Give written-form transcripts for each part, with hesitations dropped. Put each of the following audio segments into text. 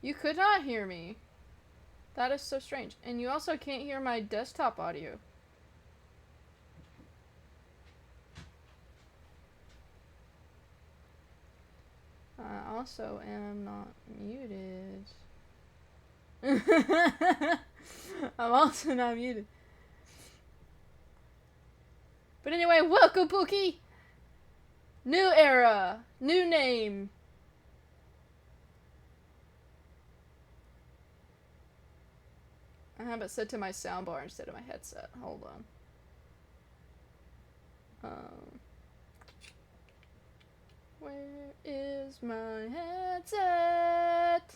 You could not hear me. That is so strange. And you also can't hear my desktop audio. I also am not muted. I'm also not muted. But anyway, welcome, Pookie! New era, new name. I have it set to my soundbar instead of my headset. Hold on. Where is my headset?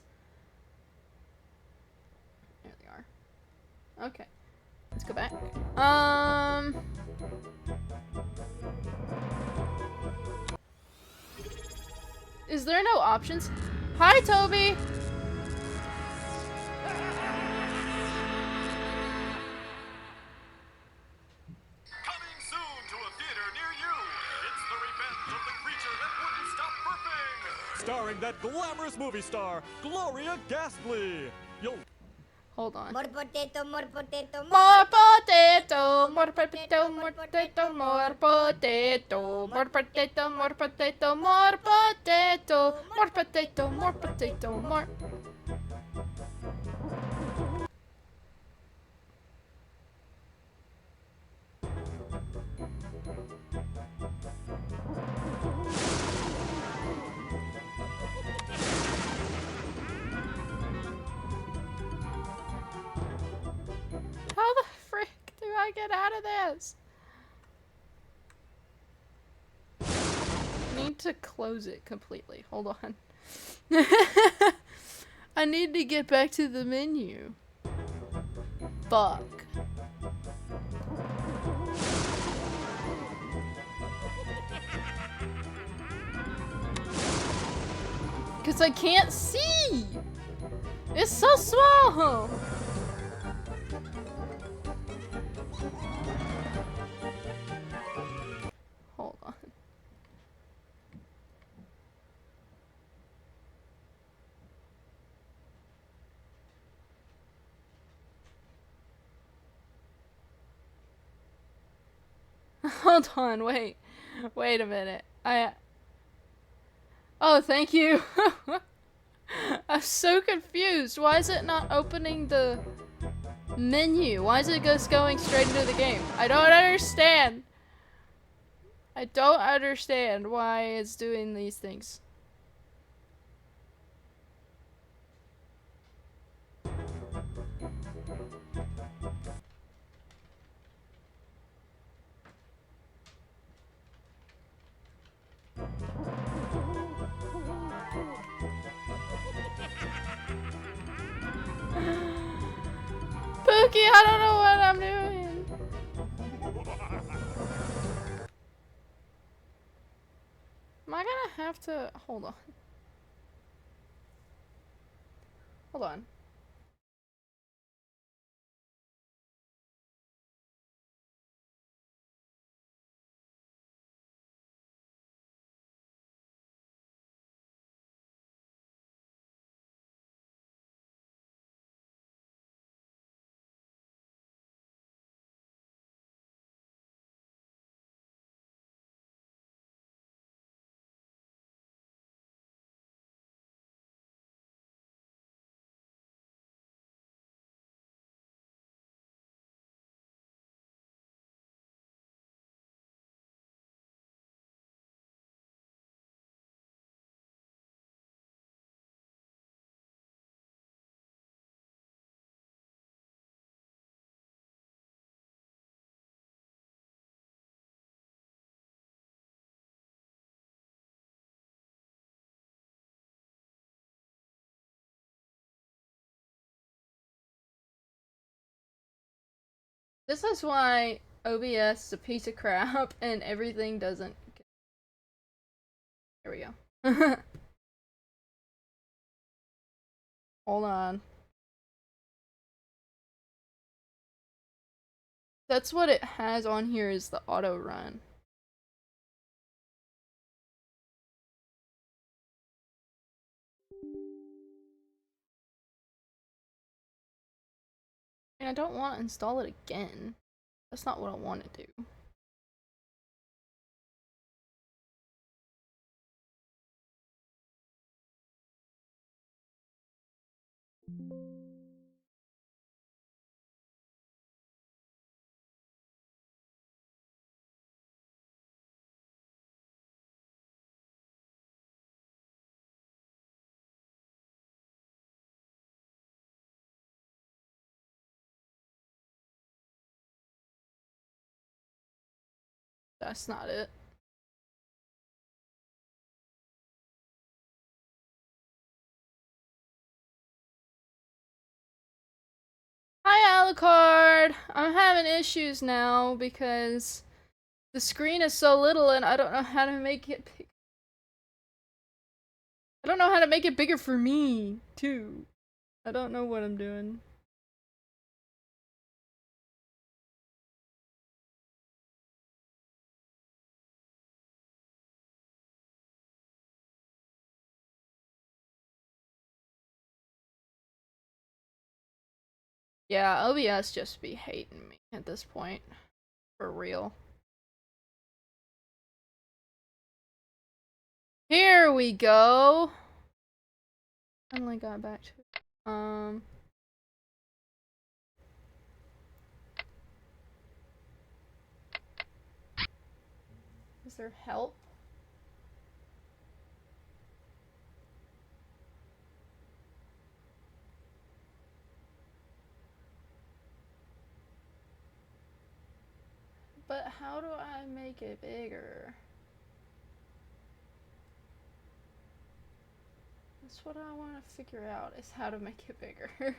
There they are. Okay. Let's go back. Is there no options? Hi, Toby! Coming soon to a theater near you. It's the revenge of the creature that wouldn't stop burping. Starring that glamorous movie star, Gloria Ghastly. You'll Hold on. More potato, more potato, More potato, more potato, more potato, more potato, more potato, more potato, more potato, more potato, more potato, more. How the frick do I get out of this? I need to close it completely. Hold on. I need to get back to the menu. Fuck. Because I can't see! It's so small! Hold on. Hold on, wait. Wait a minute. Oh, thank you! I'm so confused. Why is it not opening the menu? Why is it just going straight into the game? I don't understand! I don't understand why it's doing these things. Pookie, I don't know what I'm doing. Am I gonna have to... Hold on. Hold on. This is why OBS is a piece of crap and everything doesn't... There we go. Hold on. That's what it has on here is the auto run. I don't want to install it again. That's not what I want to do. That's not it. Hi, Alucard! I'm having issues now because the screen is so little and I don't know how to make it big. I don't know how to make it bigger for me, too. I don't know what I'm doing. Yeah, OBS just be hating me at this point. For real. Here we go! Finally got back to it. Is there help? But how do I make it bigger? That's what I want to figure out, is how to make it bigger.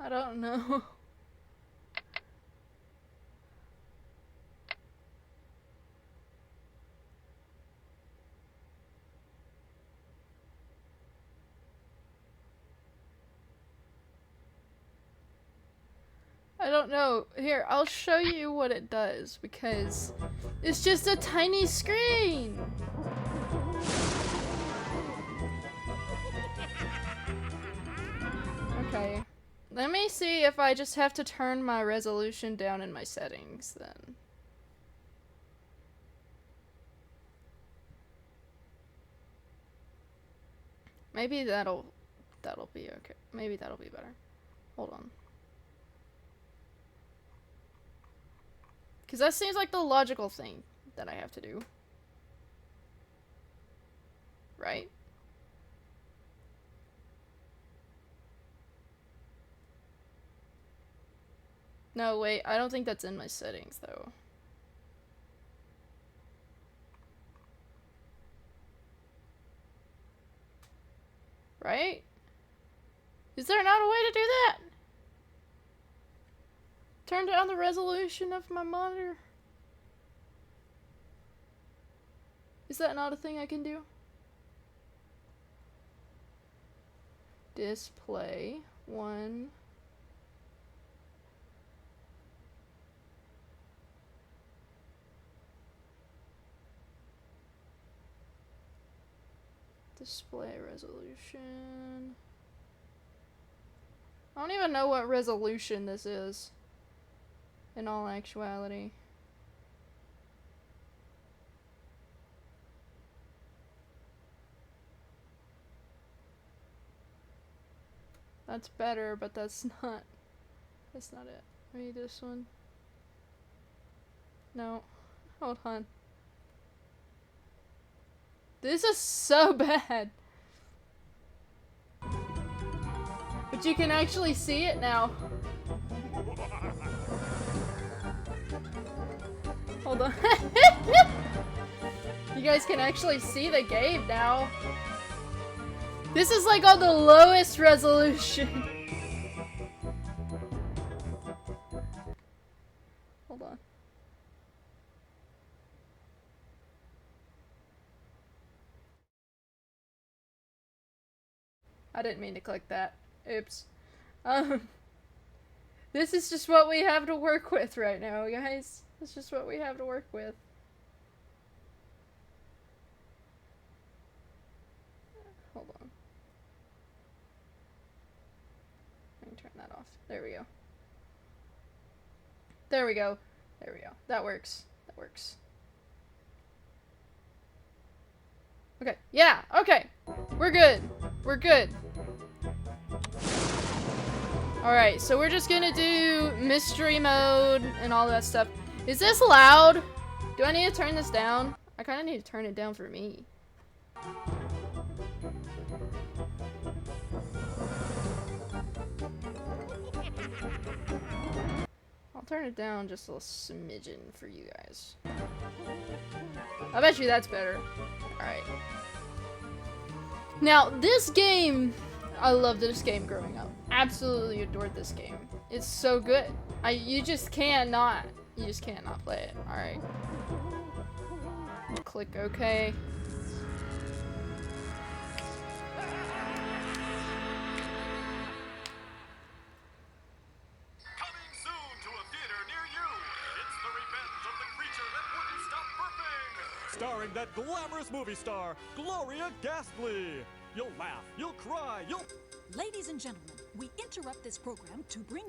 I don't know. I don't know. Here, I'll show you what it does, because it's just a tiny screen! Okay. Let me see if I just have to turn my resolution down in my settings, then. Maybe that'll be okay. Maybe that'll be better. Hold on. Because that seems like the logical thing that I have to do. Right? No, wait, I don't think that's in my settings, though. Right? Is there not a way to do that? Turn down the resolution of my monitor? Is that not a thing I can do? Display 1. Display resolution. I don't even know what resolution this is, in all actuality. That's better, but that's not it. Maybe this one. No. Hold on. This is so bad. But you can actually see it now. Hold on. You guys can actually see the game now. This is like on the lowest resolution. Hold on. I didn't mean to click that. Oops. This is just what we have to work with right now, guys. It's just what we have to work with. Hold on. Let me turn that off. There we go. There we go. There we go. That works. That works. Okay. Yeah, okay. We're good. We're good. Alright, so we're just gonna do mystery mode and all that stuff. Is this loud? Do I need to turn this down? I kinda need to turn it down for me. I'll turn it down just a smidgen for you guys. I bet you that's better. Alright. Now, this game, I loved this game growing up. Absolutely adored this game. It's so good. You just can't not play it. Alright. Click OK. Coming soon to a theater near you. It's the revenge of the creature that wouldn't stop burping. Starring that glamorous movie star, Gloria Ghastly. You'll laugh, you'll cry, you'll... Ladies and gentlemen, we interrupt this program to bring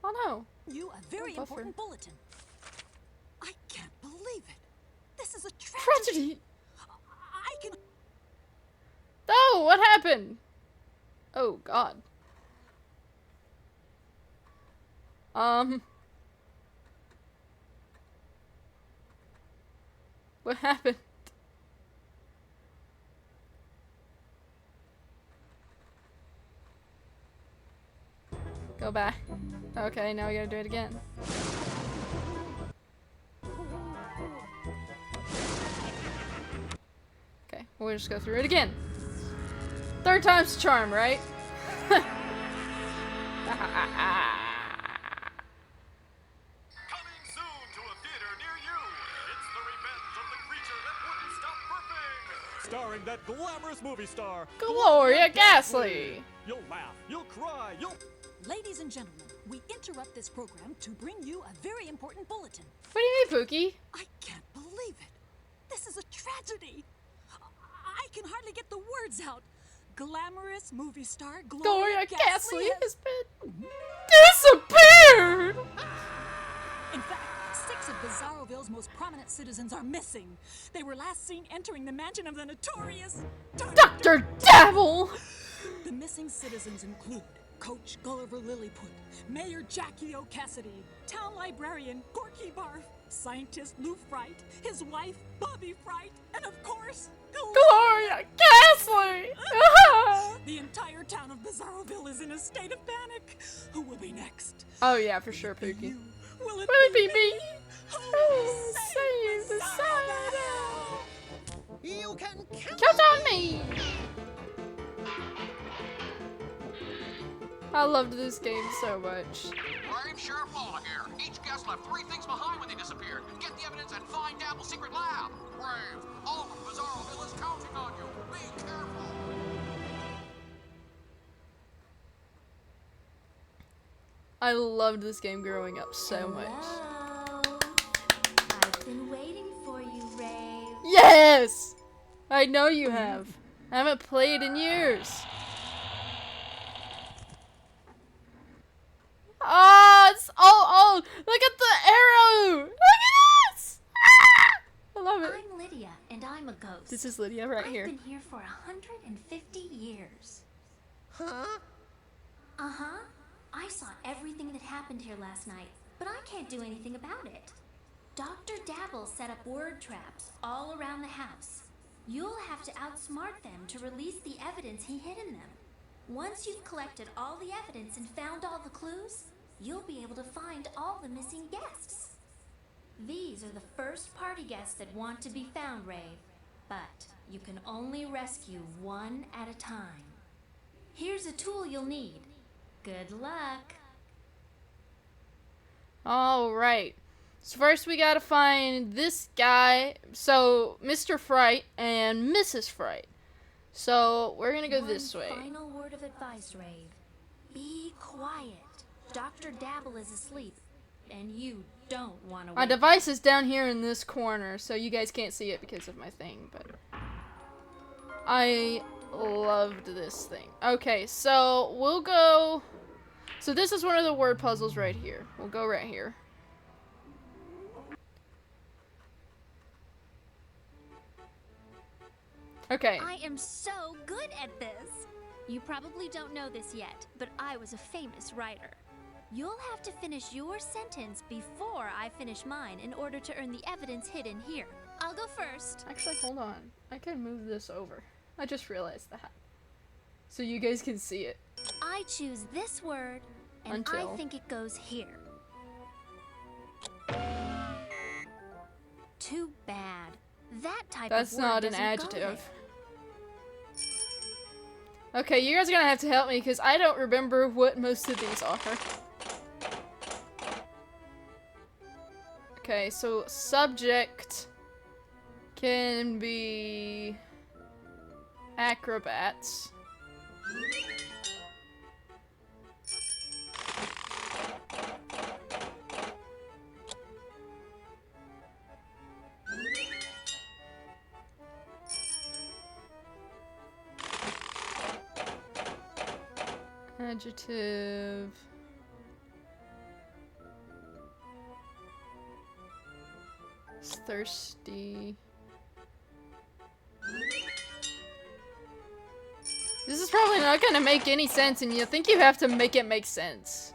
Oh no. you a very Buffer. important bulletin. I can't believe it. This is a Tragedy! I can... Oh, what happened? Oh god. What happened? Go back. Okay, now we gotta do it again. Okay, we'll just go through it again. Third time's a charm, right? Coming soon to a theater near you. It's the revenge of the creature that wouldn't stop burping. Starring that glamorous movie star, Gloria Ghastly! You'll laugh, you'll cry, you'll... Ladies and gentlemen, we interrupt this program to bring you a very important bulletin. What do you mean, Pookie? I can't believe it. This is a tragedy. I can hardly get the words out. Glamorous movie star Gloria Ghastly has... has been disappeared! In fact, 6 of Bizarroville's most prominent citizens are missing. They were last seen entering the mansion of the notorious Dr. Devil! The missing citizens include Coach Gulliver Lilliput, Mayor Jackie O'Cassidy, Town Librarian Gorky Barf, Scientist Lou Fright, his wife Bobby Fright, and of course, Gloria Ghastly! The entire town of Bizarroville is in a state of panic. Who will be next? Oh yeah, for sure, Pookie. You? Will it Will it be me? me? Who Oh, will save the Bizarroville? You can Count on me! I loved this game so much. Brave Sheriff Lawler here. Each guest left 3 things behind when they disappeared. Get the evidence and find Dabble's secret lab. Brave, all of Bizarroville is counting on you. Be careful. I loved this game growing up so much. Hello. I've been waiting for you, Rave. Yes! I know you have. I haven't played in years. Ah, it's oh, look at the arrow! Look at this! Ah! I love it. I'm Lydia, and I'm a ghost. This is Lydia right here. I've been here for 150 years. Huh? Uh-huh. I saw everything that happened here last night, but I can't do anything about it. Dr. Dabble set up word traps all around the house. You'll have to outsmart them to release the evidence he hid in them. Once you've collected all the evidence and found all the clues, you'll be able to find all the missing guests. These are the first party guests that want to be found, Rave. but you can only rescue one at a time. Here's a tool you'll need. Good luck. Alright. So first we gotta find this guy. So, Mr. Fright and Mrs. Fright. So, we're gonna go this way. Final word of advice, Rave. Be quiet. Dr. Dabble is asleep, and you don't want to My wake device is down here in this corner, so you guys can't see it because of my thing, but I loved this thing. Okay, so we'll go. So this is one of the word puzzles right here. We'll go right here. Okay. I am so good at this. You probably don't know this yet, but I was a famous writer. You'll have to finish your sentence before I finish mine in order to earn the evidence hidden here. I'll go first. Actually, hold on. I can move this over. I just realized that. So you guys can see it. I choose this word, and Until. I think it goes here. Too bad. That type That's of word not an doesn't go adjective. there. Okay, you guys are gonna have to help me because I don't remember what most of these are. Okay, so subject can be acrobats. Adjective. It's thirsty. This is probably not gonna make any sense, and you think you have to make it make sense.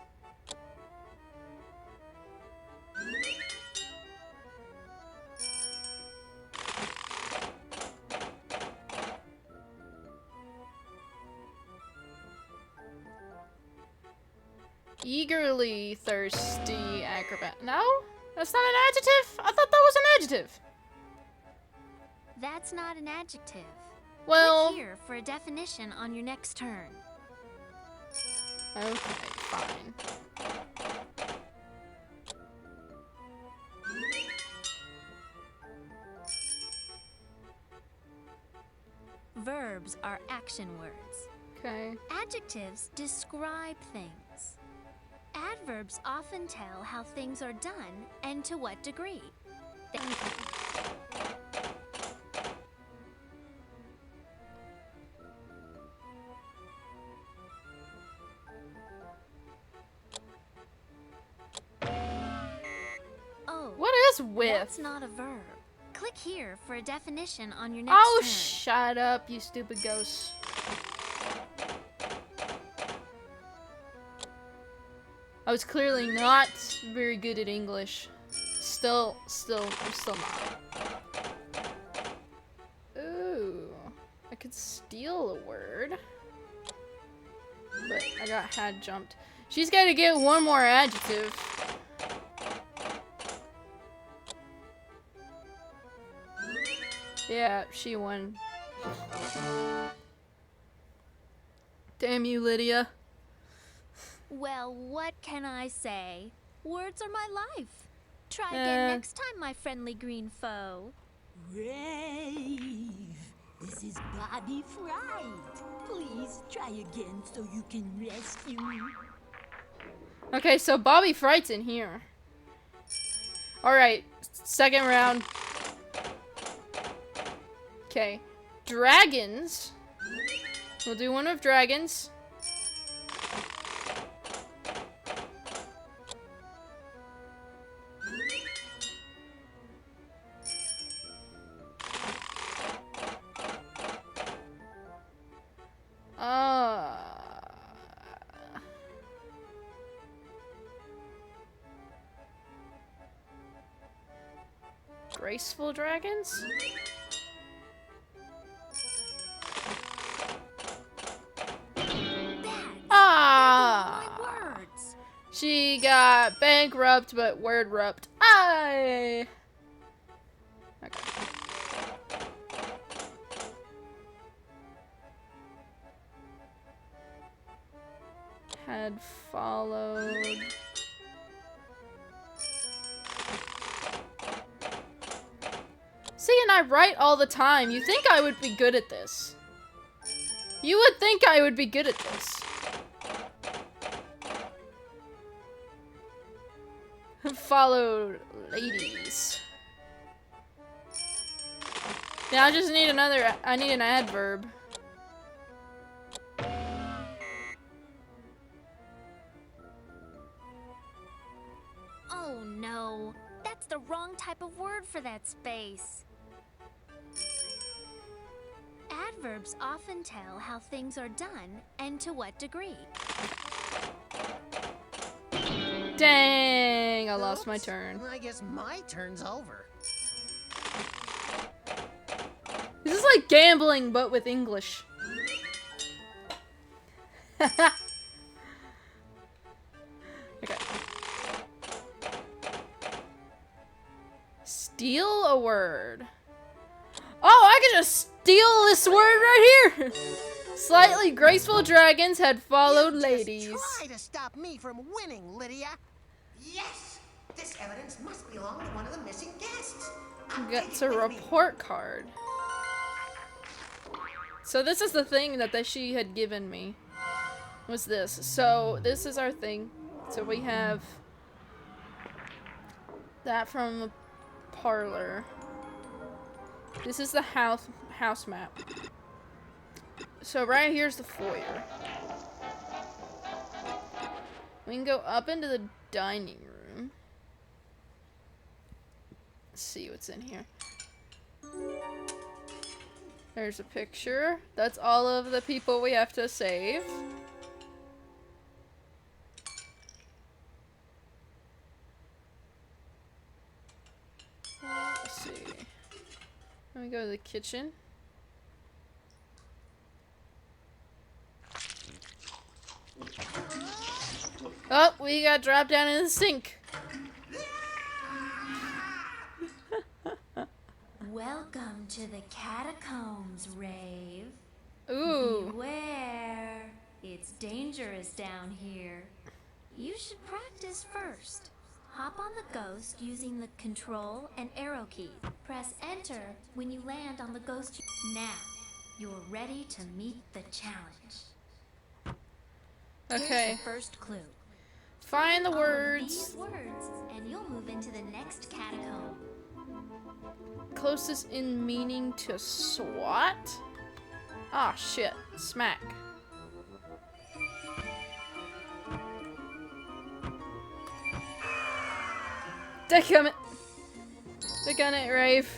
Eagerly thirsty acrobat. No? That's not an adjective? I thought that was an adjective. That's not an adjective. Well, Click here for a definition on your next turn. okay, fine. Verbs are action words. Okay. Adjectives describe things. Adverbs often tell how things are done and to what degree. Oh, What is with? that's not a verb. Click here for a definition on your next Oh, turn. shut up, you stupid ghost. I was clearly not very good at English. I'm still not. Ooh, I could steal a word, but I got had jumped. She's got to get one more adjective. Yeah, she won. Damn you, Lydia. Well, what can I say? Words are my life. Try Eh. again next time, my friendly green foe. Rave, this is Bobby Fright. Please try again so you can rescue me. Okay, so Bobby Fright's in here. Alright, second round. Okay, dragons. We'll do one of dragons. Graceful dragons? Ah! Words. She got bankrupt, but word-rupt. Okay. Had followed. See, and I write all the time. You think I would be good at this. You would think I would be good at this. Followed ladies. Yeah, I just need another, I need an adverb. Oh no, that's the wrong type of word for that space. Adverbs often tell how things are done and to what degree. Dang, I lost my Oops. turn. I guess my turn's over. This is like gambling, but with English. Okay. Steal a word. Oh, I can just steal this word right here! Slightly graceful dragons had followed You ladies. Just try to stop me from winning, Lydia. Yes! This evidence must belong to one of the missing guests. Gets a report card. So this is the thing that she had given me. Was this. So this is our thing. So we have that from the parlor. This is the house map. So right here's the foyer. We can go up into the dining room. Let's see what's in here. There's a picture. That's all of the people we have to save. Let's see. Let me go to the kitchen. Oh, we got dropped down in the sink. Welcome to the catacombs, Rave. Ooh. Beware. It's dangerous down here. You should practice first. Hop on the ghost using the control and arrow key. Press enter when you land on the ghost. Now, you're ready to meet the challenge. Here's Okay. your first clue. Find the All of words. these words, and you'll move into the next catacomb. Closest in meaning to SWAT? Ah, shit. Smack. Decum it. Dick on it, Rave.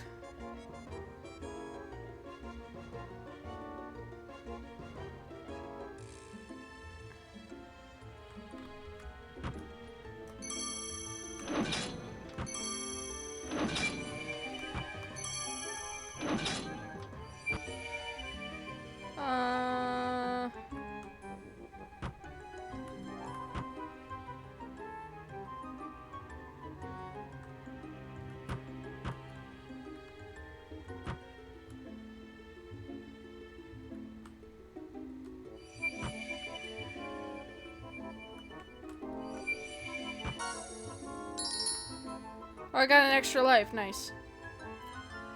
Oh, I got an extra life. Nice.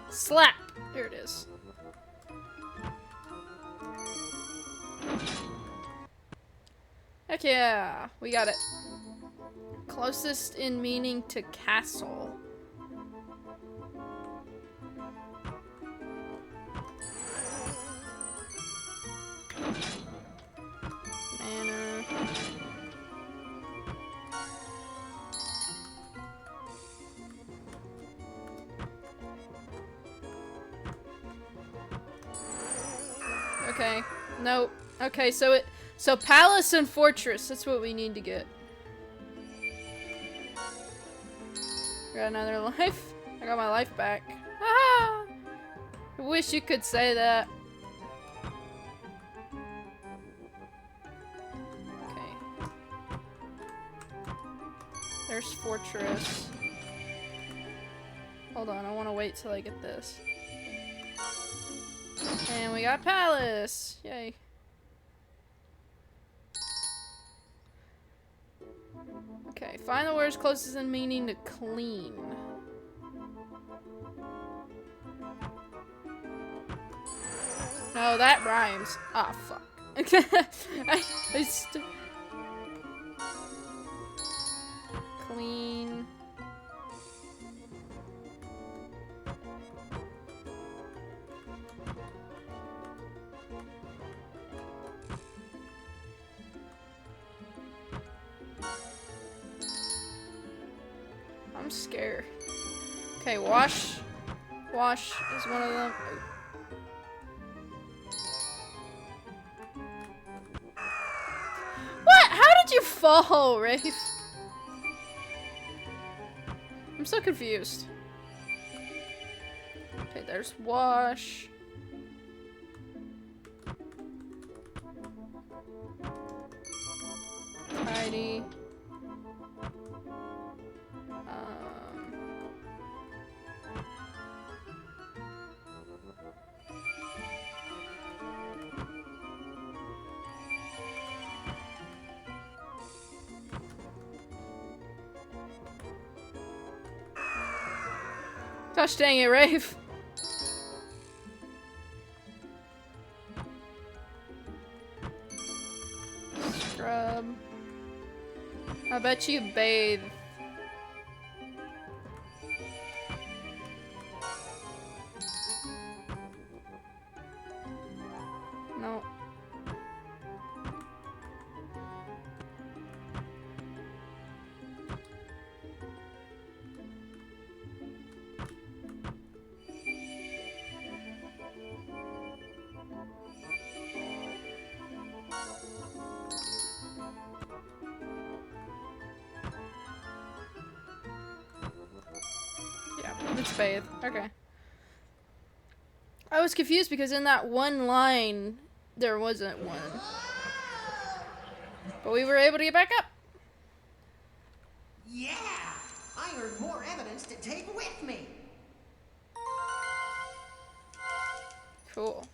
Slap. There it is. Heck yeah. We got it. Closest in meaning to castle. Manor. Okay. Nope. Okay, so palace and fortress, that's what we need to get. Got another life? I got my life back. Ah! I wish you could say that. Okay. There's fortress. Hold on, I want to wait till I get this. And we got palace! Yay. Okay, find the words closest in meaning to clean. No, that rhymes. Ah, fuck. Clean. I'm scared. Okay, wash. Wash is one of them. What? How did you fall, Rafe? I'm so confused. Okay, there's wash. Tidy. Gosh dang it, Rafe. Scrub. I bet you bathe. No. Yeah, it's bathe. Okay. I was confused because in that one line, there wasn't one. But we were able to get back up. Yeah! I earned more evidence to take with me. Cool.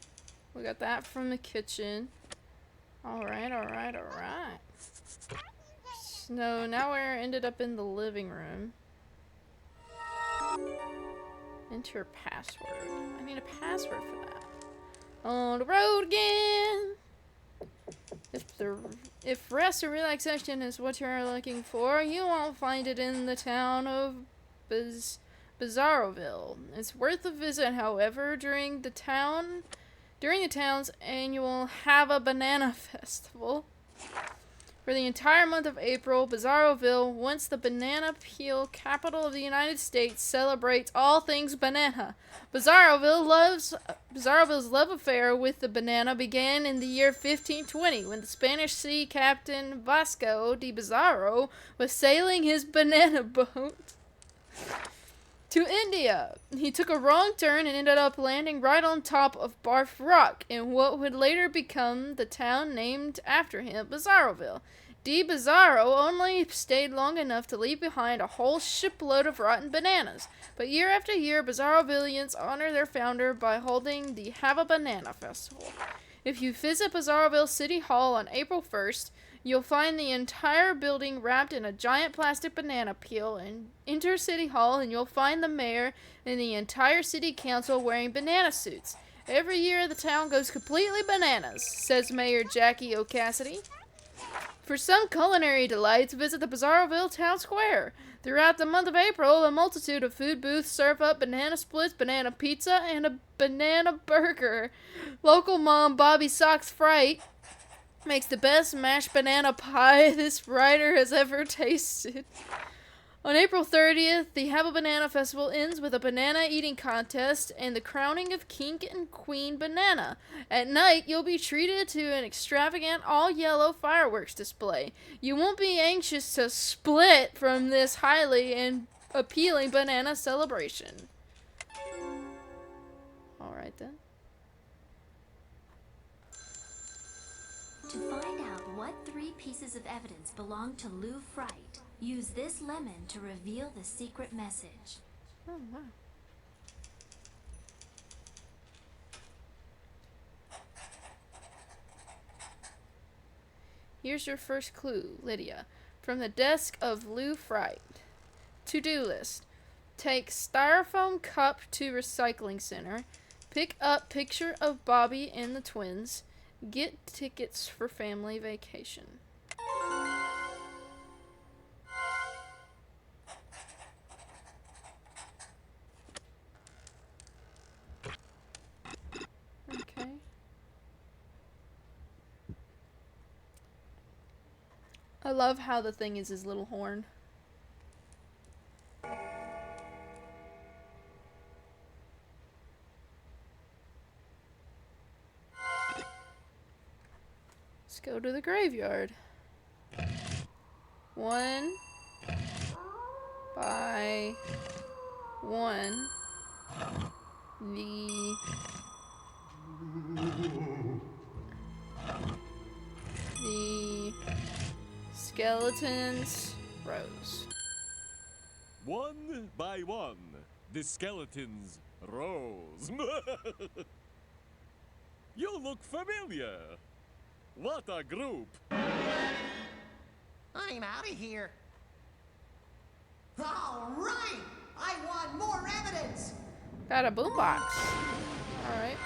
We got that from the kitchen. Alright, alright, alright. So now we're ended up in the living room. Enter password. I need a password for that. On the road again! If rest and relaxation is what you're looking for, you won't find it in the town of Bizarroville. It's worth a visit, however, during the town's annual Have a Banana Festival. For the entire month of April, Bizarroville, once the banana peel capital of the United States, celebrates all things banana. Bizarroville's love affair with the banana began in the year 1520, when the Spanish sea captain Vasco de Pizarro was sailing his banana boat to India. He took a wrong turn and ended up landing right on top of Barf Rock in what would later become the town named after him, Bizarroville. De Pizarro only stayed long enough to leave behind a whole shipload of rotten bananas, but year after year, Bizarrovillians honor their founder by holding the Have a Banana Festival. If you visit Bizarroville City Hall on April 1st, you'll find the entire building wrapped in a giant plastic banana peel, and enter City Hall and you'll find the mayor and the entire city council wearing banana suits. Every year the town goes completely bananas, says Mayor Jackie O'Cassidy. For some culinary delights, visit the Bizarroville Town Square. Throughout the month of April, a multitude of food booths serve up banana splits, banana pizza, and a banana burger. Local mom Bobby Sox Fright makes the best mashed banana pie this writer has ever tasted. On April 30th, the Have a Banana Festival ends with a banana eating contest and the crowning of King and Queen Banana. At night, you'll be treated to an extravagant all-yellow fireworks display. You won't be anxious to split from this highly and appealing banana celebration. Alright then. To find out what 3 pieces of evidence belong to Lou Fright, use this lemon to reveal the secret message. Oh, wow. Here's your first clue, Lydia. From the desk of Lou Fright. To-do list. Take styrofoam cup to recycling center. Pick up picture of Bobby and the twins. Get tickets for family vacation. Okay. I love how the thing is his little horn. Let's go to the graveyard. One by one. The skeletons rose. One by one, the skeletons rose. You look familiar. What a group. I'm out of here. All right! I want more evidence! Got a boombox. Alright.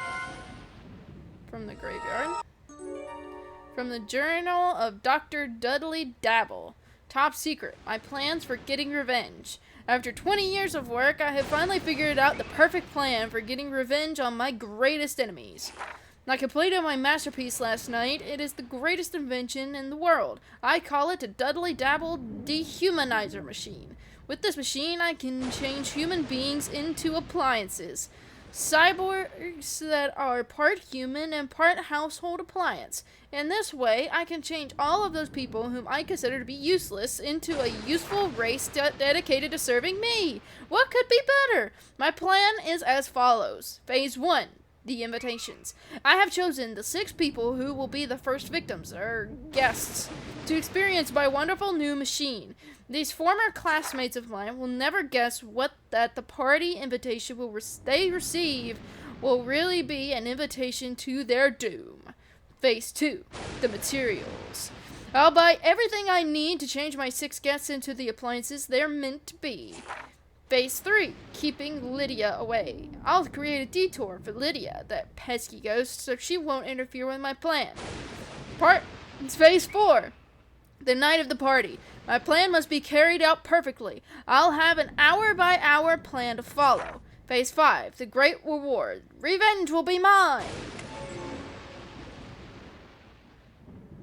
From the graveyard. From the Journal of Dr. Dudley Dabble. Top secret. My plans for getting revenge. After 20 years of work, I have finally figured out the perfect plan for getting revenge on my greatest enemies. I completed my masterpiece last night. It is the greatest invention in the world. I call it a Dudley Dabble Dehumanizer Machine. With this machine, I can change human beings into appliances. Cyborgs that are part human and part household appliance. In this way, I can change all of those people whom I consider to be useless into a useful race dedicated to serving me. What could be better? My plan is as follows. Phase 1. The invitations. I have chosen the 6 people who will be the first victims, or guests, to experience my wonderful new machine. These former classmates of mine will never guess what that the party invitation they receive will really be an invitation to their doom. Phase 2. The materials. I'll buy everything I need to change my 6 guests into the appliances they're meant to be. Phase 3. Keeping Lydia away. I'll create a detour for Lydia, that pesky ghost, so she won't interfere with my plan. It's Phase 4. The night of the party. My plan must be carried out perfectly. I'll have an hour-by-hour plan to follow. Phase 5. The great reward. Revenge will be mine!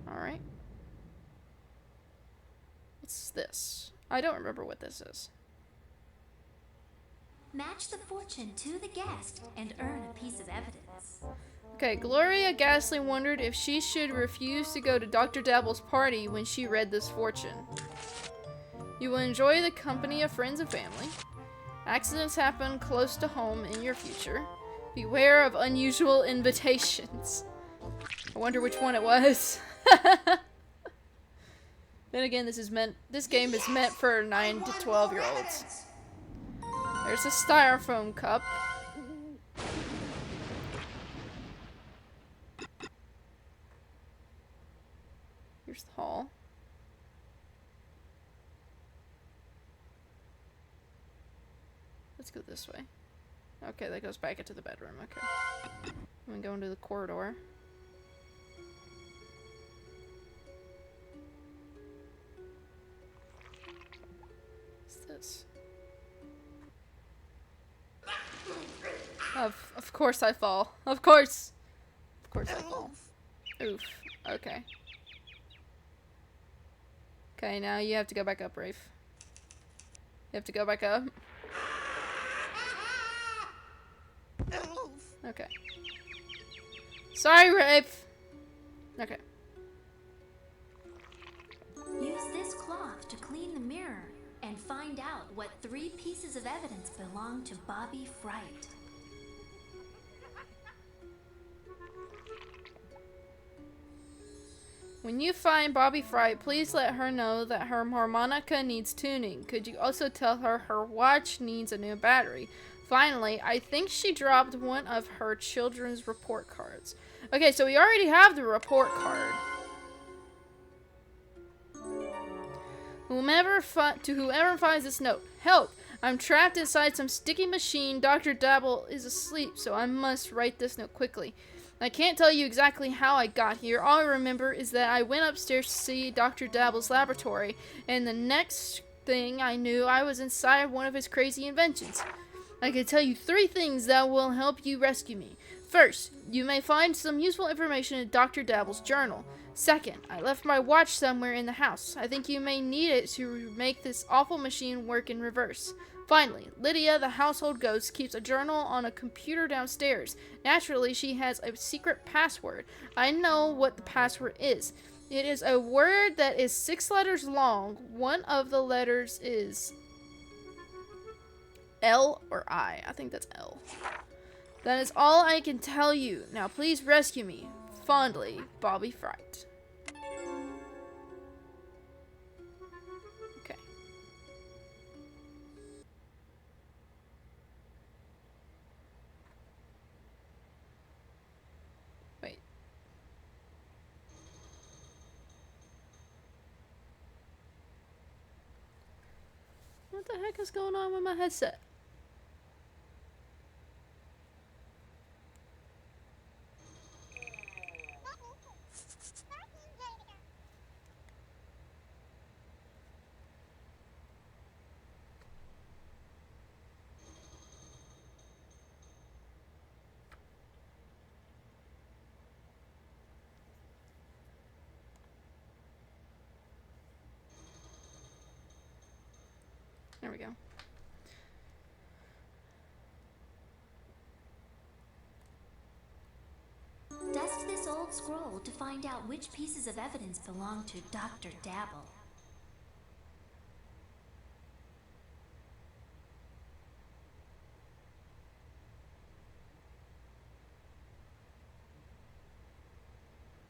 Alright. What's this? I don't remember what this is. Match the fortune to the guest and earn a piece of evidence. Okay, Gloria Ghastly wondered if she should refuse to go to Dr. Dabble's party when she read this fortune. You will enjoy the company of friends and family. Accidents happen close to home in your future. Beware of unusual invitations. I wonder which one it was. Then again, this game is meant for 9 to 12-year-olds. There's a styrofoam cup. Here's the hall. Let's go this way. Okay, that goes back into the bedroom. Okay. I'm gonna go into the corridor. What's this? Of course I fall. Of course. Of course I fall. Oof. Okay. Okay, now you have to go back up, Rafe. You have to go back up. Okay. Sorry, Rafe. Okay. Use this cloth to clean the mirror and find out what 3 pieces of evidence belong to Bobby Fright. When you find Bobby Fright, please let her know that her harmonica needs tuning. Could you also tell her her watch needs a new battery? Finally, I think she dropped one of her children's report cards. Okay, so we already have the report card. whoever finds this note. Help! I'm trapped inside some sticky machine. Dr. Dabble is asleep, so I must write this note quickly. I can't tell you exactly how I got here. All I remember is that I went upstairs to see Dr. Dabble's laboratory, and the next thing I knew, I was inside one of his crazy inventions. I can tell you 3 things that will help you rescue me. First, you may find some useful information in Dr. Dabble's journal. Second, I left my watch somewhere in the house. I think you may need it to make this awful machine work in reverse. Finally, Lydia, the household ghost, keeps a journal on a computer downstairs. Naturally, she has a secret password. I know what the password is. It is a word that is 6 letters long. One of the letters is L or I. I think that's L. That is all I can tell you. Now please rescue me. Fondly, Bobby Fright. Okay. Wait. What the heck is going on with my headset? There we go. Dust this old scroll to find out which pieces of evidence belong to Dr. Dabble.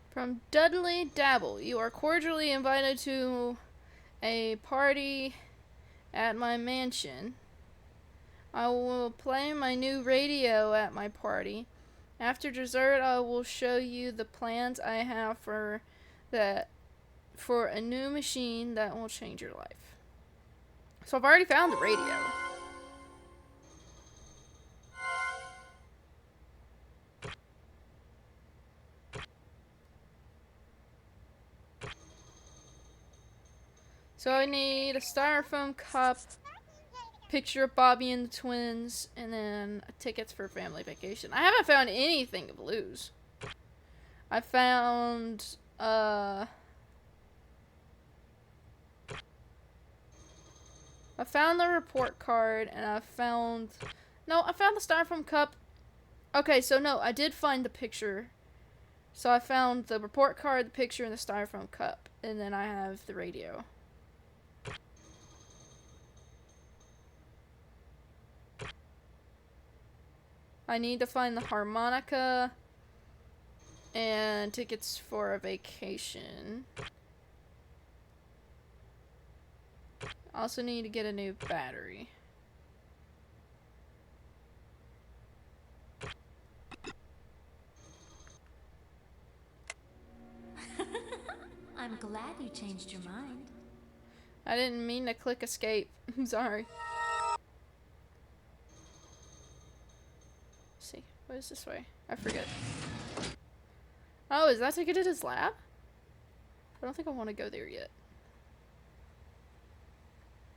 From Dudley Dabble, you are cordially invited to a party at my mansion. I will play my new radio at my party. After dessert, I will show you the plans I have for a new machine that will change your life. So I've already found the radio. So I need a styrofoam cup, picture of Bobby and the twins, and then tickets for family vacation. I haven't found anything of Lou's. I found the report card, and I found the styrofoam cup. Okay, so no, I did find the picture. So I found the report card, the picture, and the styrofoam cup, and then I have the radio. I need to find the harmonica and tickets for a vacation. I also need to get a new battery. I'm glad you changed your mind. I didn't mean to click escape. I'm sorry. See, what is this way? I forget. Oh, is that to get to his lab? I don't think I want to go there yet.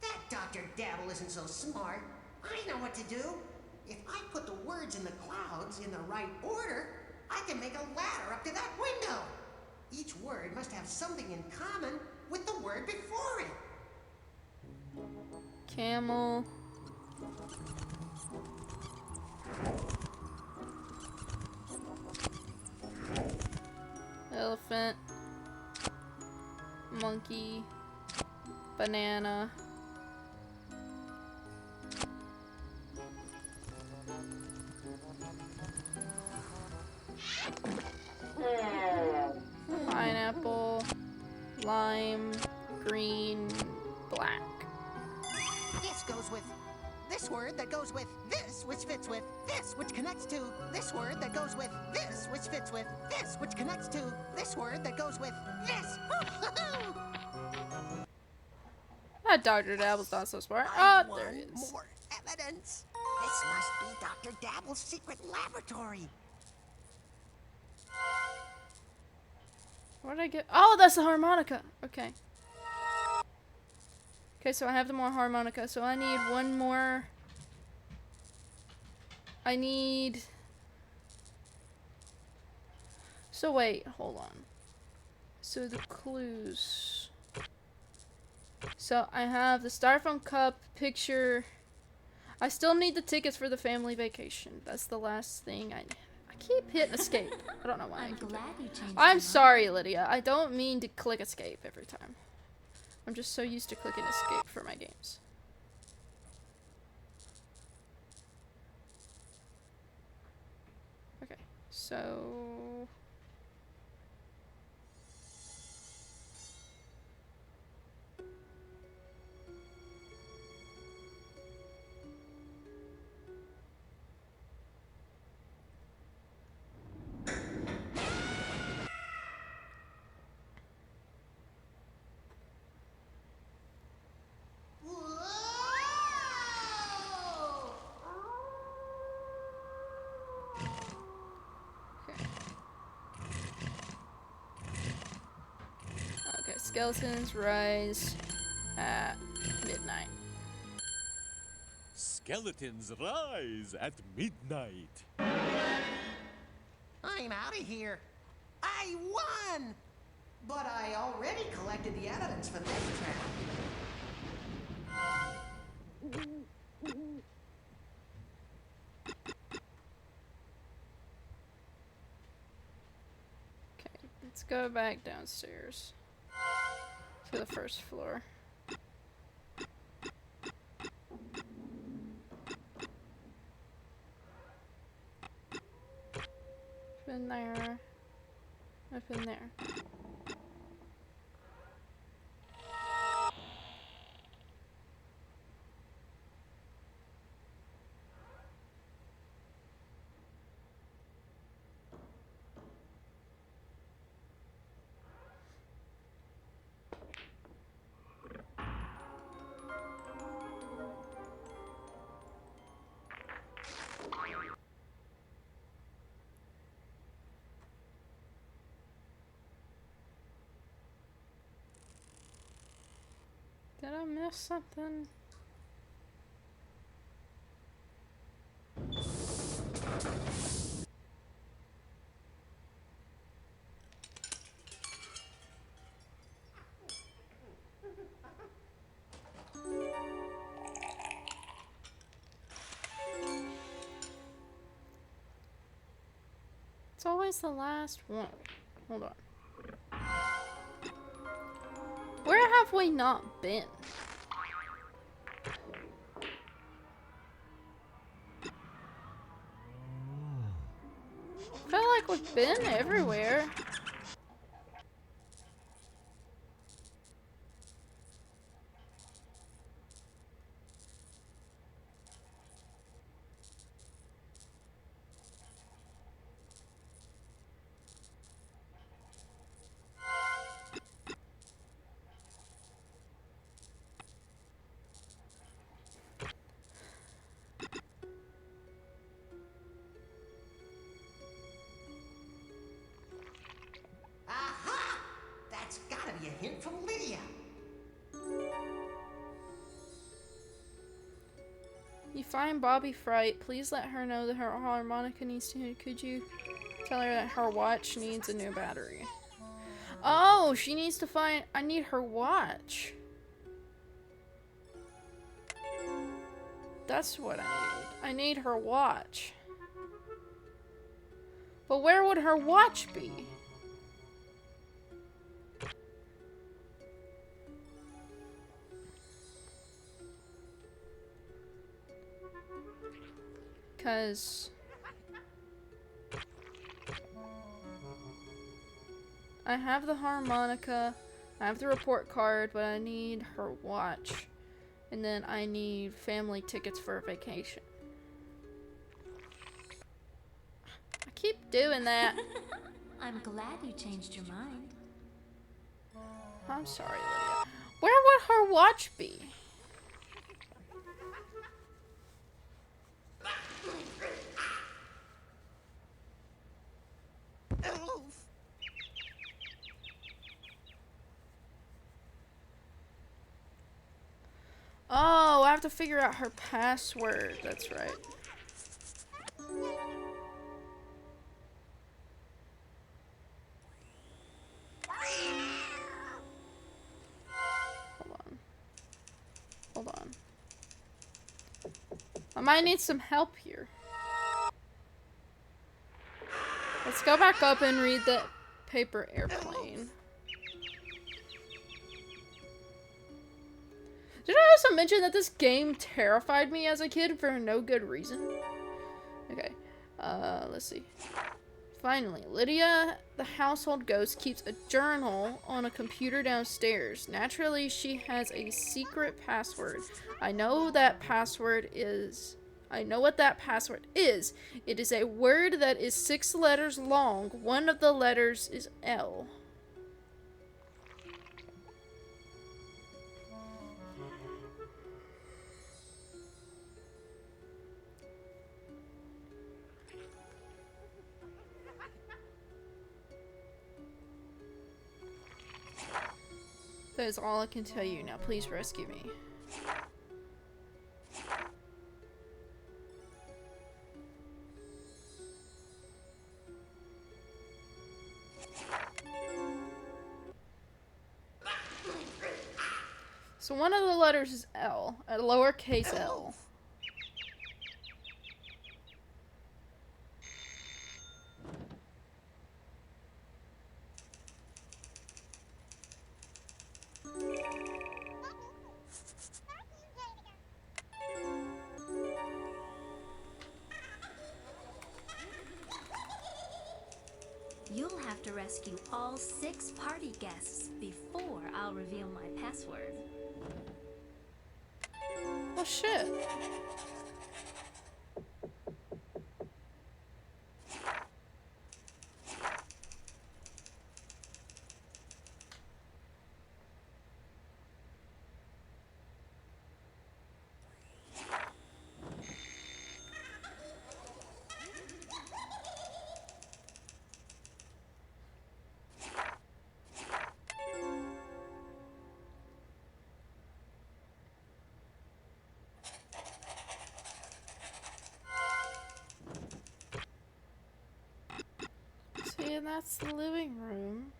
That Dr. Dabble isn't so smart. I know what to do. If I put the words in the clouds in the right order, I can make a ladder up to that window. Each word must have something in common with the word before it. Camel. Elephant. Monkey. Banana. Pineapple. Lime. Green. Black. This goes with this word that goes with this, which fits with this, which connects to this word that goes with this, which fits with this, which connects to this word that goes with this. Ah, Dr. Dabble's not so smart. I Oh, there he want is. more evidence. This must be Dr. Dabble's secret laboratory. What did I get? Oh, that's the harmonica. Okay. Okay, so I have the more harmonica. So I need one more. I need. So wait, hold on. So the clues. So I have the styrofoam cup picture. I still need the tickets for the family vacation. That's the last thing I keep hitting escape. I don't know why. I'm glad you changed your I'm mind. sorry, Lydia. I don't mean to click escape every time. I'm just so used to clicking escape for my games. Okay, so... Okay, skeletons rise at midnight. Skeletons rise at midnight. I'm out of here. I won! But I already collected the evidence for this trap. Okay, let's go back downstairs to the first floor. Up in there. Up in there. Did I miss something? It's always the last one. Hold on. Where have we not been? I feel like we've been everywhere. Aha! That's gotta be a hint from Lydia. You find Bobby Fright. Please let her know that her harmonica needs to. Could you tell her that her watch needs a new battery? Oh, she needs to find. I need her watch. That's what I need. I need her watch. But where would her watch be? Because I have the harmonica, I have the report card, but I need her watch. And then I need family tickets for a vacation. I keep doing that. I'm glad you changed your mind. I'm sorry, Lydia. Where would her watch be? Oh, I have to figure out her password. That's right. Hold on. Hold on. I might need some help here. Let's go back up and read the paper airplane. Did I also mention that this game terrified me as a kid for no good reason? Okay, let's see. Finally, Lydia, the household ghost, keeps a journal on a computer downstairs. Naturally, she has a secret password. I know what that password is. It is a word that is 6 letters long. One of the letters is L. That is all I can tell you. Now please rescue me. So one of the letters is L, a lowercase L. You'll have to rescue all 6 party guests before I'll reveal my password. Oh shit. See, and that's the living room.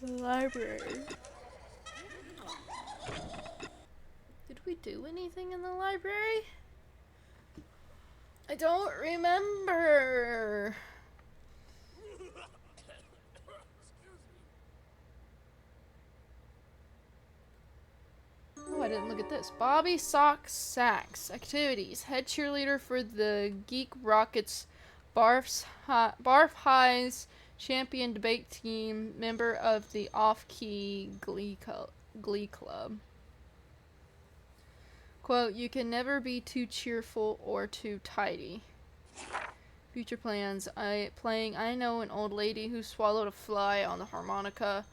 The library. Did we do anything in the library? I don't remember. Oh, I didn't look at this. Bobby Sock Sacks. Activities. Head cheerleader for the Geek Rockets Barf High's champion debate team. Member of the Off-Key Glee Club. Quote, you can never be too cheerful or too tidy. Future plans. I know an old lady who swallowed a fly on the harmonica.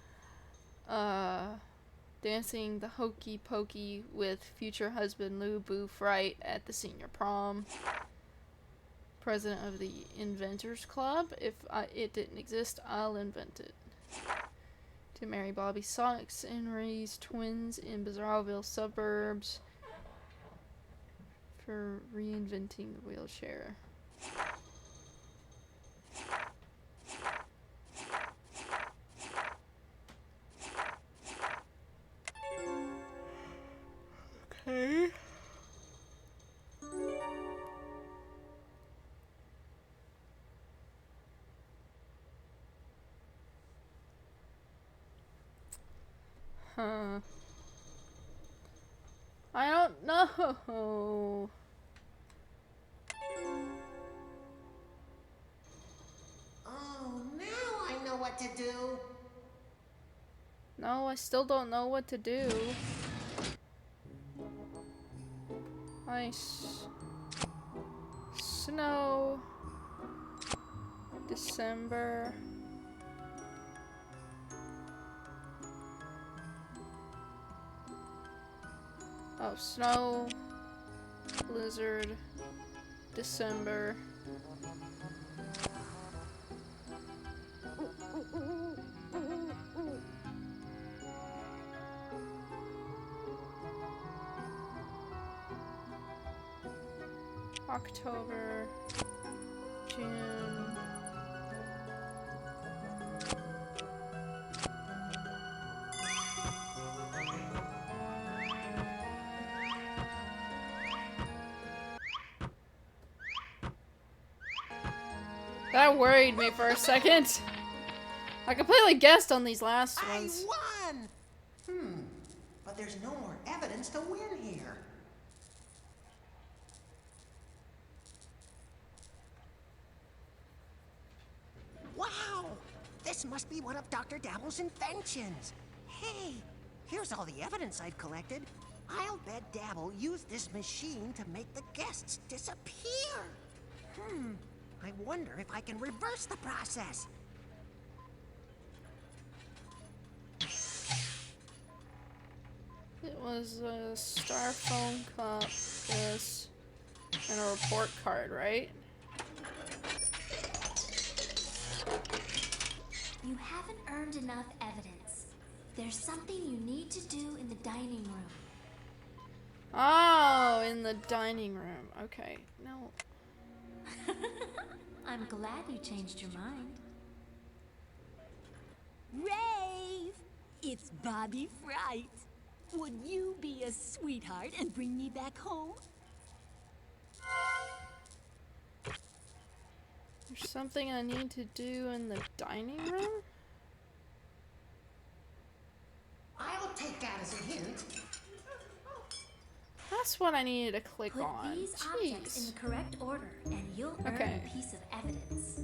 Dancing the hokey pokey with future husband Lou Boo Fright at the senior prom. President of the Inventors Club. If it didn't exist, I'll invent it. To marry Bobby Socks and raise twins in Bizarreville suburbs. For reinventing the wheelchair. Okay. Huh. I don't know. Oh, now I know what to do. No, I still don't know what to do. Ice. Snow. December. Oh, snow, blizzard, December. October, June. That worried me for a second. I completely guessed on these last ones. I won! But there's no more evidence to win here. Wow! This must be one of Dr. Dabble's inventions. Hey, here's all the evidence I've collected. I'll bet Dabble used this machine to make the guests disappear. I wonder if I can reverse the process. It was a styrofoam cup, this, and a report card, right? You haven't earned enough evidence. There's something you need to do in the dining room. Oh, in the dining room. Okay, no. I'm glad you changed your mind. Rave! It's Bobby Fright. Would you be a sweetheart and bring me back home? There's something I need to do in the dining room? I'll take that as a hint. That's what I needed to click Put on. these objects in the correct order, and you'll earn Okay. a piece of evidence.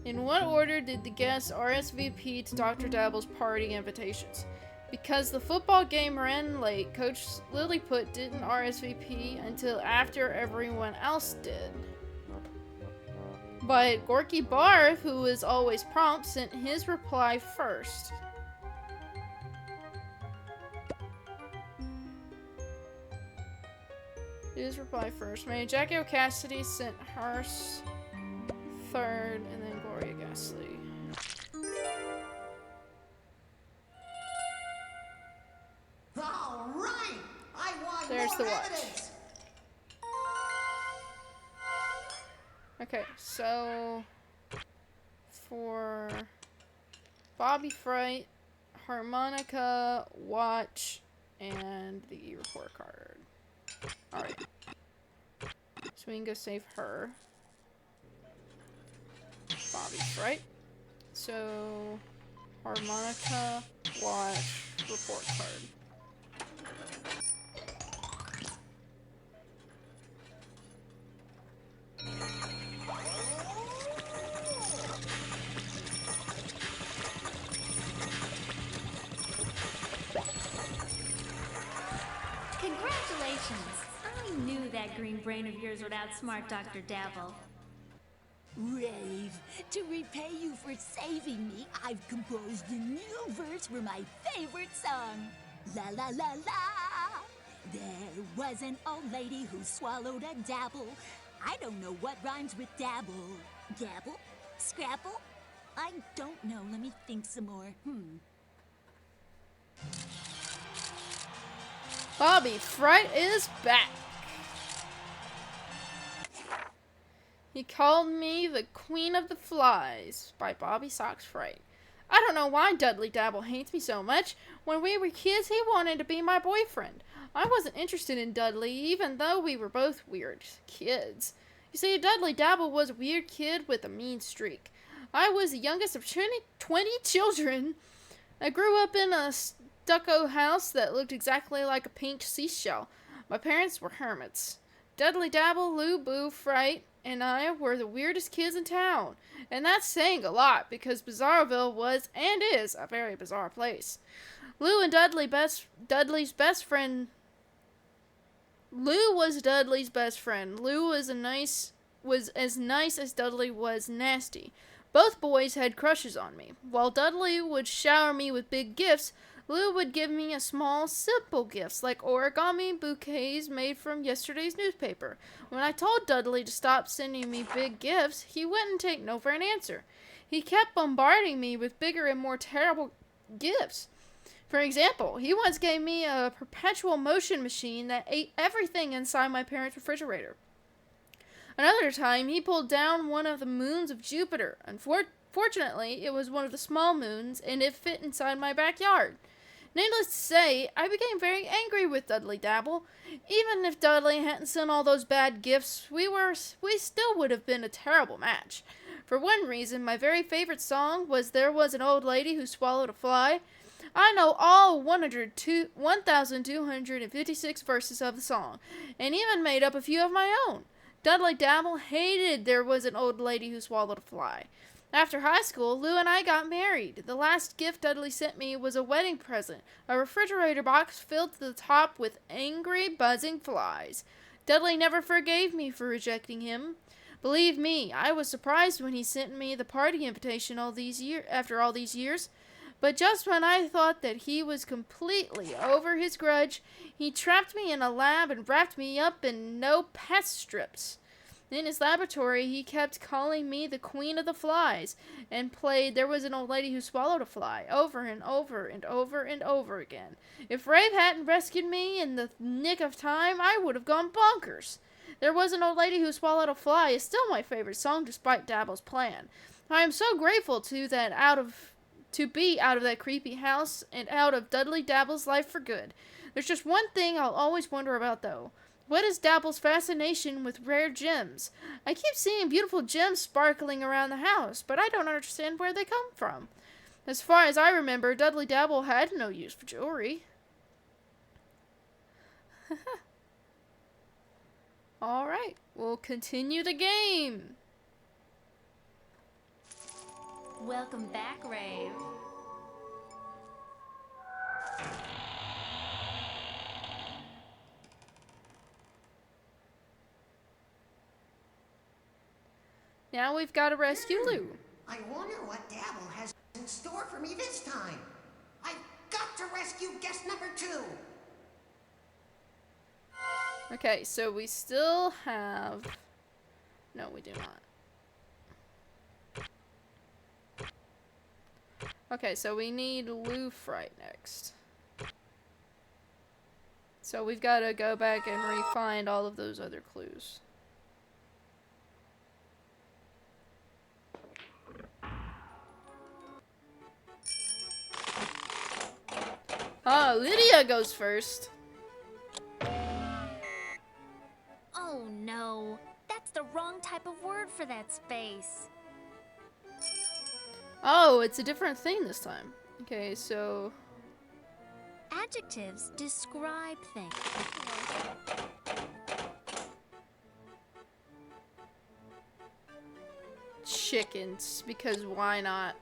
In what order did the guests RSVP to Dr. Dabble's party invitations? Because the football game ran late, Coach Lilliput didn't RSVP until after everyone else did. But Gorky Barf, who was always prompt, sent his reply first. His reply first. May Jackie O'Cassidy sent hers third, and then Gloria Ghastly. All right! I won There's more the watch. evidence! Okay, so for Bobby Fright, harmonica, watch, and the report card. Alright. So we can go save her. Bobby Fright. So harmonica, watch, report card. Congratulations! I knew that green brain of yours would outsmart Dr. Dabble. Rave, to repay you for saving me, I've composed a new verse for my favorite song. La la la la. There was an old lady who swallowed a dabble. I don't know what rhymes with dabble. Dabble? Scrapple? I don't know. Let me think some more. Bobby Fright is back. He called me the Queen of the Flies by Bobby Sox Fright. I don't know why Dudley Dabble hates me so much. When we were kids, he wanted to be my boyfriend. I wasn't interested in Dudley, even though we were both weird kids. You see, Dudley Dabble was a weird kid with a mean streak. I was the youngest of 20 children. I grew up in a stucco house that looked exactly like a pink seashell. My parents were hermits. Dudley Dabble, Lou Boo, Fright, and I were the weirdest kids in town. And that's saying a lot, because Bizarreville was, and is, a very bizarre place. Lou and Dudley's best friend. Lou was Dudley's best friend. Lou was as nice as Dudley was nasty. Both boys had crushes on me. While Dudley would shower me with big gifts, Lou would give me a small, simple gifts like origami bouquets made from yesterday's newspaper. When I told Dudley to stop sending me big gifts, he wouldn't take no for an answer. He kept bombarding me with bigger and more terrible gifts. For example, he once gave me a perpetual motion machine that ate everything inside my parents' refrigerator. Another time, he pulled down one of the moons of Jupiter. Unfortunately, it was one of the small moons, and it fit inside my backyard. Needless to say, I became very angry with Dudley Dabble. Even if Dudley hadn't sent all those bad gifts, we still would have been a terrible match. For one reason, my very favorite song was There Was an Old Lady Who Swallowed a Fly. I know all 1,256 verses of the song, and even made up a few of my own. Dudley Dabble hated There Was an Old Lady Who Swallowed a Fly. After high school, Lou and I got married. The last gift Dudley sent me was a wedding present, a refrigerator box filled to the top with angry, buzzing flies. Dudley never forgave me for rejecting him. Believe me, I was surprised when he sent me the party invitation after all these years. But just when I thought that he was completely over his grudge, he trapped me in a lab and wrapped me up in no-pest strips. In his laboratory, he kept calling me the Queen of the Flies, and played There Was an Old Lady Who Swallowed a Fly over and over and over and over again. If Rave hadn't rescued me in the nick of time, I would have gone bonkers. There Was an Old Lady Who Swallowed a Fly is still my favorite song despite Dabble's plan. I am so grateful to be out of that creepy house and out of Dudley Dabble's life for good. There's just one thing I'll always wonder about, though. What is Dabble's fascination with rare gems? I keep seeing beautiful gems sparkling around the house, but I don't understand where they come from. As far as I remember, Dudley Dabble had no use for jewelry. Alright, we'll continue the game. Welcome back, Rave. Now we've got to rescue Lou. I wonder what Dabble has in store for me this time. I've got to rescue guest number 2. Okay, so we still have... No, we do not. Okay, so we need Lou Fright next. So we've got to go back and re-find all of those other clues. Oh, Lydia goes first. Oh no, that's the wrong type of word for that space. Oh, it's a different thing this time. Okay, so... Adjectives describe things. Chickens, because why not?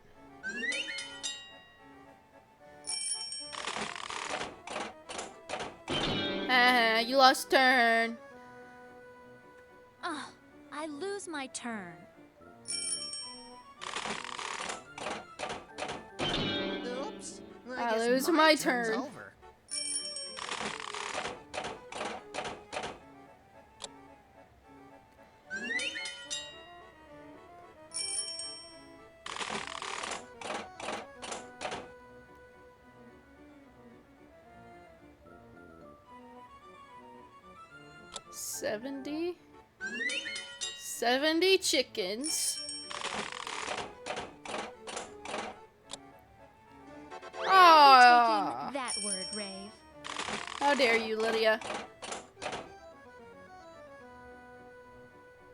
Haha, you lost turn. Oh, I lose my turn. Oops. I guess lose my turn's turn. Over. $70 chickens. Ah! Taking that word, Rave. How dare you, Lydia?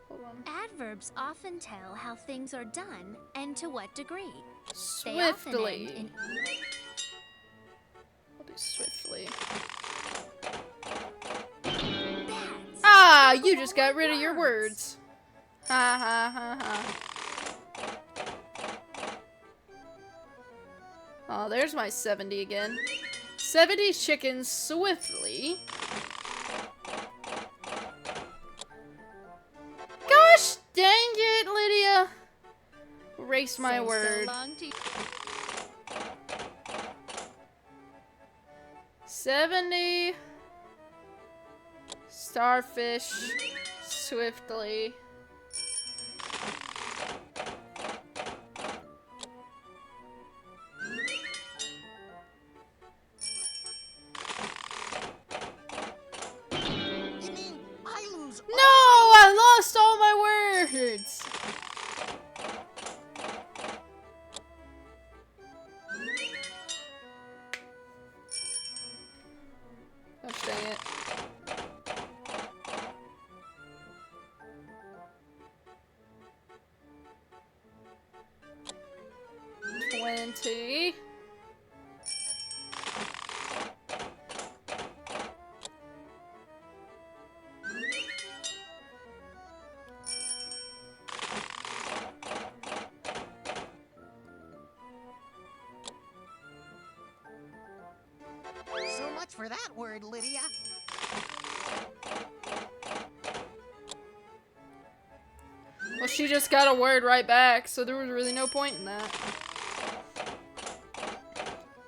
Hold on. Adverbs often tell how things are done and to what degree. They often Swiftly. end in I'll do swiftly. that's Ah, you just got rid of your words. Ha ha ha ha. Oh, there's my 70 again. 70 chickens swiftly. Gosh dang it, Lydia. erase my word. So long to 70 starfish swiftly. You mean I lose No, I lost all my words. Gosh dang it. $20. so much for that word, Lydia. Well, she just got a word right back, so there was really no point in that.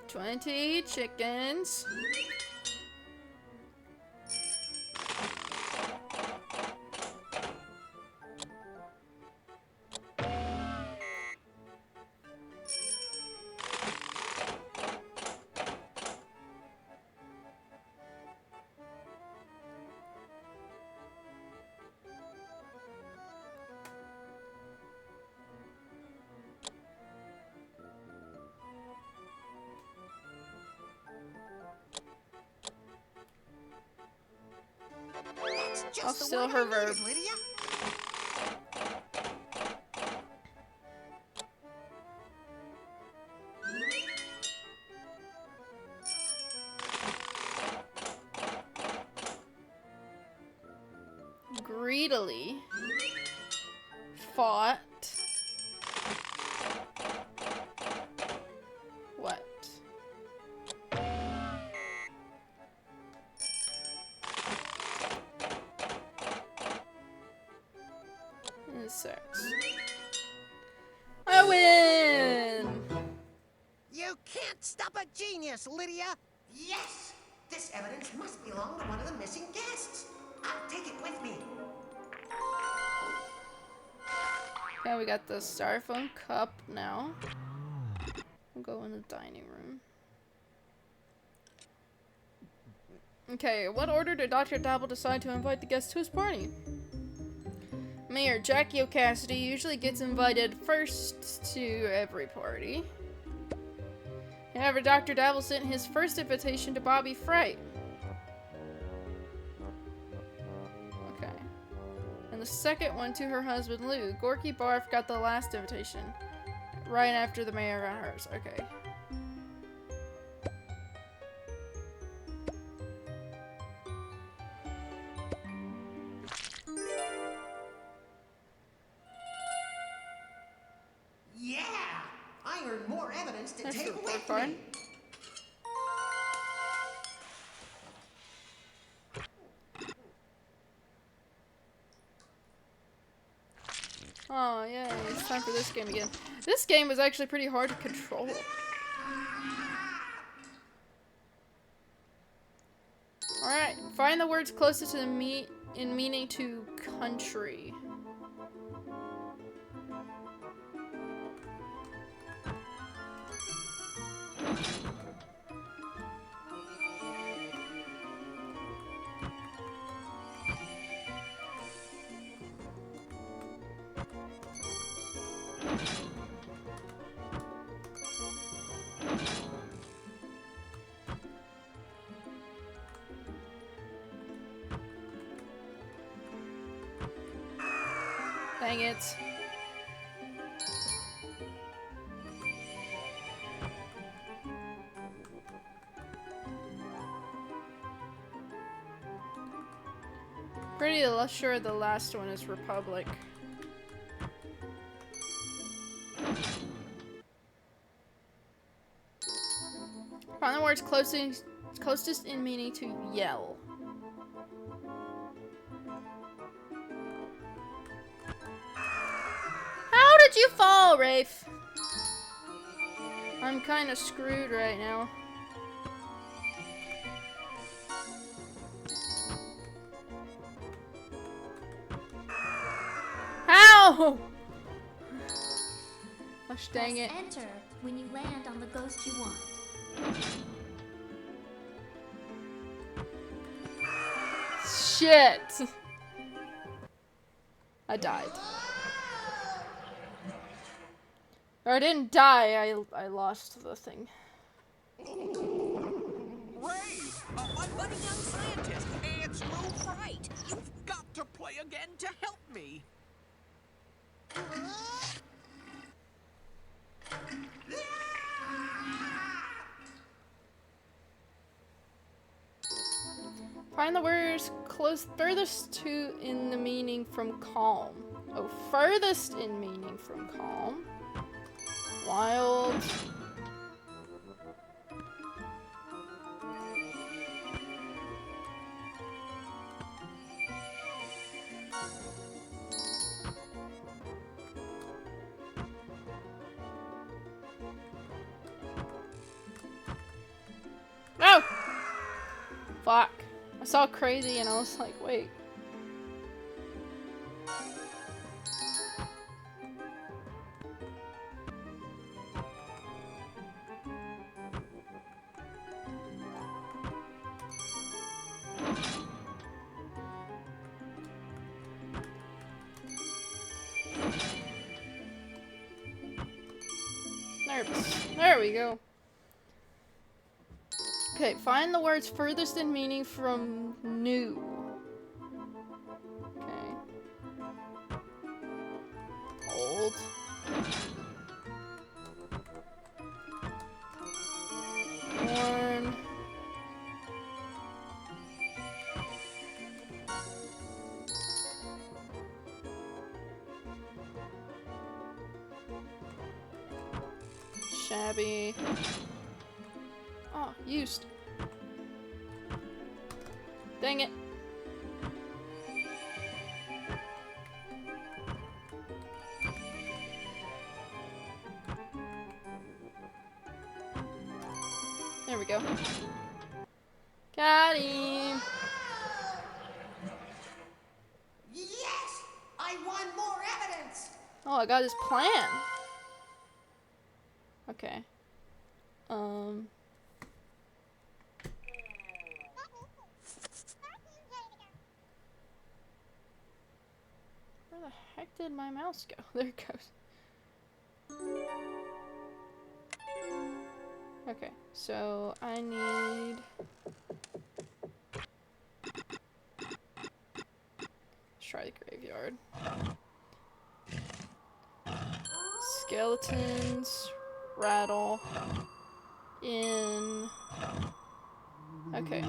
20 chickens. That's just I'll the steal word her I needed, verb. Lydia. Greedily fought what? Insects. I win! You can't stop a genius, Lydia. Yes! This evidence must belong to one of the missing guests. I'll take it with me. Okay, we got the styrofoam cup now. We'll go in the dining room. Okay, what order did Dr. Dabble decide to invite the guests to his party? Mayor Jackie O'Cassidy usually gets invited first to every party. However, Dr. Dabble sent his first invitation to Bobby Fright. Okay. And the second one to her husband Lou. Gorky Barf got the last invitation. Right after the mayor got hers. Okay. Yeah! I earned more evidence to There's the take report with card. me. Oh, yay. It's time for this game again. This game was actually pretty hard to control. Alright, find the words closest to the in meaning to country. Dang it. Pretty sure the last one is Republic. Find the words closest in meaning to yell. How would you fall, Rafe? I'm kind of screwed right now. How? Gosh dang it. Press enter when you land on the ghost you want. Shit. I died. Or I didn't die, I lost the thing. Ray, my budding young scientist, it's Lou Fright. You've got to play again to help me. Find the words close furthest to in the meaning from calm. Oh, furthest in meaning from calm. Wild. No! Fuck. I saw crazy and I was like, wait. Nervous. There we go. Okay, find the words furthest in meaning from new. Okay. Old. Worn. Shabby. Oh, used. Dang it. There we go. Got him. Yes! I won more evidence! Oh, I got his plan. Okay. Where the heck did my mouse go? There it goes. Okay, so I need... Let's try the graveyard. Skeletons, rattle, in... Okay.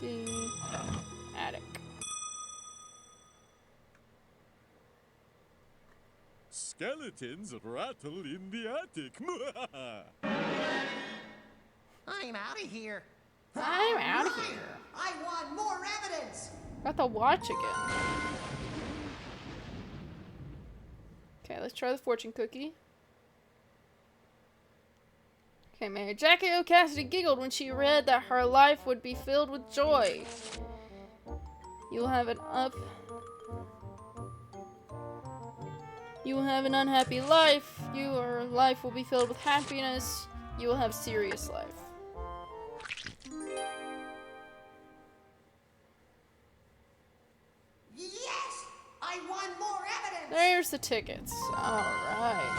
The attic. Skeletons rattle in the attic. I'm out of here. I'm out of here. I won more evidence! Got the watch again. Okay, let's try the fortune cookie. Okay, Mayor Jackie O. Cassidy giggled when she read that her life would be filled with joy. You'll have an unhappy life. Your life will be filled with happiness. You will have serious life. Yes! I won more evidence! There's the tickets. Alright.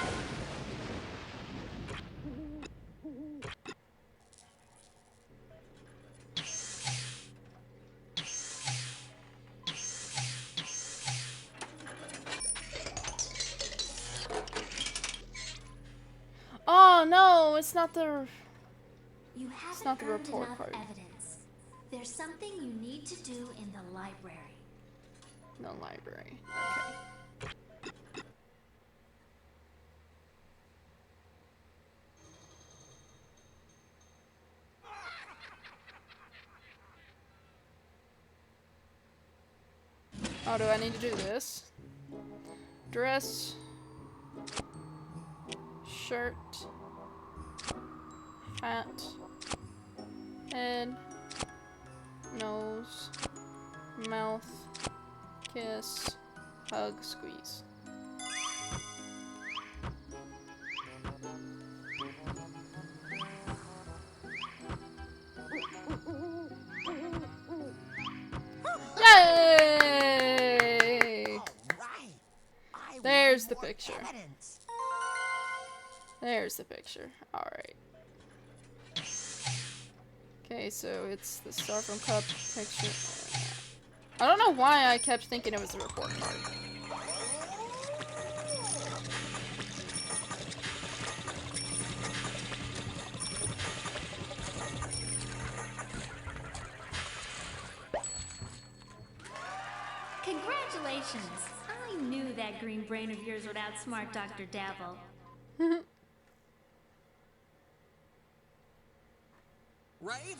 Oh no, it's not the... You It's haven't not the earned report enough card. evidence. There's something you need to do in the library. No library. Okay. Oh, do I need to do this? Dress. Shirt. Hat. Head. Nose. Mouth. Kiss. Hug. Squeeze. Yay! There's the picture. There's the picture. Alright. Okay, so it's the Star from Cup picture. I don't know why I kept thinking it was the report card. Congratulations! I knew that green brain of yours would outsmart Dr. Dabble. Rave,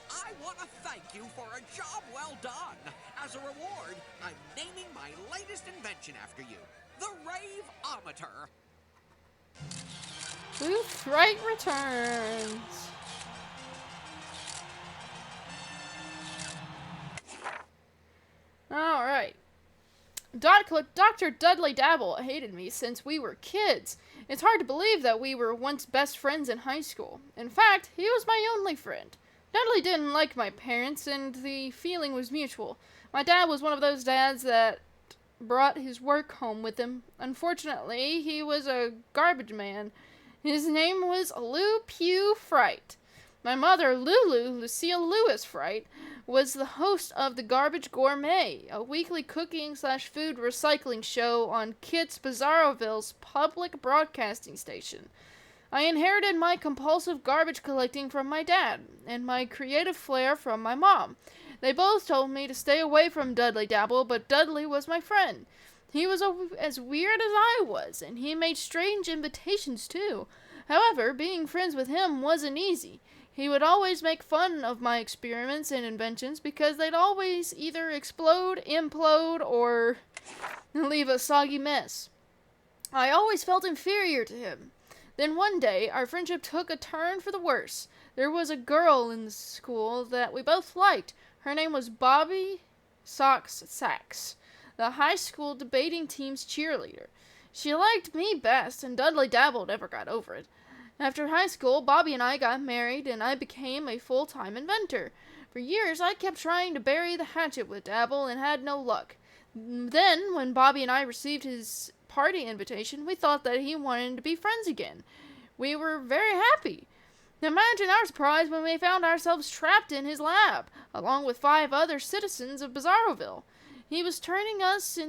I want to thank you for a job well done. As a reward, I'm naming my latest invention after you, the Rave-ometer. Booth right returns. Alright. Dr. Dudley Dabble hated me since we were kids. It's hard to believe that we were once best friends in high school. In fact, he was my only friend. Dudley didn't like my parents, and the feeling was mutual. My dad was one of those dads that brought his work home with him. Unfortunately, he was a garbage man. His name was Lou Pugh Fright. My mother, Lucille Lewis Fright, was the host of The Garbage Gourmet, a weekly cooking/food recycling show on Kitts Bizarroville's public broadcasting station. I inherited my compulsive garbage collecting from my dad, and my creative flair from my mom. They both told me to stay away from Dudley Dabble, but Dudley was my friend. He was as weird as I was, and he made strange invitations too. However, being friends with him wasn't easy. He would always make fun of my experiments and inventions because they'd always either explode, implode, or leave a soggy mess. I always felt inferior to him. Then one day, our friendship took a turn for the worse. There was a girl in the school that we both liked. Her name was Bobby Sachs, the high school debating team's cheerleader. She liked me best, and Dudley Dabble never got over it. After high school, Bobby and I got married, and I became a full-time inventor. For years, I kept trying to bury the hatchet with Dabble and had no luck. Then, when Bobby and I received his party invitation, we thought that he wanted to be friends again. We were very happy. Imagine our surprise when we found ourselves trapped in his lab, along with 5 other citizens of Bizarroville. He was turning us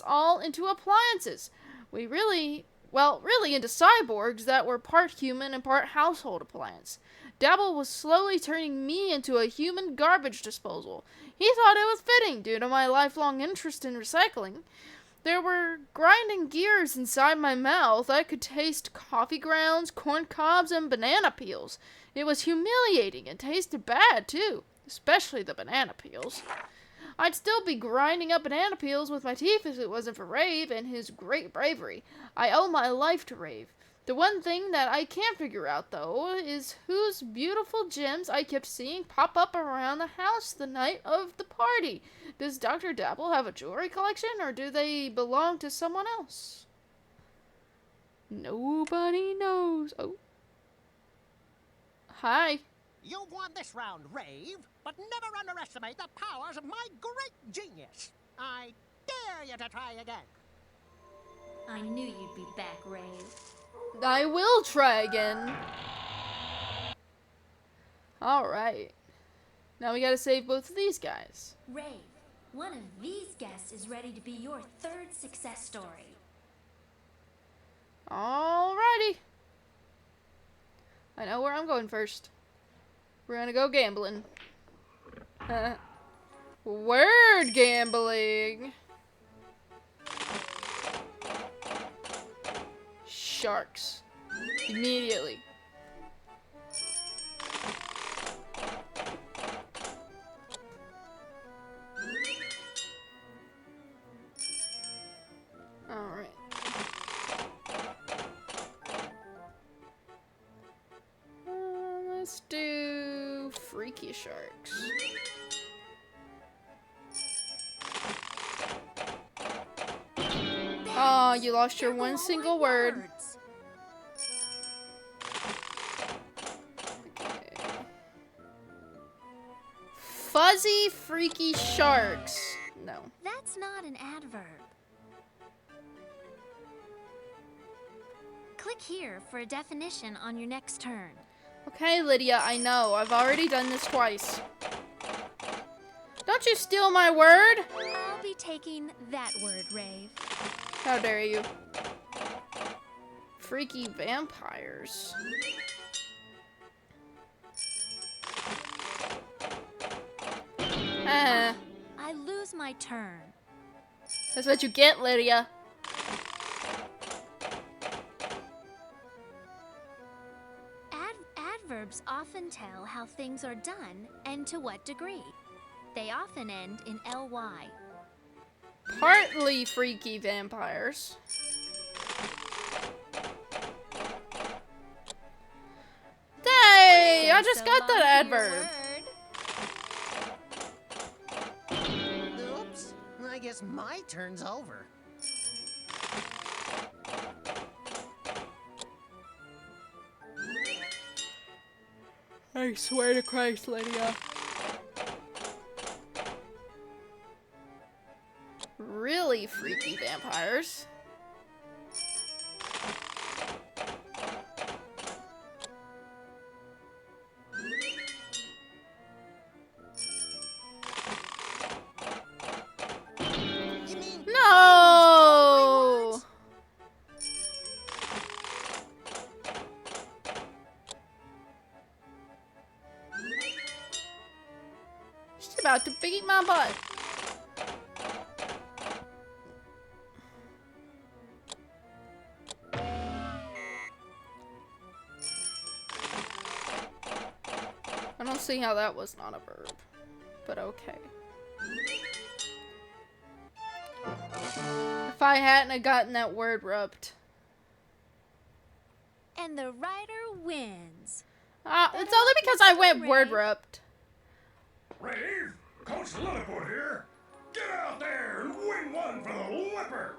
all into appliances. Really into cyborgs that were part human and part household appliance. Dabble was slowly turning me into a human garbage disposal. He thought it was fitting due to my lifelong interest in recycling. There were grinding gears inside my mouth. I could taste coffee grounds, corn cobs, and banana peels. It was humiliating and tasted bad, too, especially the banana peels. I'd still be grinding up banana peels with my teeth if it wasn't for Rave and his great bravery. I owe my life to Rave. The one thing that I can't figure out, though, is whose beautiful gems I kept seeing pop up around the house the night of the party. Does Dr. Dabble have a jewelry collection, or do they belong to someone else? Nobody knows. Oh. Hi. You won this round, Rave, but never underestimate the powers of my great genius. I dare you to try again. I knew you'd be back, Rave. I will try again. Alright. Now we gotta save both of these guys. Rave, one of these guests is ready to be your 3rd success story. Alrighty. I know where I'm going first. We're gonna go gambling. Word gambling. Sharks. Immediately. Let's do freaky sharks. Oh, you lost your one single word. Okay. Fuzzy freaky sharks. No. That's not an adverb. Click here for a definition on your next turn. Okay, Lydia, I know. I've already done this twice. Don't you steal my word! I'll be taking that word, Rave. How dare you? Freaky vampires. I lose my turn. That's what you get, Lydia. Adverbs often tell how things are done and to what degree. They often end in ly. Partly freaky vampires. Hey, I just got that adverb. Oops. I guess my turn's over. I swear to Christ, Lydia. Really freaky vampires. No! She's about to beat my butt. I don't see how that was not a verb, but okay. If I hadn't have gotten that word rubbed. And the writer wins. It's only because I went word rubbed. Rave, Coach Lilliput here. Get out there and win one for the Lipper.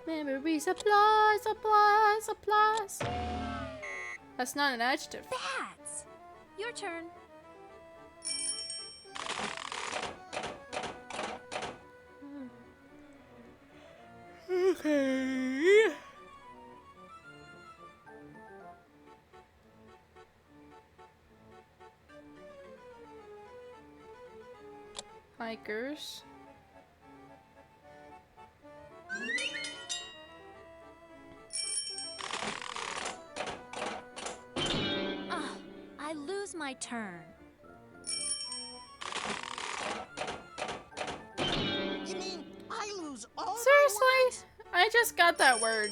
Memory supplies, supplies, supplies. That's not an adjective. Bats! Your turn. Okay. Hikers. I lose my turn. You mean I lose all my Seriously? words? I just got that word.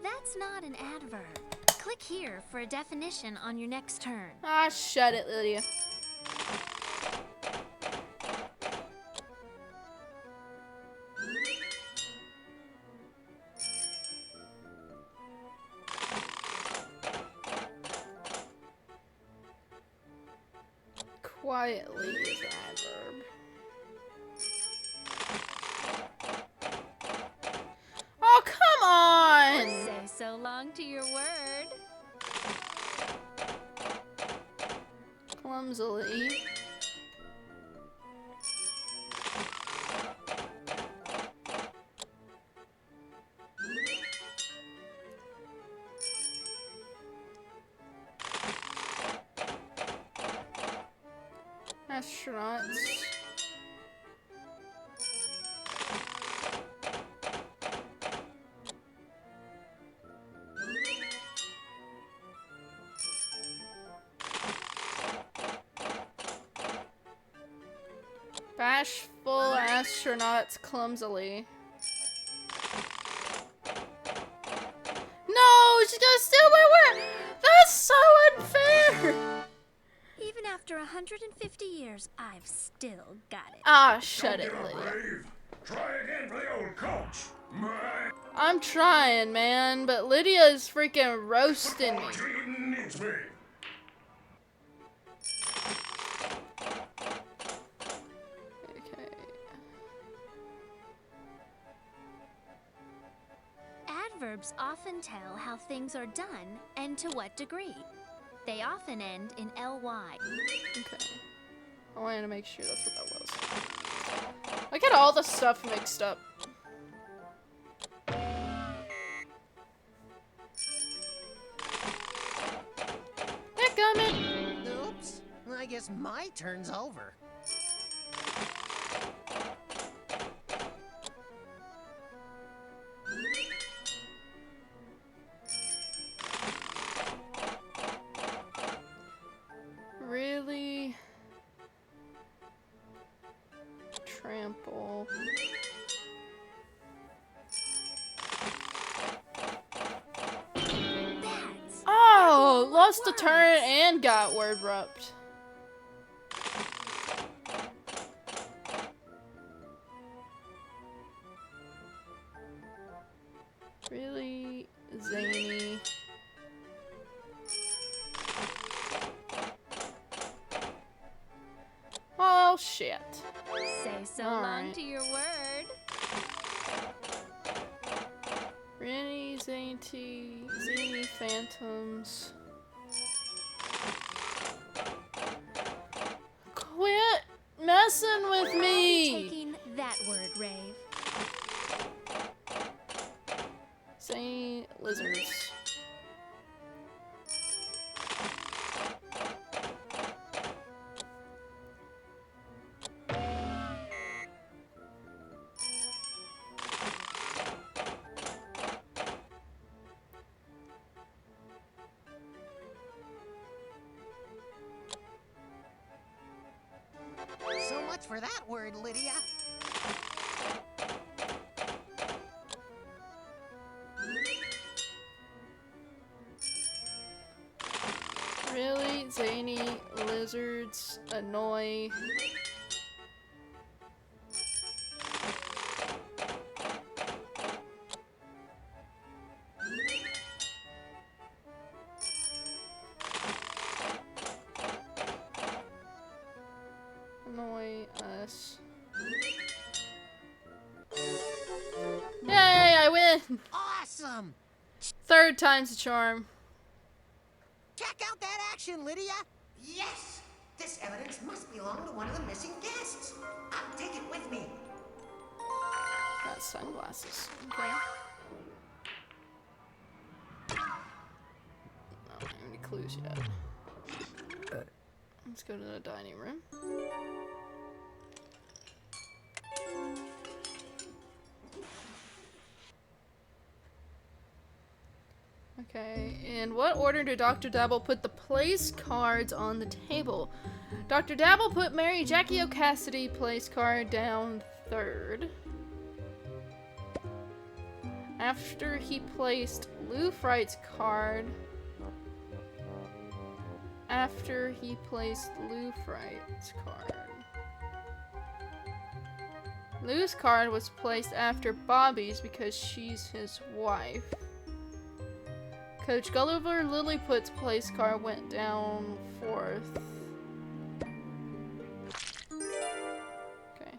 That's not an adverb. Click here for a definition on your next turn. Ah, shut it, Lydia. Quietly is an adverb. Oh, come on! Say so long to your word. Clumsily. Astronauts. Bashful astronauts clumsily. No, she's gonna steal my work! That's so unfair! Even after 150 years, I've still got it. Ah, shut it, Lydia. Try again for the old coach. I'm trying, man, but Lydia is freaking roasting me. Team needs me. Okay. Adverbs often tell how things are done and to what degree. They often end in ly. Okay. I wanted to make sure that's what that was. I get all the stuff mixed up. Oops. I guess my turn's over. Really? Trample. Oh, lost the turret and got word rupt. Really zany. Oh shit. Say so All long right. to your word. Really zany phantoms. Quit messing with I'll be me! taking that word, Rave. Zany lizards. So much for that word, Lydia. Really zany lizards annoy. Annoy us. Yay, I win! Awesome! Third time's the charm. Check out that action, Lydia! Yes! This evidence must belong to one of the missing guests. I'll take it with me. Got sunglasses. Okay. Not any clues yet. Let's go to the dining room. Okay, in what order did Dr. Dabble put the place cards on the table? Dr. Dabble put Mary Jackie O'Cassidy place card down third. After he placed Lou Fright's card. After he placed Lou Fright's card. Lou's card was placed after Bobby's because she's his wife. Coach Gulliver Lilliput's place card went down fourth. Okay.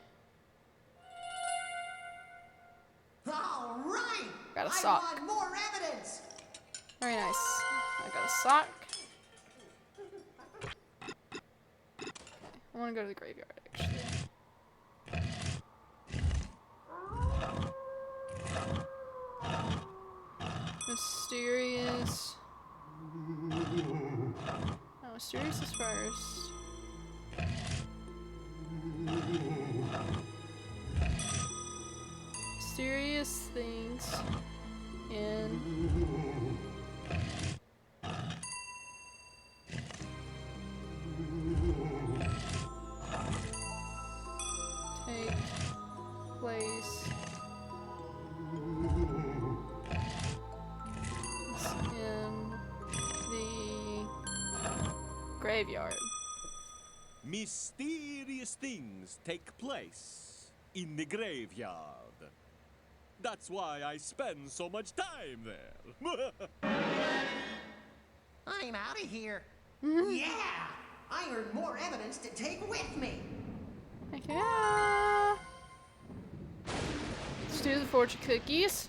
All right! Got a I sock. want more evidence! Very nice. I got a sock. Okay. I want to go to the graveyard, actually. Mysterious. Oh, Mysterious is first. Mysterious things. And graveyard. Mysterious things take place in the graveyard. That's why I spend so much time there. I'm out of here. Yeah! I earned more evidence to take with me. Heck yeah. Let's do the fortune cookies.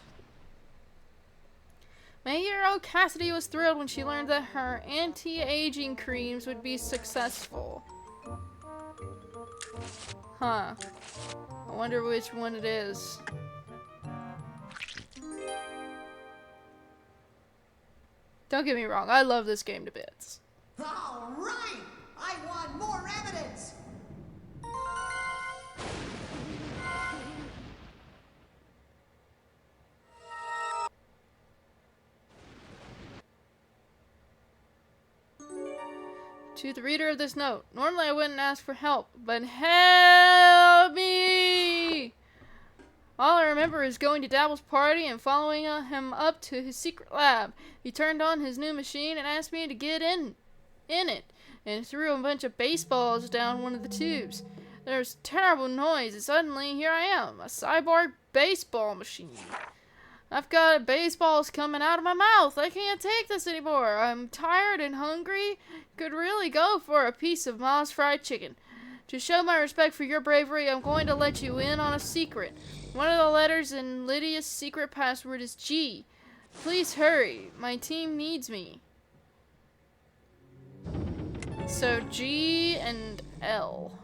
Mayor Cassidy was thrilled when she learned that her anti-aging creams would be successful. Huh. I wonder which one it is. Don't get me wrong, I love this game to bits. All right! I want more evidence! To the reader of this note, normally I wouldn't ask for help, but help me! All I remember is going to Dabble's party and following him up to his secret lab. He turned on his new machine and asked me to get in it, and threw a bunch of baseballs down one of the tubes. There was terrible noise, and suddenly here I am, a cyborg baseball machine. I've got baseballs coming out of my mouth. I can't take this anymore. I'm tired and hungry. Could really go for a piece of Ma's fried chicken. To show my respect for your bravery, I'm going to let you in on a secret. One of the letters in Lydia's secret password is G. Please hurry. My team needs me. So G and L.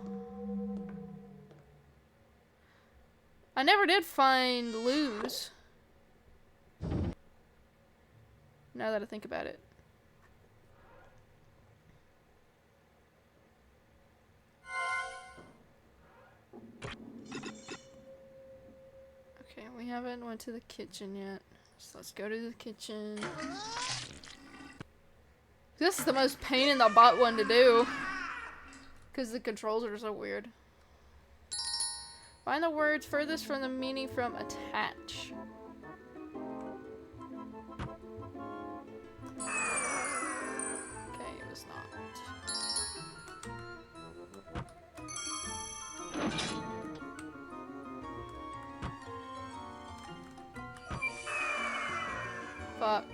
I never did find Luz. Now that I think about it. Okay, we haven't went to the kitchen yet. So let's go to the kitchen. This is the most pain in the butt one to do. Because the controls are so weird. Find the words furthest from the meaning from attach. Okay, it was not. Fuck.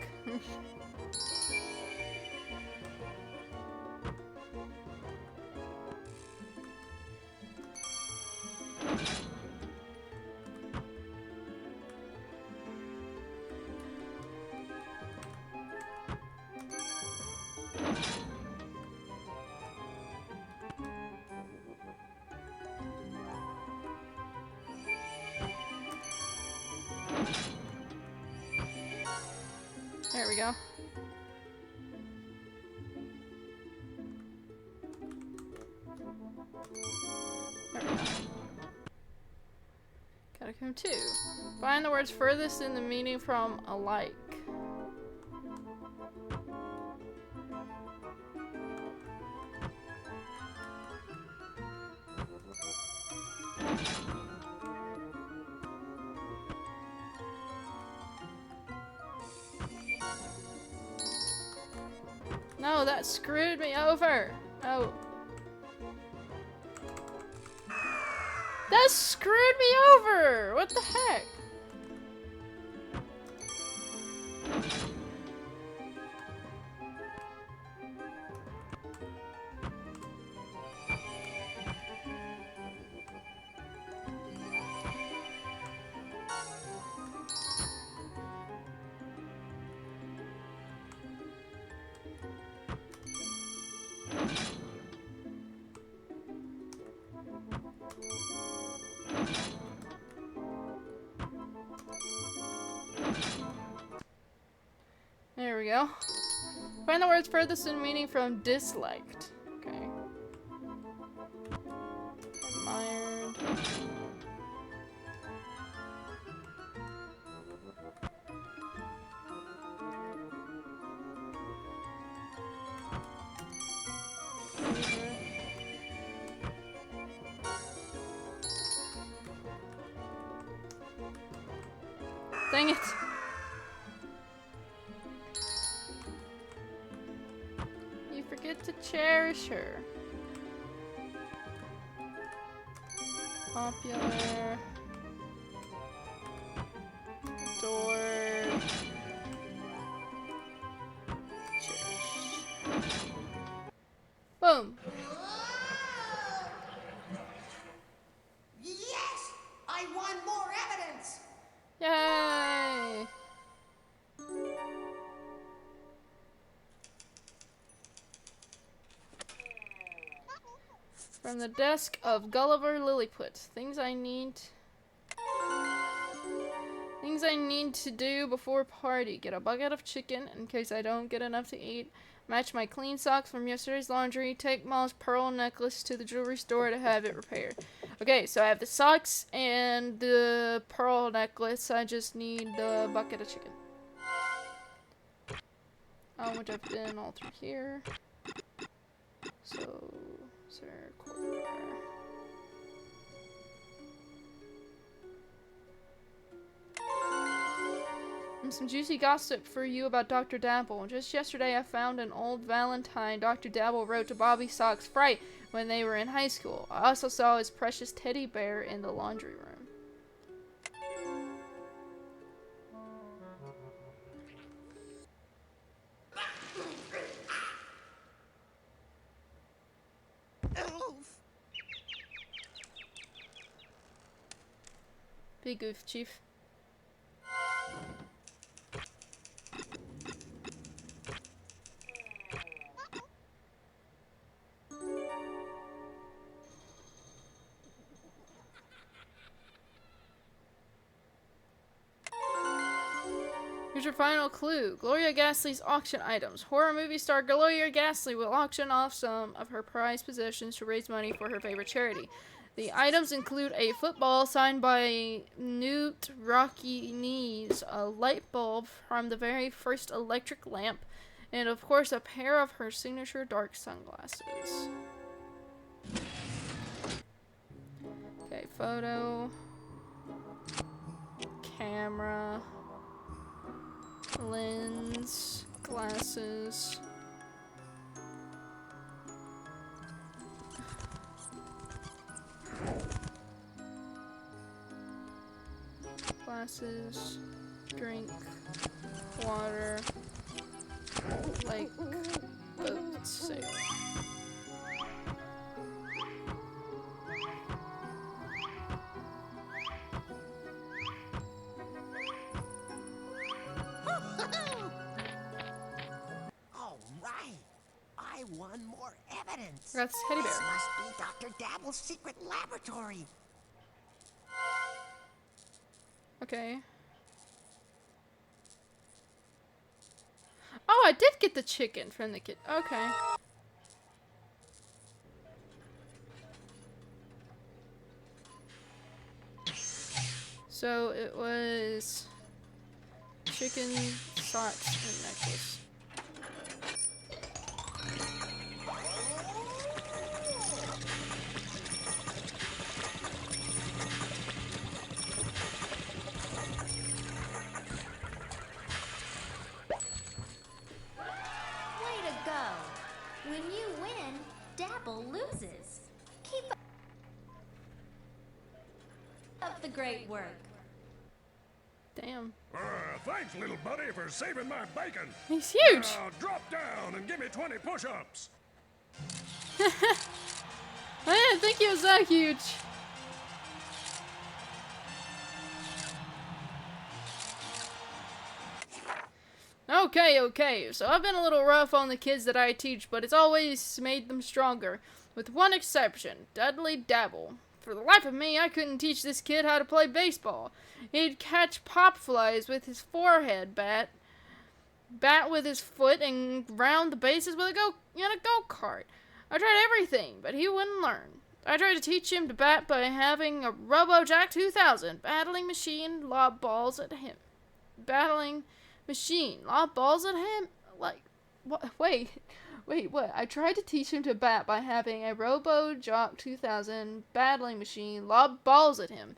There we go. There we go. Catacomb 2. Find the words furthest in the meaning from alike. No, that screwed me over. Oh. That screwed me over! What the heck? There we go. Find the words furthest in meaning from disliked. Okay. Admired. Dang it. get to cherish her. Popular. Adored. Cherished. Boom. Yes! I won more evidence! Yay! From the desk of Gulliver Lilliput. Things I need to do before party. Get a bucket of chicken in case I don't get enough to eat. Match my clean socks from yesterday's laundry. Take Mom's pearl necklace to the jewelry store to have it repaired. Okay, so I have the socks and the pearl necklace. I just need the bucket of chicken. Which I've been all through here. So, circle. And some juicy gossip for you about Dr. Dabble. Just yesterday I found an old Valentine Dr. Dabble wrote to Bobby Sock's Fright when they were in high school. I also saw his precious teddy bear in the laundry room. Big goof, Chief. Here's your final clue. Gloria Ghastly's auction items. Horror movie star Gloria Ghastly will auction off some of her prized possessions to raise money for her favorite charity. The items include a football signed by Newt Rocky Knees, a light bulb from the very first electric lamp, and of course a pair of her signature dark sunglasses. Okay, photo, camera, lens, glasses. Glasses, drink, water, like boat sail. All right. I won more evidence. That's teddy bear. This must be Dr. Dabble's secret laboratory. Okay. Oh, I did get the chicken from the kid. Okay. So it was chicken, socks, and necklace. When you win, Dabble loses. Keep up the great work. Damn. Thanks, little buddy, for saving my bacon. He's huge. Now drop down and give me 20 push-ups. I didn't think he was that huge. Okay, so I've been a little rough on the kids that I teach, but it's always made them stronger. With one exception, Dudley Dabble. For the life of me, I couldn't teach this kid how to play baseball. He'd catch pop flies with his forehead bat with his foot, and round the bases with a go-kart. I tried everything, but he wouldn't learn. I tried to teach him to bat by having a RoboJack 2000 battling machine lob balls at him. Like, what? Wait, what? I tried to teach him to bat by having a RoboJack 2000 battling machine lob balls at him.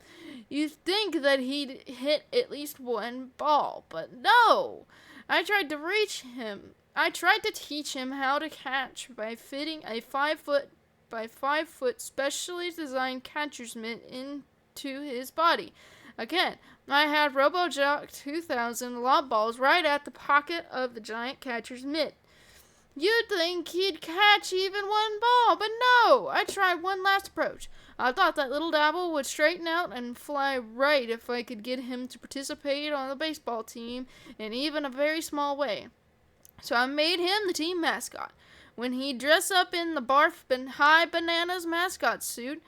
You'd think that he'd hit at least one ball, but no! I tried to teach him I tried to teach him how to catch by fitting a 5 foot by 5 foot specially designed catcher's mitt into his body. Again, I had RoboJock 2000 lob balls right at the pocket of the giant catcher's mitt. You'd think he'd catch even one ball, but no! I tried one last approach. I thought that little Dabble would straighten out and fly right if I could get him to participate on the baseball team in even a very small way. So I made him the team mascot. When he'd dress up in the Barf High Bananas mascot suit,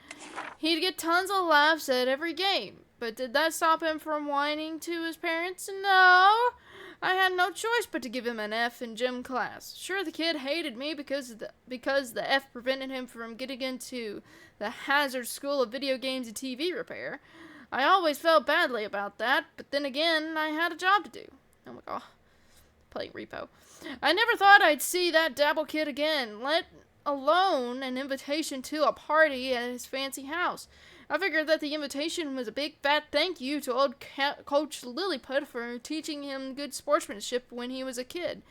he'd get tons of laughs at every game. But did that stop him from whining to his parents? No! I had no choice but to give him an F in gym class. Sure, the kid hated me because the F prevented him from getting into the hazard school of video games and TV repair. I always felt badly about that, but then again, I had a job to do. Oh my god. Playing Repo. I never thought I'd see that Dabble kid again, let alone an invitation to a party at his fancy house. I figured that the invitation was a big fat thank you to old Coach Lilliput for teaching him good sportsmanship when he was a kid.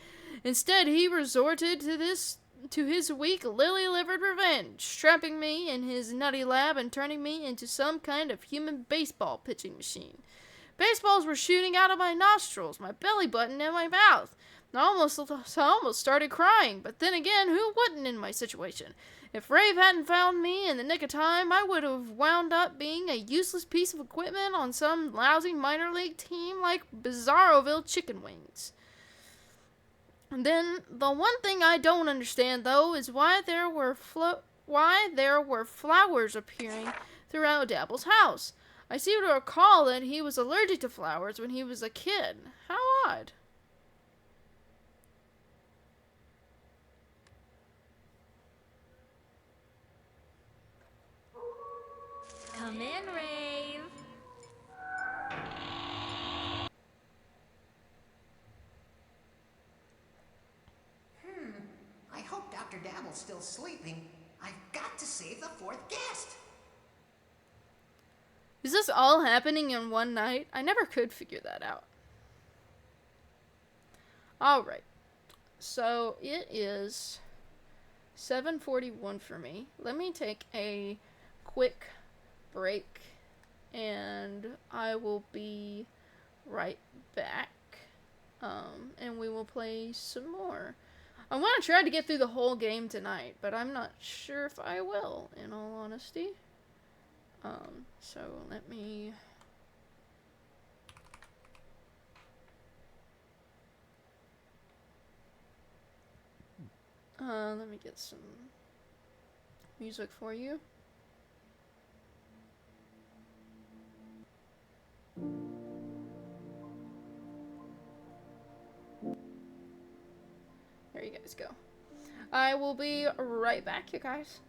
Instead, he resorted to his weak lily-livered revenge, trapping me in his nutty lab and turning me into some kind of human baseball pitching machine. Baseballs were shooting out of my nostrils, my belly button, and my mouth. I almost started crying, but then again, who wouldn't in my situation? If Rave hadn't found me in the nick of time, I would have wound up being a useless piece of equipment on some lousy minor league team like Bizarroville Chicken Wings. And then, the one thing I don't understand, though, is why there were flowers appearing throughout Dabble's house. I seem to recall that he was allergic to flowers when he was a kid. How odd. Come in, Rave. I hope Dr. Dabble's still sleeping. I've got to save the fourth guest. Is this all happening in one night? I never could figure that out. Alright. So, it is 7:41 for me. Let me take a quick break, and I will be right back. And we will play some more. I want to try to get through the whole game tonight, but I'm not sure if I will, in all honesty. So let me... let me get some music for you. There you guys go. I will be right back, you guys.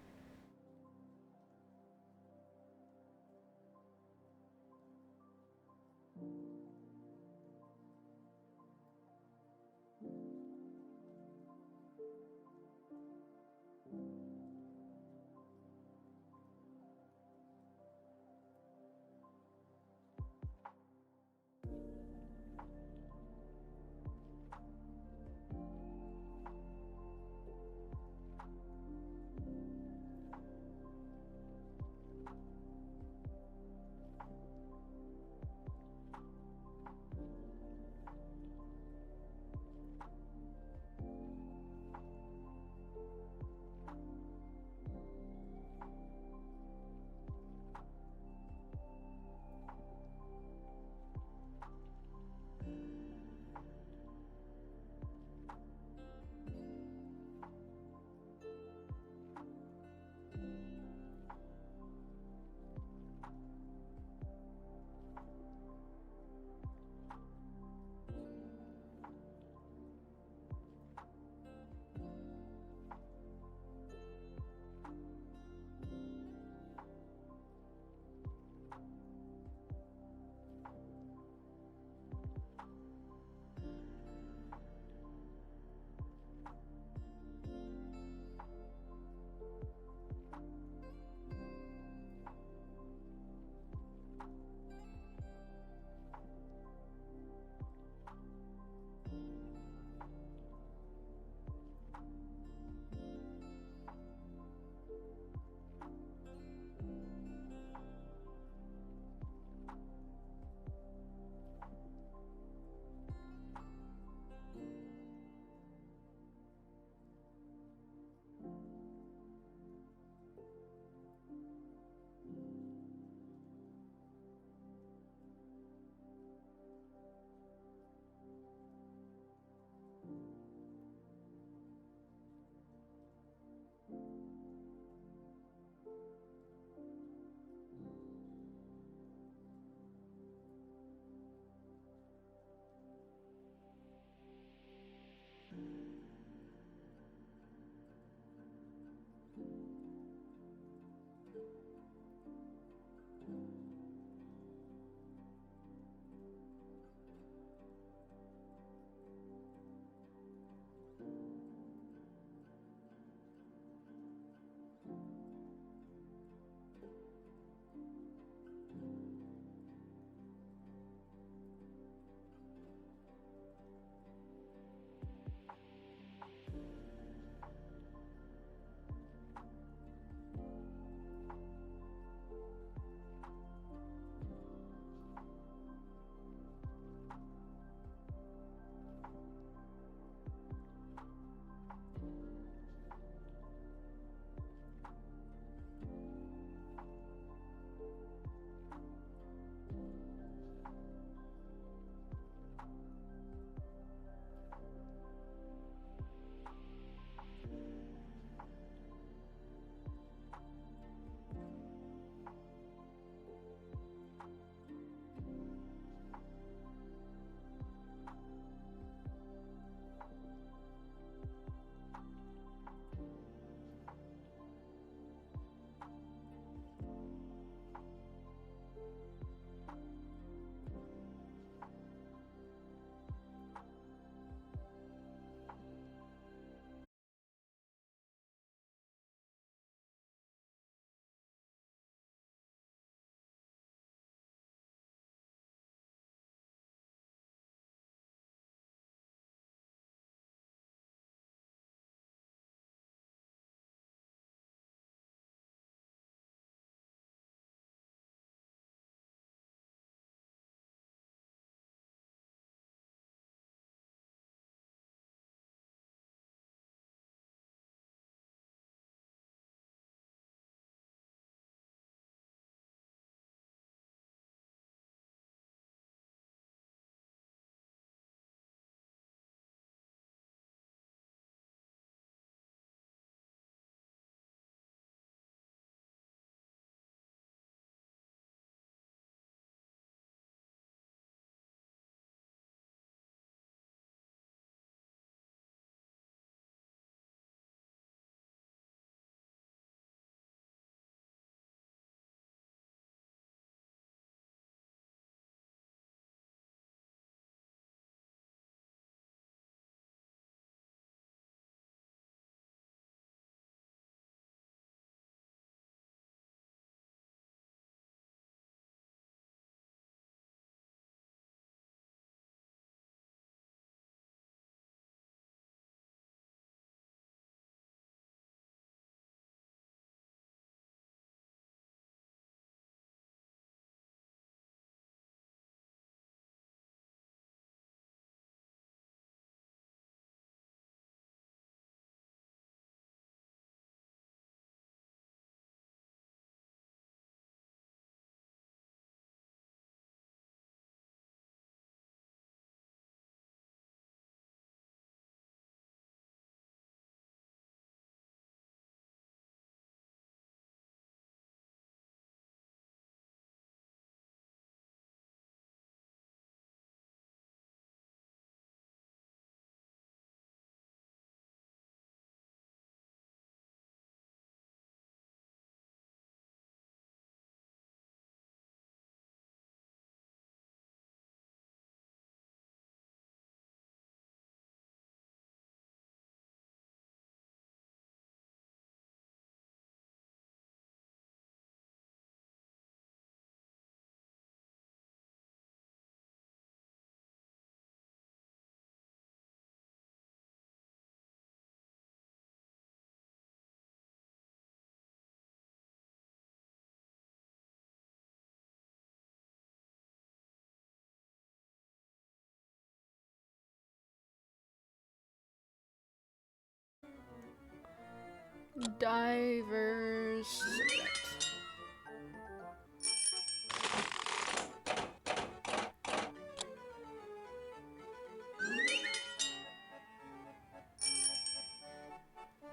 Diverse subject.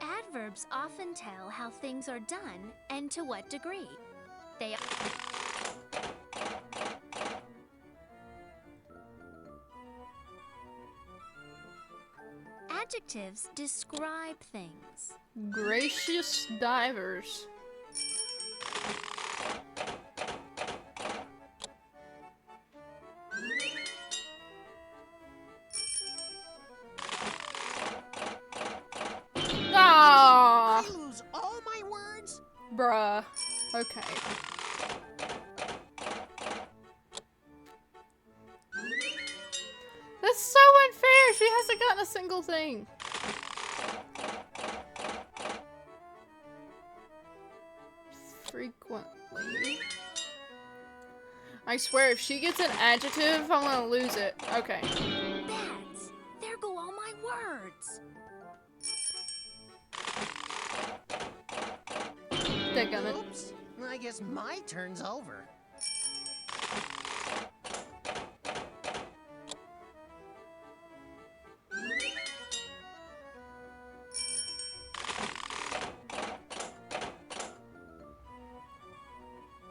Adverbs often tell how things are done and to what degree. They Adjectives describe things. Gracious divers. Ah, I lose all my words? bruh. Okay. That's so unfair. She hasn't gotten a single thing. Frequently. I swear, if she gets an adjective, I'm gonna lose it. Okay. Bats! There go all my words! Dadgummit. Oops. I guess my turn's over.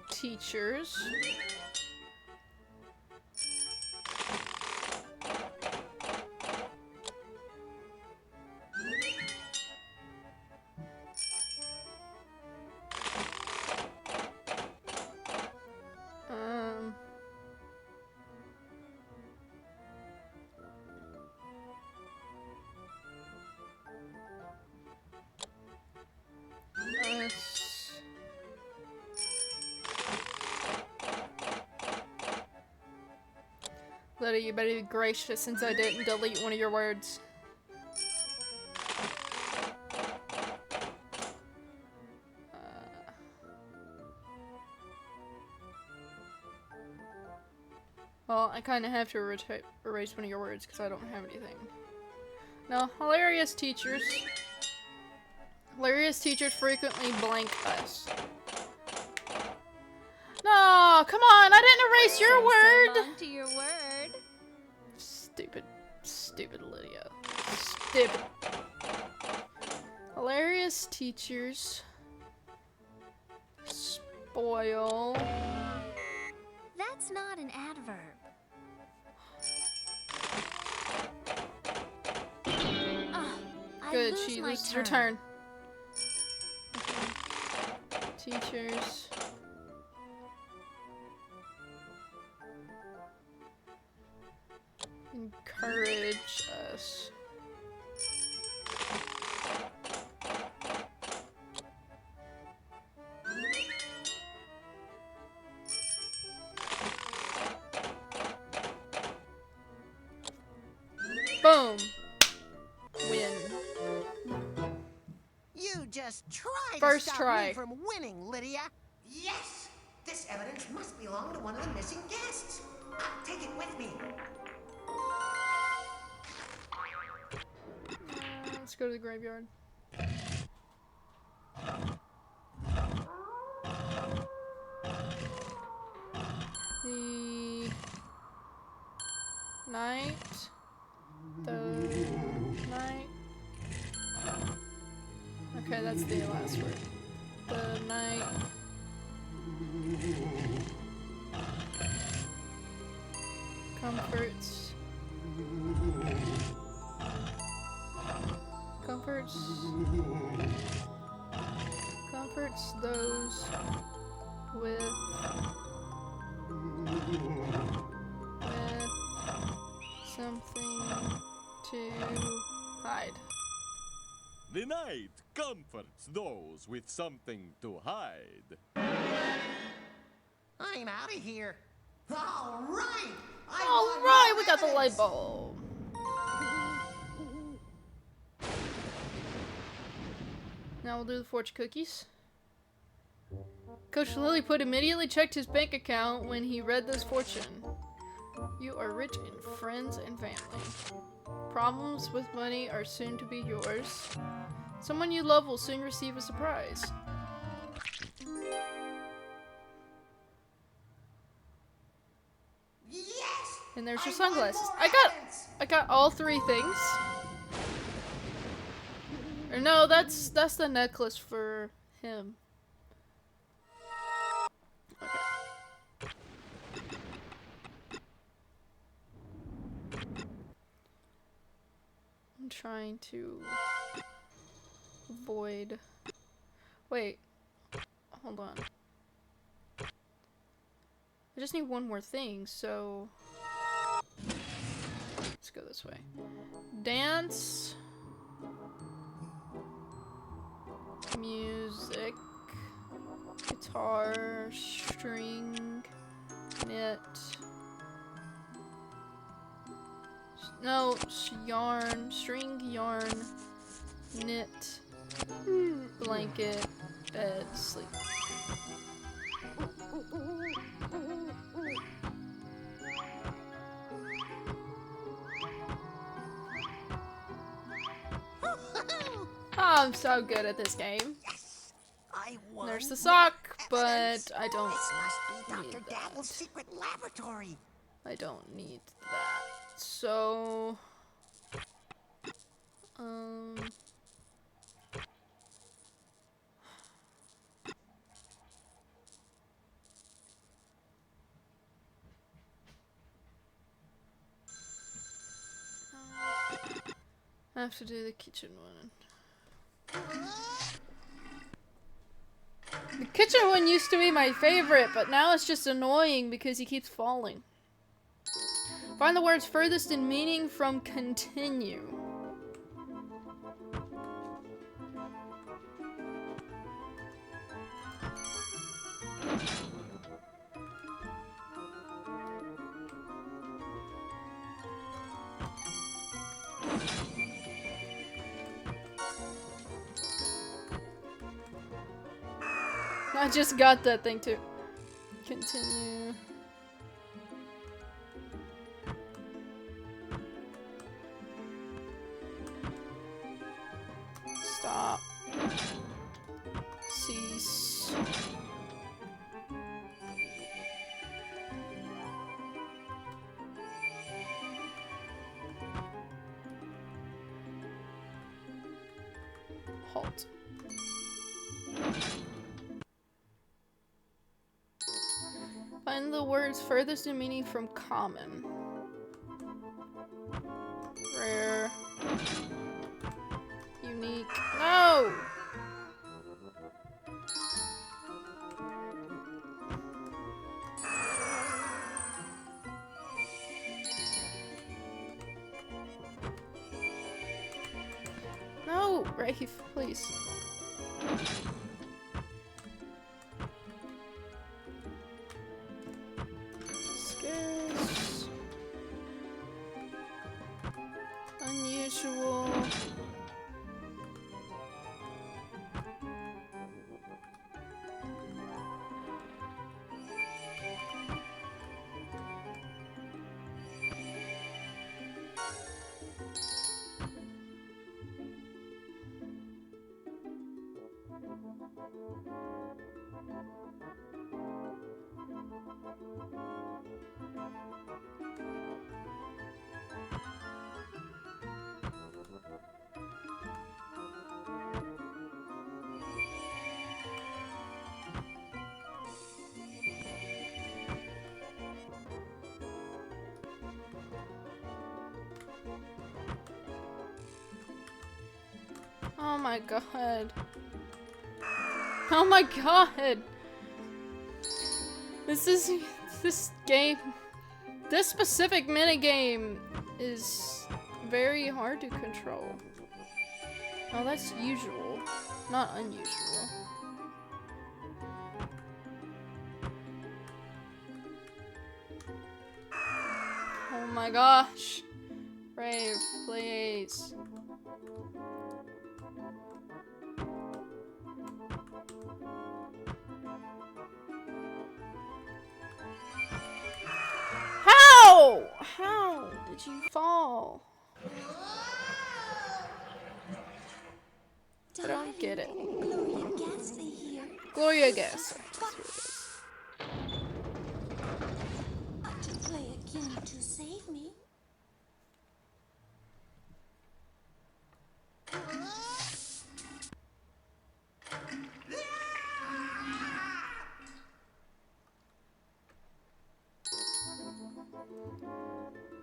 Teachers. Um. Lydia, you better be gracious since I didn't delete one of your words. Well, I kind of have to erase one of your words because I don't have anything. No, hilarious teachers. Hilarious teachers frequently blank us. No, come on! I didn't erase your word! So long to your word. Stupid, stupid Lydia. Stupid. Hilarious teachers spoil. That's not an adverb. Good, lose she my loses her turn. turn. Teachers. Encourage us. Boom. Win. You just try First to stop try. me from winning, Lydia. Yes! This evidence must belong to one of the missing guests. I'll take it with me. Let's go to the graveyard. The night. Okay, that's the last word. The night. Comforts. Comforts those with something to hide. The night comforts those with something to hide. I'm out of here. All right! Alright, we got the light bulb. Now we'll do the fortune cookies. Coach Lilliput immediately checked his bank account when he read this fortune. You are rich in friends and family. Problems with money are soon to be yours. Someone you love will soon receive a surprise. Yes! And there's your I want sunglasses. more evidence! I got all 3 things. Or no, that's the necklace for him. Okay. I'm trying to avoid. Wait. Hold on. I just need one more thing, so let's go this way. Dance. Music. Guitar. String. Knit. No, yarn. String, yarn. Knit. Blanket. Bed. Sleep. Oh, I'm so good at this game. Yes! I won. There's the sock, Evidence. but I don't This must be need Dr. that. Dabble's secret laboratory. I don't need that. So, I have to do the kitchen one. The kitchen one used to be my favorite, but now it's just annoying because he keeps falling. Find the words furthest in meaning from continue. I just got that thing too. Continue. Stop. Cease. Halt. Find the words furthest in meaning from common. Rare. Unique. No! No! Rafe, please. Scarce. Unusual. Oh my god. Oh my god. This game, this specific minigame is very hard to control. Oh, that's usual, not unusual. Oh my gosh. Brave, please. How? How did you fall? I don't get it. Gloria Ghastly here. Gloria Gas. Got to play again to save me.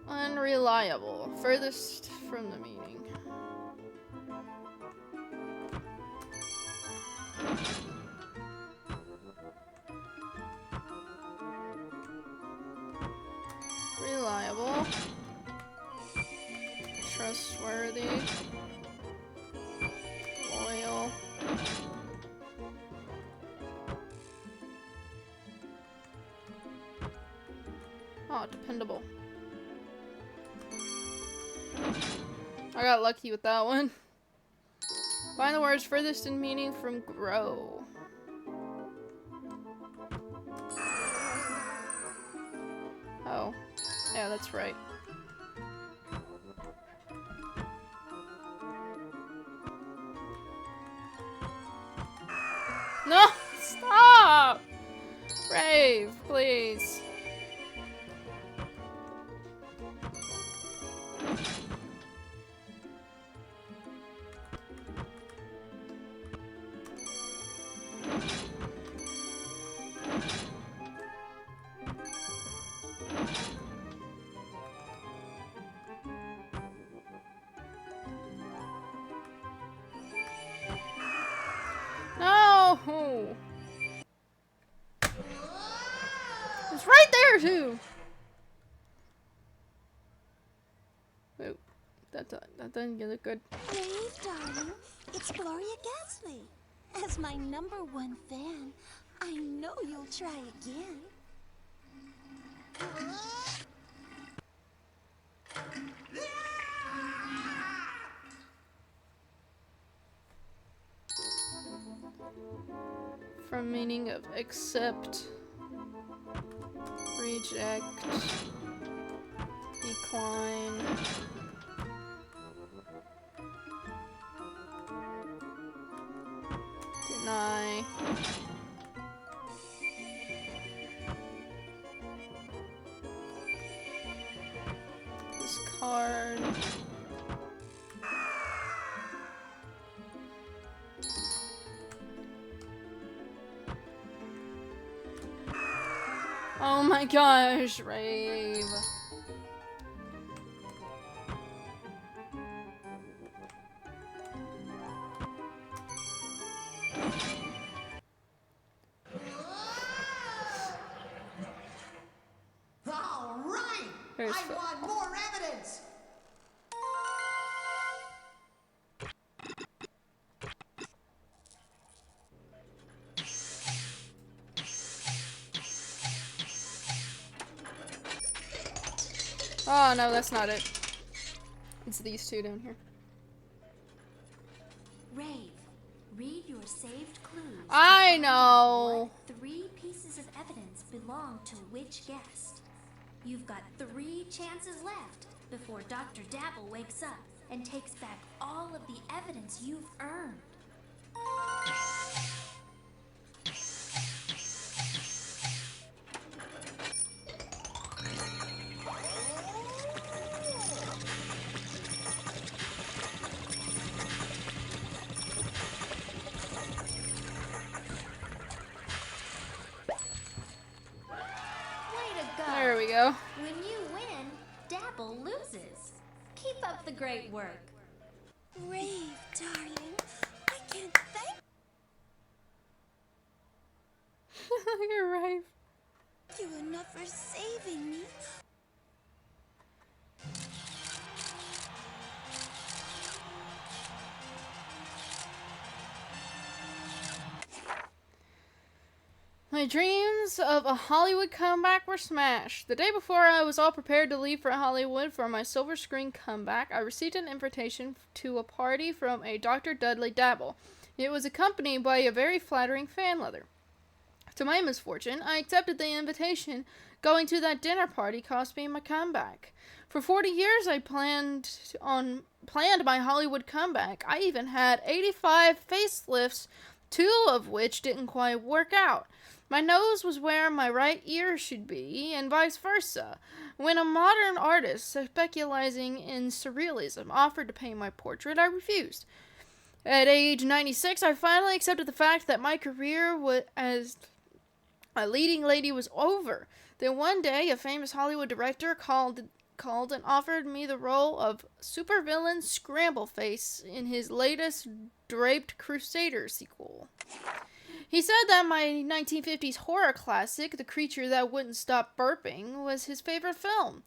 Unreliable. Furthest from the meaning. Reliable. Trustworthy. Loyal. Oh, dependable. I got lucky with that one. Find the words furthest in meaning from grow. Oh. Yeah, that's right. No! Stop! Brave, please. No! It's right there too. Wait, that doesn't get it good. Rave, darling, it's Gloria Ghastly. As my #1 fan, I know you'll try again. From meaning of accept, reject, decline, deny, discard, oh my gosh, rave. All right! Here's I want more evidence! Oh no, that's not it. It's these two down here. Rave, read your saved clues. I know. What 3 pieces of evidence belong to which guest? You've got 3 chances left before Dr. Dabble wakes up and takes back all of the evidence you've earned. There we go. When you win, Dabble loses. Keep up the great work. Rave, darling, I can't thank You're right. you enough for saving me. My dreams of a Hollywood comeback were smashed. The day before I was all prepared to leave for Hollywood for my silver screen comeback, I received an invitation to a party from a Dr. Dudley Dabble. It was accompanied by a very flattering fan letter. To my misfortune, I accepted the invitation. Going to that dinner party cost me my comeback. For 40 years, I planned my Hollywood comeback. I even had 85 facelifts, 2 of which didn't quite work out. My nose was where my right ear should be, and vice versa. When a modern artist speculating in surrealism offered to paint my portrait, I refused. At age 96, I finally accepted the fact that my career as a leading lady was over. Then one day, a famous Hollywood director called and offered me the role of supervillain Scrambleface in his latest Draped Crusader sequel. He said that my 1950s horror classic, The Creature That Wouldn't Stop Burping, was his favorite film.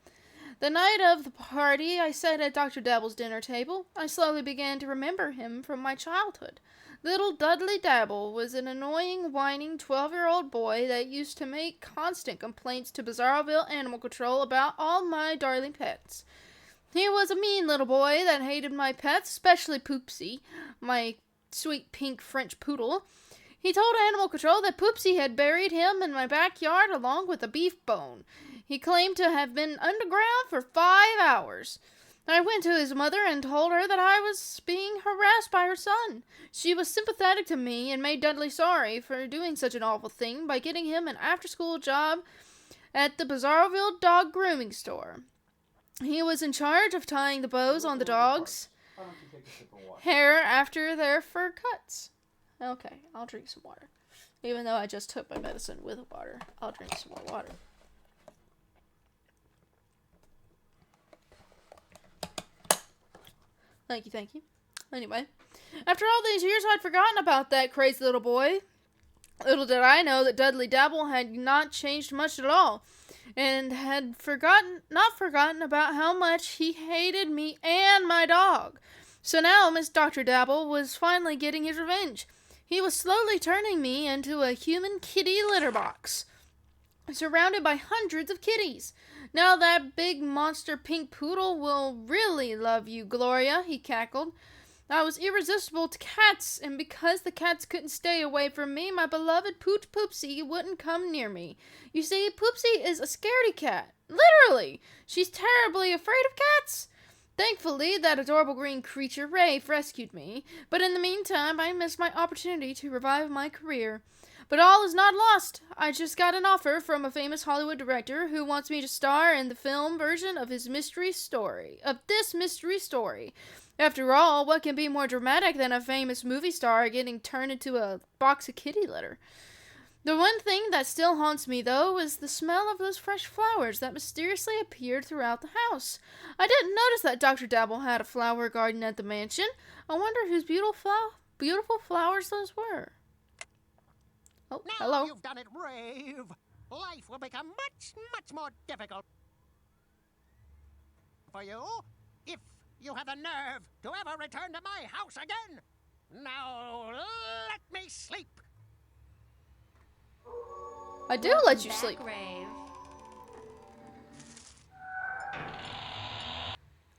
The night of the party, I sat at Dr. Dabble's dinner table. I slowly began to remember him from my childhood. Little Dudley Dabble was an annoying, whining 12-year-old boy that used to make constant complaints to Bizarreville Animal Control about all my darling pets. He was a mean little boy that hated my pets, especially Poopsie, my sweet pink French poodle. He told Animal Control that Poopsie had buried him in my backyard along with a beef bone. He claimed to have been underground for 5 hours. I went to his mother and told her that I was being harassed by her son. She was sympathetic to me and made Dudley sorry for doing such an awful thing by getting him an after-school job at the Bizarreville dog grooming store. He was in charge of tying the bows on the dogs' hair after their fur cuts. Okay, I'll drink some water. Even though I just took my medicine with water, I'll drink some more water. Thank you. Anyway, after all these years, I'd forgotten about that crazy little boy. Little did I know that Dudley Dabble had not changed much at all, and had not forgotten about how much he hated me and my dog. So now Miss Dr. Dabble was finally getting his revenge. He was slowly turning me into a human kitty litter box, surrounded by hundreds of kitties. Now that big monster pink poodle will really love you, Gloria, he cackled. I was irresistible to cats, and because the cats couldn't stay away from me, my beloved Pooch Poopsie wouldn't come near me. You see, Poopsie is a scaredy cat. Literally! She's terribly afraid of cats. Thankfully, that adorable green creature, Rafe, rescued me, but in the meantime, I missed my opportunity to revive my career. But all is not lost. I just got an offer from a famous Hollywood director who wants me to star in the film version of this mystery story. After all, what can be more dramatic than a famous movie star getting turned into a box of kitty litter? The one thing that still haunts me, though, is the smell of those fresh flowers that mysteriously appeared throughout the house. I didn't notice that Dr. Dabble had a flower garden at the mansion. I wonder whose beautiful flowers those were. Oh, now hello. You've done it, Rave. Life will become much, much more difficult for you if you have the nerve to ever return to my house again. Now let me sleep. I do let you sleep. Rave.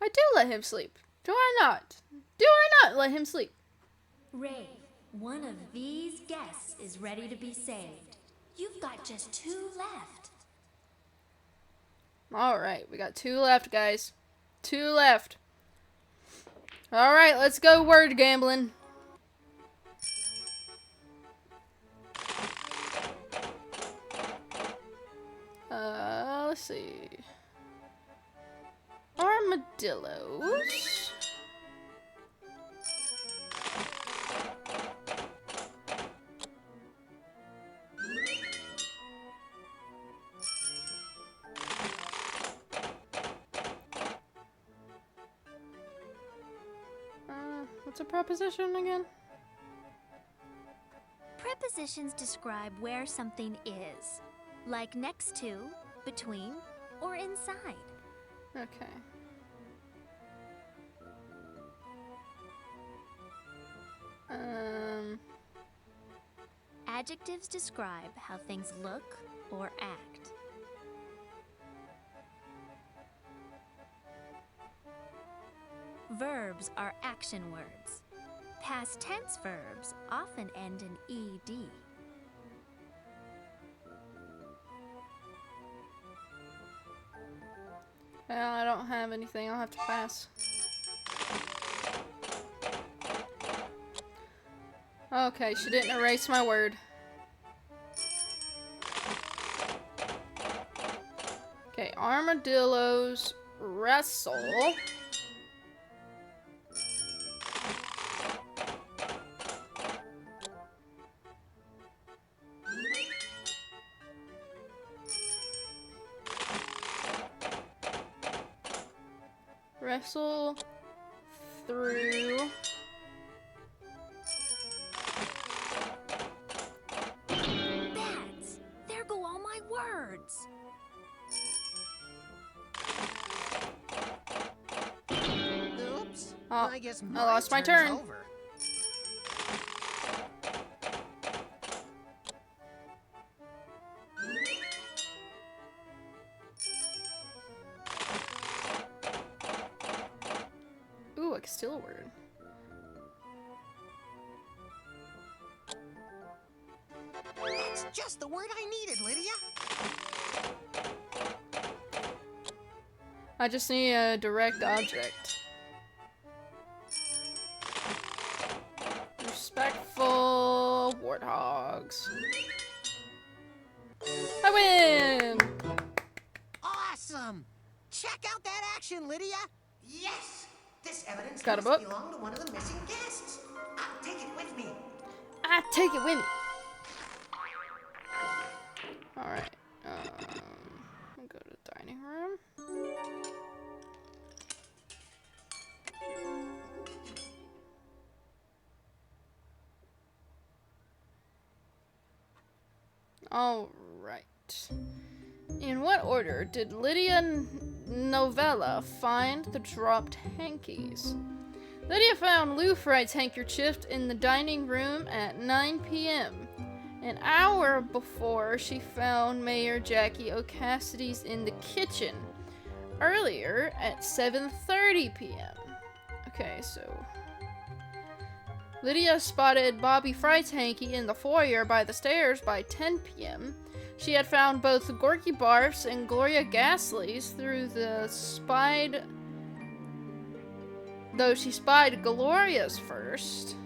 I do let him sleep. Do I not? Do I not let him sleep? Rave, one of these guests is ready to be saved. You've got just 2 left. Alright, we got 2 left, guys. 2 left. Alright, let's go word gambling. Let's see. Armadillos. What's a preposition again? Prepositions describe where something is, like next to, between, or inside. Okay. Adjectives describe how things look or act. Verbs are action words. Past tense verbs often end in ed. Well, I don't have anything. I'll have to pass. Okay, she didn't erase my word. Okay, armadillos wrestle. Wrestle through Bats! There go all my words. Oops. Oh, I guess I lost my turn's turn. over. Ooh, I can steal a word. That's just the word I needed, Lydia. I just need a direct object. Respectful warthogs. I win! Awesome! Check out that action, Lydia. Yes! This evidence Got a must book? belong to one of the missing guests. I'll take it with me. I take it with me. Alright. I'll go to the dining room. Alright. In what order did Lydia Novella find the dropped hankies? Lydia found Lou Fright's handkerchief in the dining room at 9 p.m. An hour before, she found Mayor Jackie O'Cassidy's in the kitchen. Earlier, at 7:30 p.m. Okay, so Lydia spotted Bobby Fright's hanky in the foyer by the stairs by 10 p.m. She had found both Gorky Barf's and Gloria Ghastly's though she spied Gloria's first.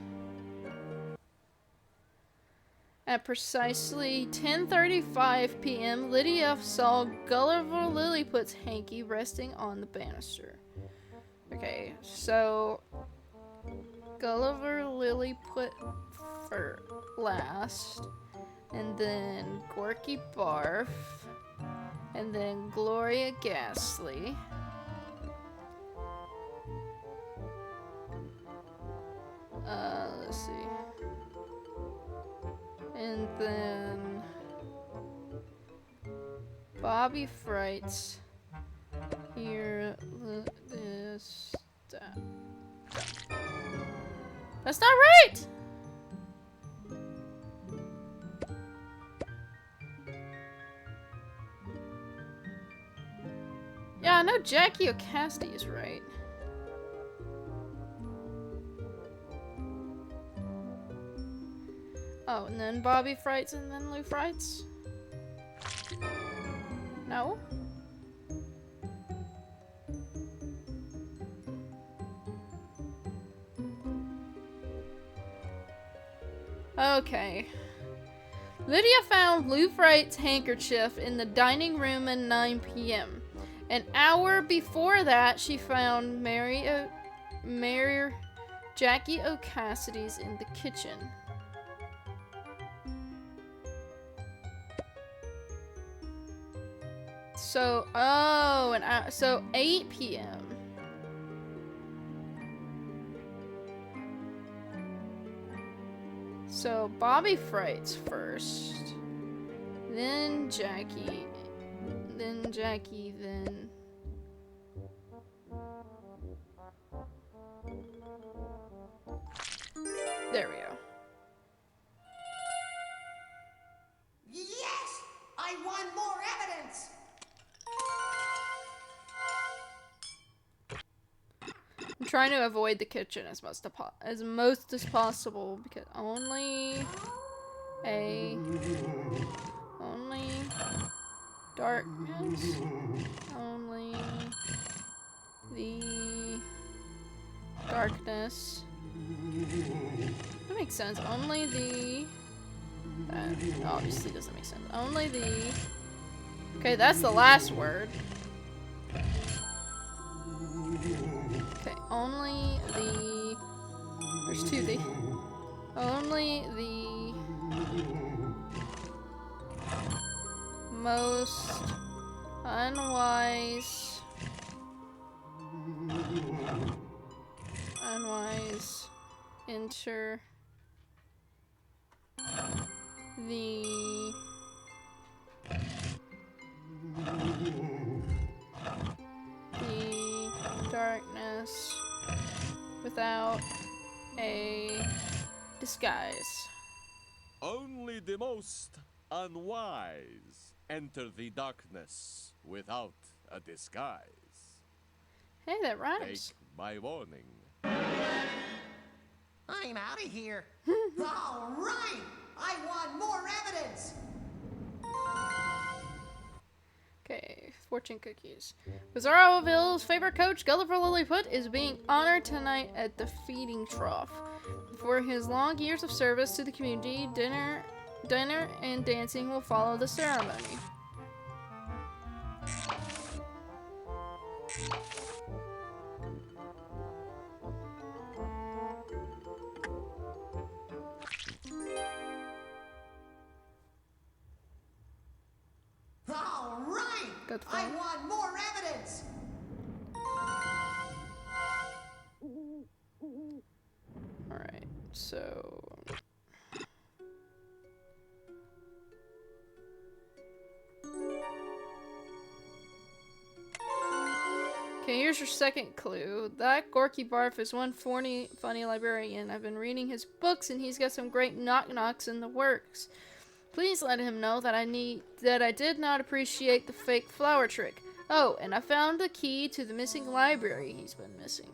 At precisely 10:35 p.m., Lydia saw Gulliver Lilliput's hanky resting on the banister. Okay, so Gulliver Lilliput for last, and then Gorky Barf, and then Gloria Ghastly. Let's see. And then Bobby Fright's here, this, that. That's not right! Yeah, I know Jackie O'Cassidy is right. Oh, and then Bobby Fright's and then Lou Fright's? No? Okay. Lydia found Lou Fright's handkerchief in the dining room at 9 p.m. An hour before that, she found Mayor Jackie O'Cassidy's in the kitchen. So, so 8 p.m. So Bobby Fright's first, then Jackie, then there we go. Yes! I won more evidence! I'm trying to avoid the kitchen as most as possible because only darkness. Only the darkness. That makes sense. Only the... That obviously doesn't make sense. Only the... Okay, that's the last word. Okay, only the... There's two the... Only the... most unwise enter the darkness without a disguise. Only the most unwise enter the darkness without a disguise. Hey, that rhymes. Take my warning. I'm out of here. All right! I want more evidence! Okay, fortune cookies. Bizarroville's favorite coach, Gulliver Lilliput, is being honored tonight at the feeding trough. For his long years of service to the community, dinner and dancing will follow the ceremony. All right! Got the I phone? want more evidence! Alright, so... Okay, here's your second clue. That Gorky Barf is one funny librarian. I've been reading his books and he's got some great knock-knocks in the works. Please let him know that I did not appreciate the fake flower trick. Oh, and I found the key to the missing library he's been missing.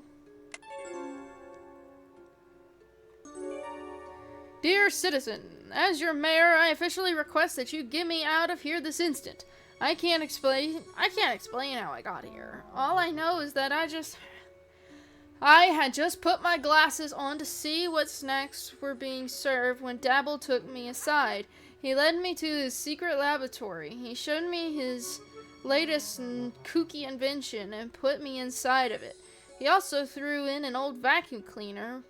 Dear citizen, as your mayor, I officially request that you get me out of here this instant. I can't explain how I got here. All I know is that I had just put my glasses on to see what snacks were being served when Dabble took me aside. He led me to his secret laboratory. He showed me his latest kooky invention and put me inside of it. He also threw in an old vacuum cleaner,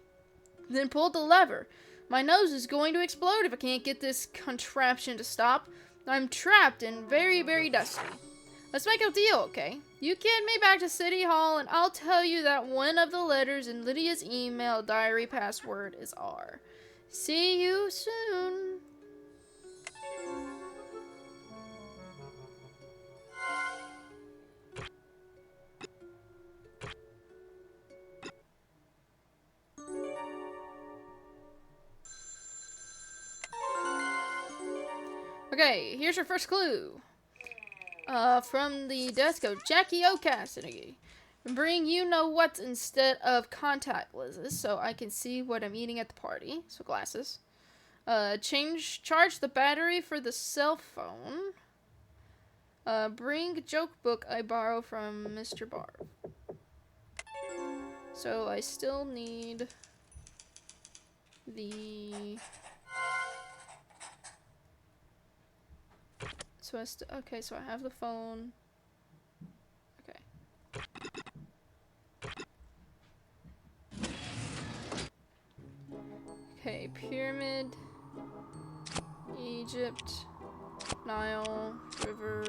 then pulled the lever. My nose is going to explode if I can't get this contraption to stop. I'm trapped and very, very dusty. Let's make a deal, okay? You get me back to City Hall and I'll tell you that one of the letters in Lydia's email diary password is R. See you soon. Okay, here's your first clue. From the desk of Jackie O. Cassidy. Bring you-know-what instead of contact lenses so I can see what I'm eating at the party. So glasses. Charge the battery for the cell phone. Bring joke book I borrow from Mr. Barb. So I still need the... Okay, so I have the phone. Okay. Okay, pyramid, Egypt, Nile, river,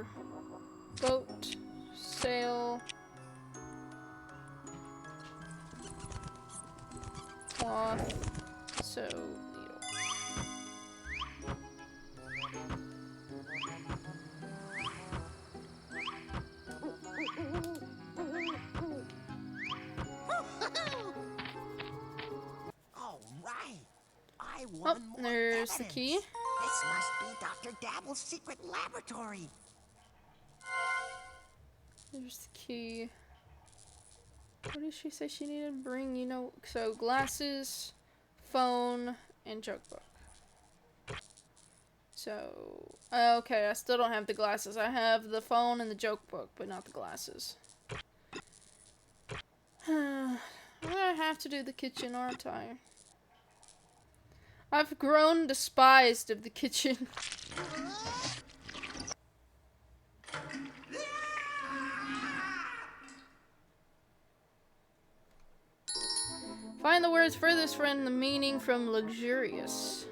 boat, sail, cloth, sew, needle. All right! I Oh, want more there's the evidence. key. This must be Dr. Dabble's secret laboratory. There's the key. What did she say she needed? Bring, so glasses, phone, and joke book. So, okay, I still don't have the glasses. I have the phone and the joke book, but not the glasses. I'm gonna have to do the kitchen, aren't I? I've grown despised of the kitchen. Find the words furthest from the meaning from luxurious.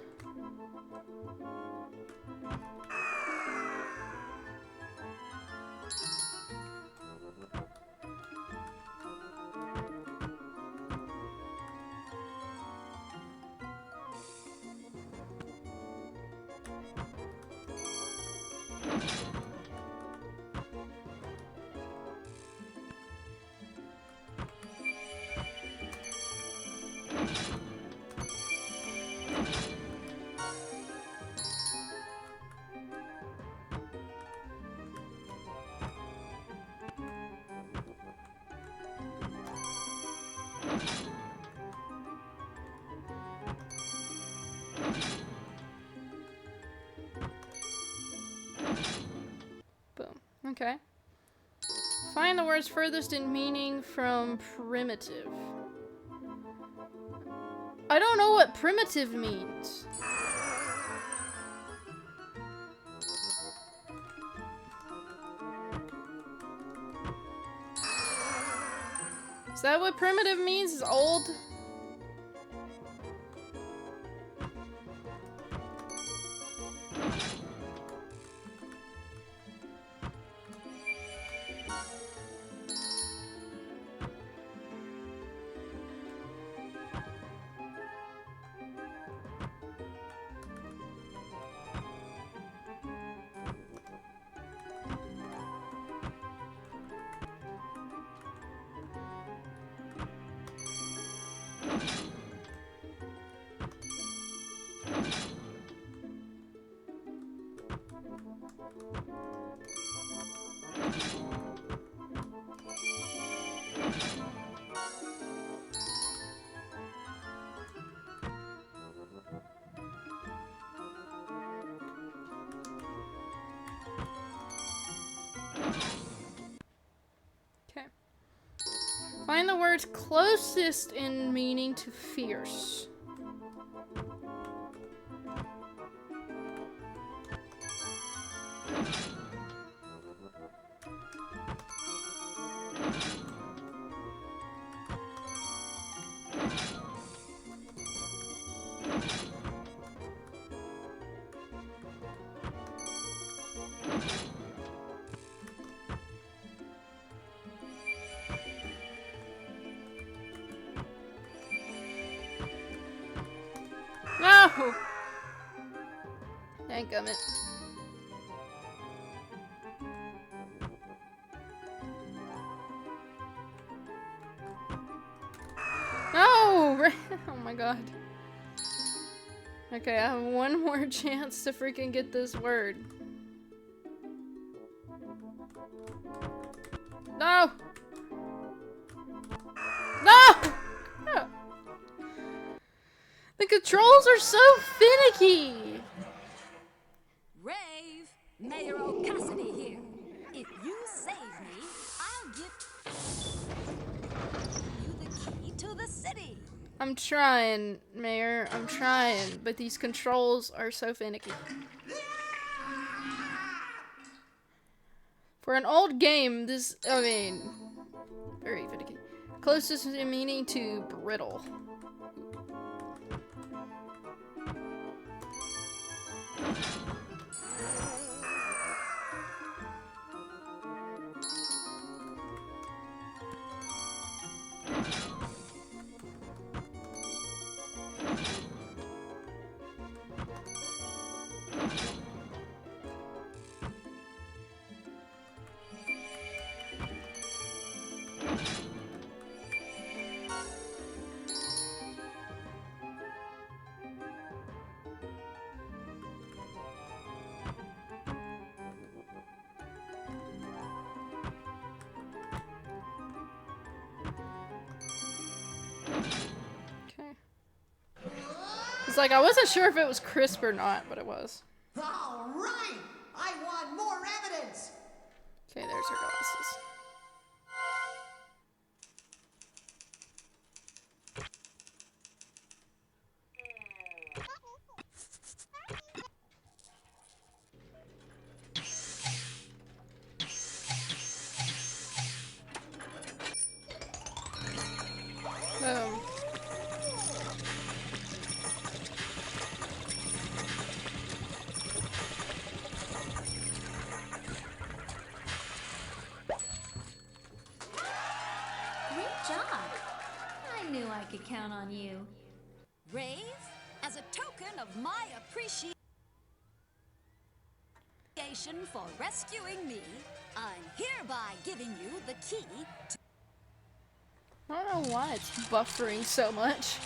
Boom. Okay. Find the words furthest in meaning from primitive. I don't know what primitive means. Is that what primitive means? Is old? Okay. Find the words closest in meaning to fierce. No! Dadgummit. No! Oh my god. Okay, I have one more chance to freaking get this word. No! No! No! The controls are so finicky! Rave, Mayor O'Cassidy here. If you save me, I'll give you the key to the city. I'm trying, Mayor. I'm trying, but these controls are so finicky. For an old game, this, I mean, very finicky. Closest in meaning to brittle. It's like, I wasn't sure if it was crisp or not, but it was. All right! I want more evidence! Okay, there's her glasses. Boom. Great job. I knew I could count on you. Rave, as a token of my appreciation for rescuing me, I'm hereby giving you the key to... I don't know why it's buffering so much.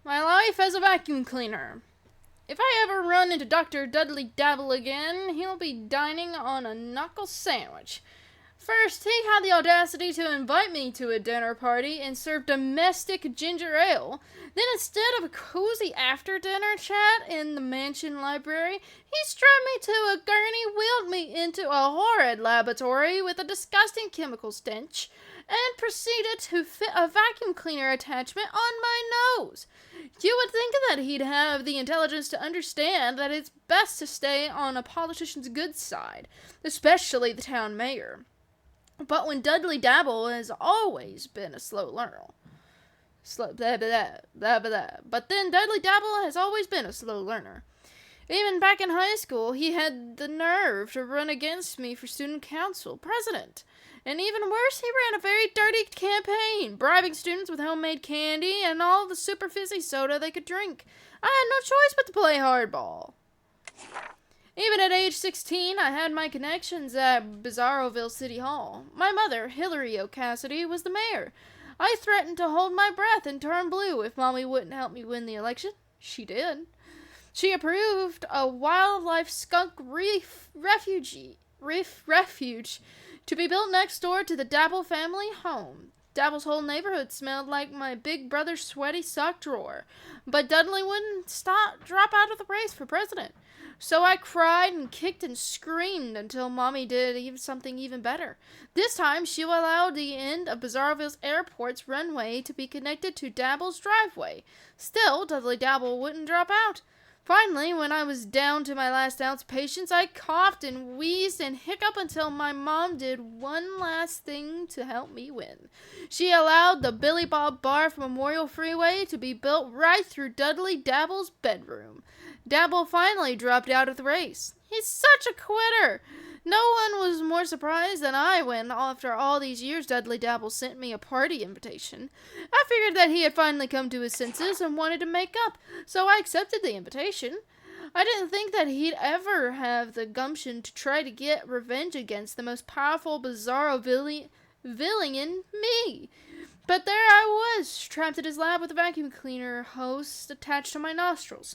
My life as a vacuum cleaner. If I ever run into Dr. Dudley Dabble again, he'll be dining on a knuckle sandwich. First, he had the audacity to invite me to a dinner party and serve domestic ginger ale. Then, instead of a cozy after-dinner chat in the mansion library, he strapped me to a gurney, wheeled me into a horrid laboratory with a disgusting chemical stench, and proceeded to fit a vacuum cleaner attachment on my nose. You would think that he'd have the intelligence to understand that it's best to stay on a politician's good side, especially the town mayor. But when Dudley Dabble has always been a slow learner. But then Dudley Dabble has always been a slow learner. Even back in high school, he had the nerve to run against me for student council president. And even worse, he ran a very dirty campaign, bribing students with homemade candy and all the super fizzy soda they could drink. I had no choice but to play hardball. Even at age 16, I had my connections at Bizarroville City Hall. My mother, Hillary O'Cassidy, was the mayor. I threatened to hold my breath and turn blue if Mommy wouldn't help me win the election. She did. She approved a wildlife skunk refuge to be built next door to the Dabble family home. Dabble's whole neighborhood smelled like my big brother's sweaty sock drawer. But Dudley wouldn't drop out of the race for president. So I cried and kicked and screamed until Mommy did something even better. This time, she allowed the end of Bizarroville's airport's runway to be connected to Dabble's driveway. Still, Dudley Dabble wouldn't drop out. Finally, when I was down to my last ounce of patience, I coughed and wheezed and hiccuped until my mom did one last thing to help me win. She allowed the Billy Bob Bar from Memorial Freeway to be built right through Dudley Dabble's bedroom. Dabble finally dropped out of the race. He's such a quitter! No one was more surprised than I when, after all these years, Dudley Dabble sent me a party invitation. I figured that he had finally come to his senses and wanted to make up, so I accepted the invitation. I didn't think that he'd ever have the gumption to try to get revenge against the most powerful Bizarro villain, me. But there I was, trapped at his lab with a vacuum cleaner hose attached to my nostrils.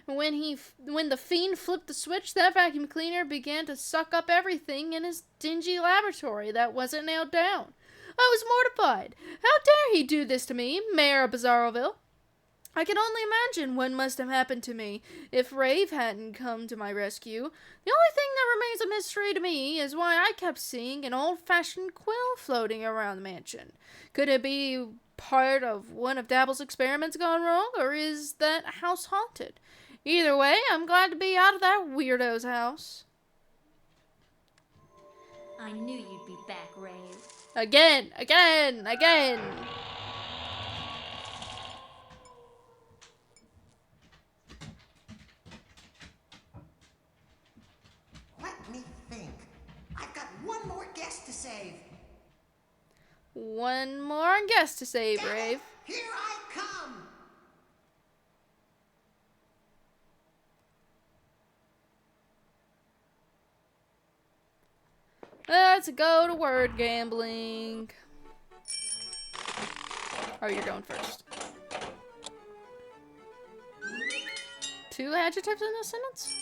When the fiend flipped the switch, that vacuum cleaner began to suck up everything in his dingy laboratory that wasn't nailed down. I was mortified. How dare he do this to me, Mayor of Bizarroville? I can only imagine what must have happened to me if Rave hadn't come to my rescue. The only thing that remains a mystery to me is why I kept seeing an old-fashioned quill floating around the mansion. Could it be part of one of Dabble's experiments gone wrong, or is that house haunted? Either way, I'm glad to be out of that weirdo's house. I knew you'd be back, Rave. Again! Let me think. I've got one more guest to save. One more guest to save, Rave. Here I come! Let's go to word gambling. Oh, you're going first. 2 adjectives in a sentence?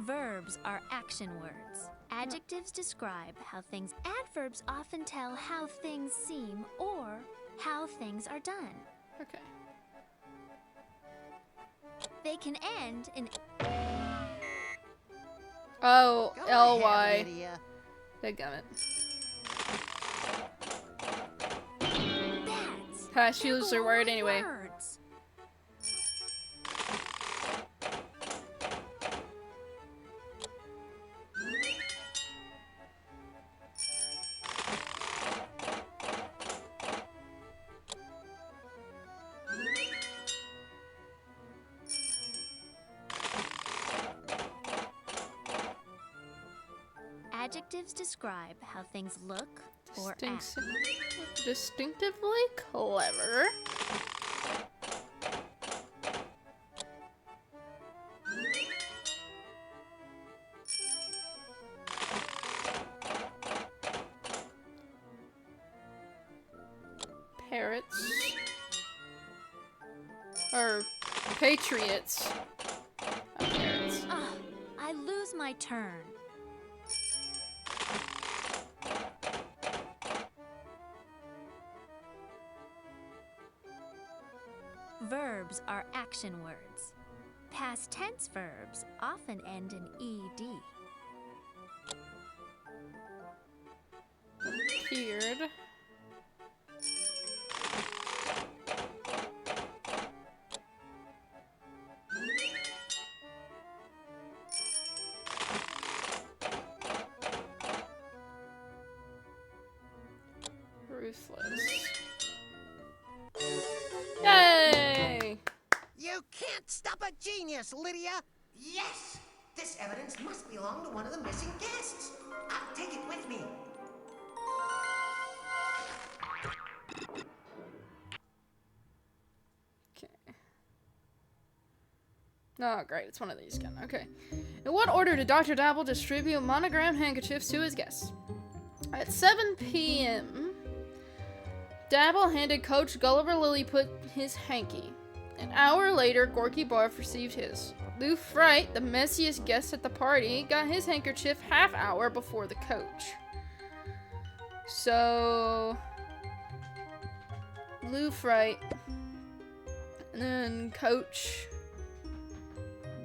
Verbs are action words. Adjectives describe how things. Adverbs often tell how things seem or how things are done. Okay. They can end in. Oh, Go L-Y. ahead, Lydia. Dadgummit. That's. She used her word anyway. Words. Adjectives describe how things look or act. Distinctively clever. Parrots. Or patriots. Parrots. Ah, I lose my turn. Verbs are action words. Past tense verbs often end in ed. Appeared. Ruthless. Yay! You can't stop a genius, Lydia! Yes! This evidence must belong to one of the missing guests. I'll take it with me. Okay. Oh, great. It's one of these again. Okay. In what order did Dr. Dabble distribute monogrammed handkerchiefs to his guests? At 7 p.m., Dabble handed Coach Gulliver Lilliput his hanky. An hour later, Gorky Barf received his. Lou Fright, the messiest guest at the party, got his handkerchief half-hour before the coach. So... Lou Fright. And then Coach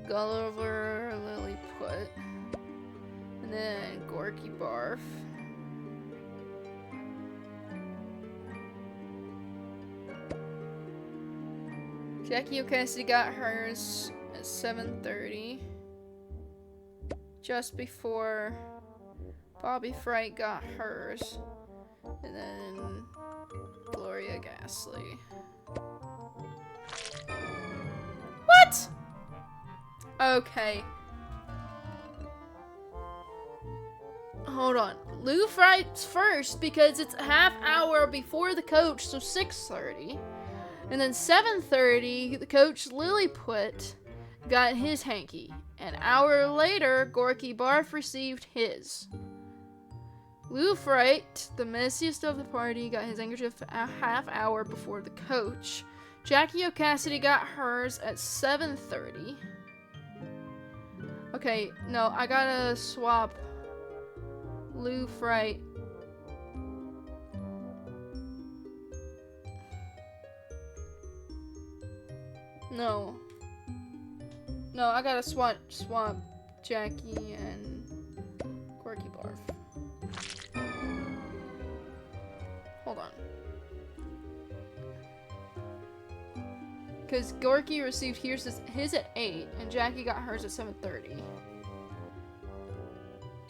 Gulliver Lilliput. And then Gorky Barf. Jackie O'Cassidy got hers at 7:30. Just before Bobby Fright got hers. And then Gloria Ghastly. What? Okay. Hold on. Lou Fright's first because it's a half hour before the coach, so 6:30. And then 7:30, the Coach Lilliput got his hanky. An hour later, Gorky Barf received his. Lou Fright, the messiest of the party, got his handkerchief a half hour before the coach. Jackie O'Cassidy got hers at 7:30. Okay, no, I gotta swap Lou Fright. No. No, I gotta swap Jackie and Gorky Barf. Hold on. Because Gorky received his at 8, and Jackie got hers at 7:30.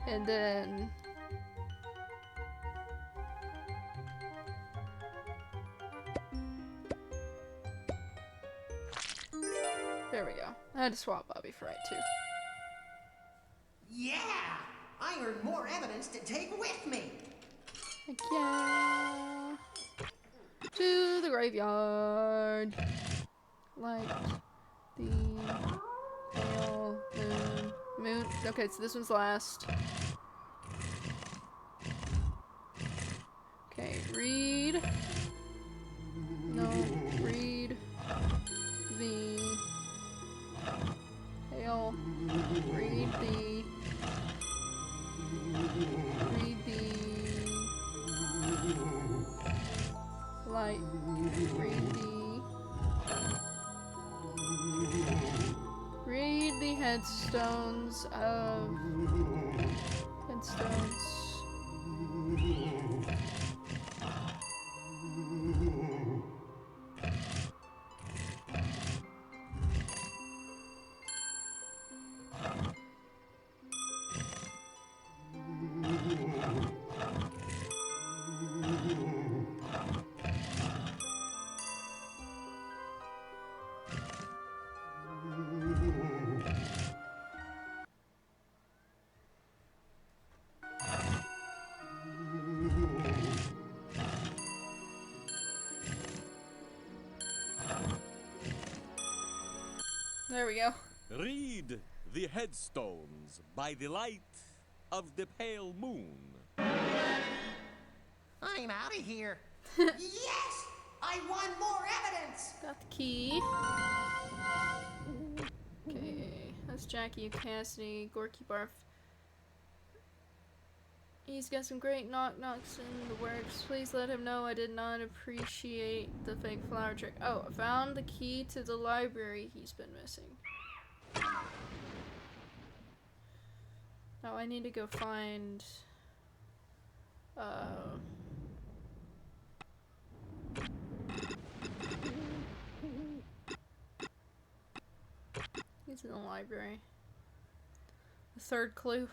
And then... There we go. I had to swap Bobby Fright too. Yeah! I earned more evidence to take with me. Heck yeah. To the graveyard. Like the pale moon. Okay, so this one's last. Okay, read. No, read the pale. Read the headstones of headstones. There we go. Read the headstones by the light of the pale moon. I'm out of here. Yes! I want more evidence! Got the key. Okay, that's Jackie Cassidy, Gorky Barf. He's got some great knock-knocks in the works. Please let him know I did not appreciate the fake flower trick. Oh, I found the key to the library he's been missing. Now I need to go find... He's in the library. The third clue.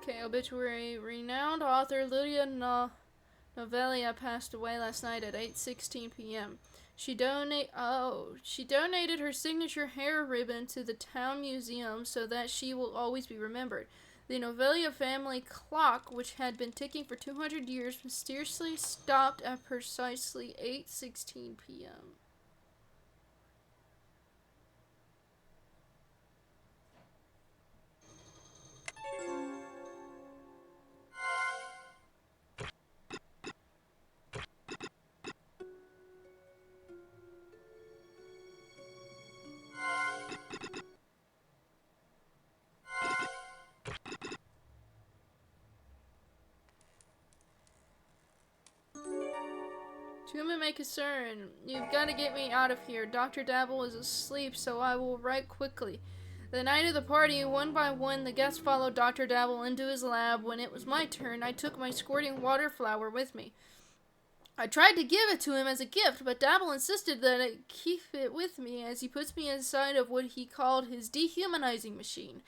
Okay, obituary. Renowned author Lydia Novelia passed away last night at 8:16 p.m. She donated her signature hair ribbon to the town museum so that she will always be remembered. The Novelia family clock, which had been ticking for 200 years, mysteriously stopped at precisely 8:16 p.m. To whom it may concern, you've got to get me out of here. Dr. Dabble is asleep, so I will write quickly. The night of the party, one by one, the guests followed Dr. Dabble into his lab. When it was my turn, I took my squirting water flower with me. I tried to give it to him as a gift, but Dabble insisted that I keep it with me as he puts me inside of what he called his dehumanizing machine.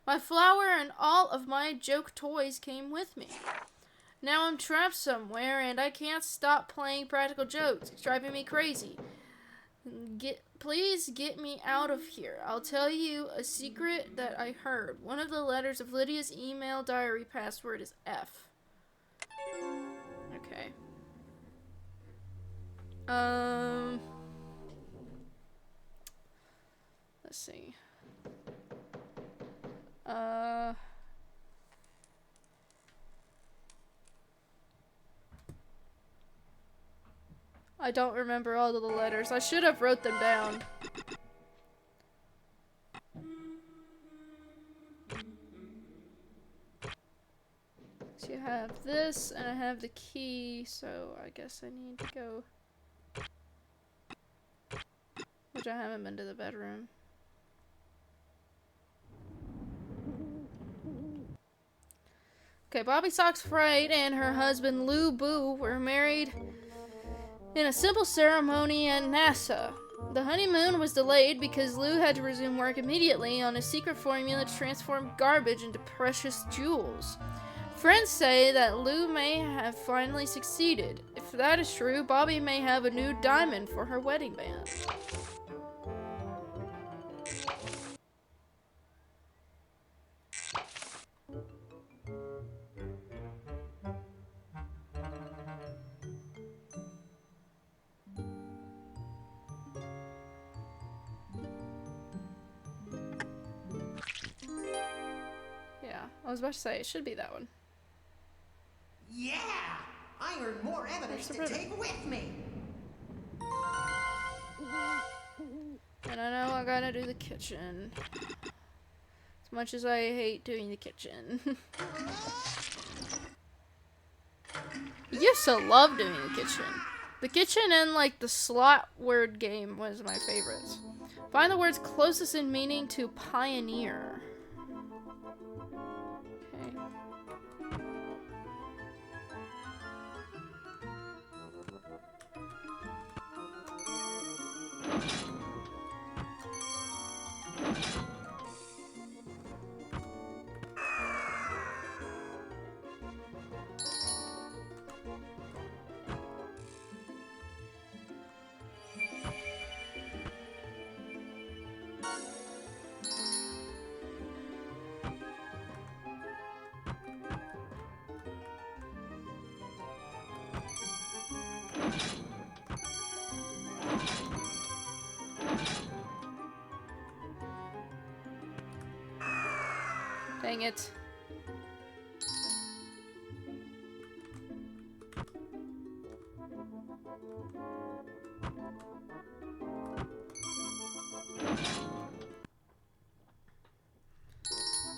My flower and all of my joke toys came with me. Now I'm trapped somewhere, and I can't stop playing practical jokes. It's driving me crazy. Please get me out of here. I'll tell you a secret that I heard. One of the letters of Lydia's email diary password is F. Okay. Let's see. I don't remember all of the letters. I should have wrote them down. So you have this, and I have the key, so I guess I need to go... Which I haven't been to the bedroom. Okay, Bobby Sox Fright and her husband Lou Boo were married in a simple ceremony at NASA. The honeymoon was delayed because Lou had to resume work immediately on a secret formula to transform garbage into precious jewels. Friends say that Lou may have finally succeeded. If that is true, Bobby may have a new diamond for her wedding band. I was about to say, it should be that one. Yeah! I earned more evidence to take with me! And I know I gotta do the kitchen. As much as I hate doing the kitchen. Yeah! used to love doing the kitchen. The kitchen and like the slot word game was my favorites. Find the words closest in meaning to pioneer. Okay. Dang it.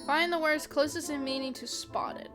Find the words closest in meaning to spotted.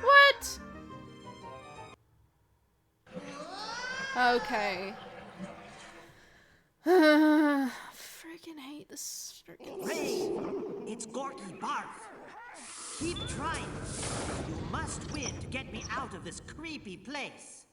What? Okay. Freaking hate this freaking. Ray, it's Gorky Barf. Keep trying. You must win to get me out of this creepy place.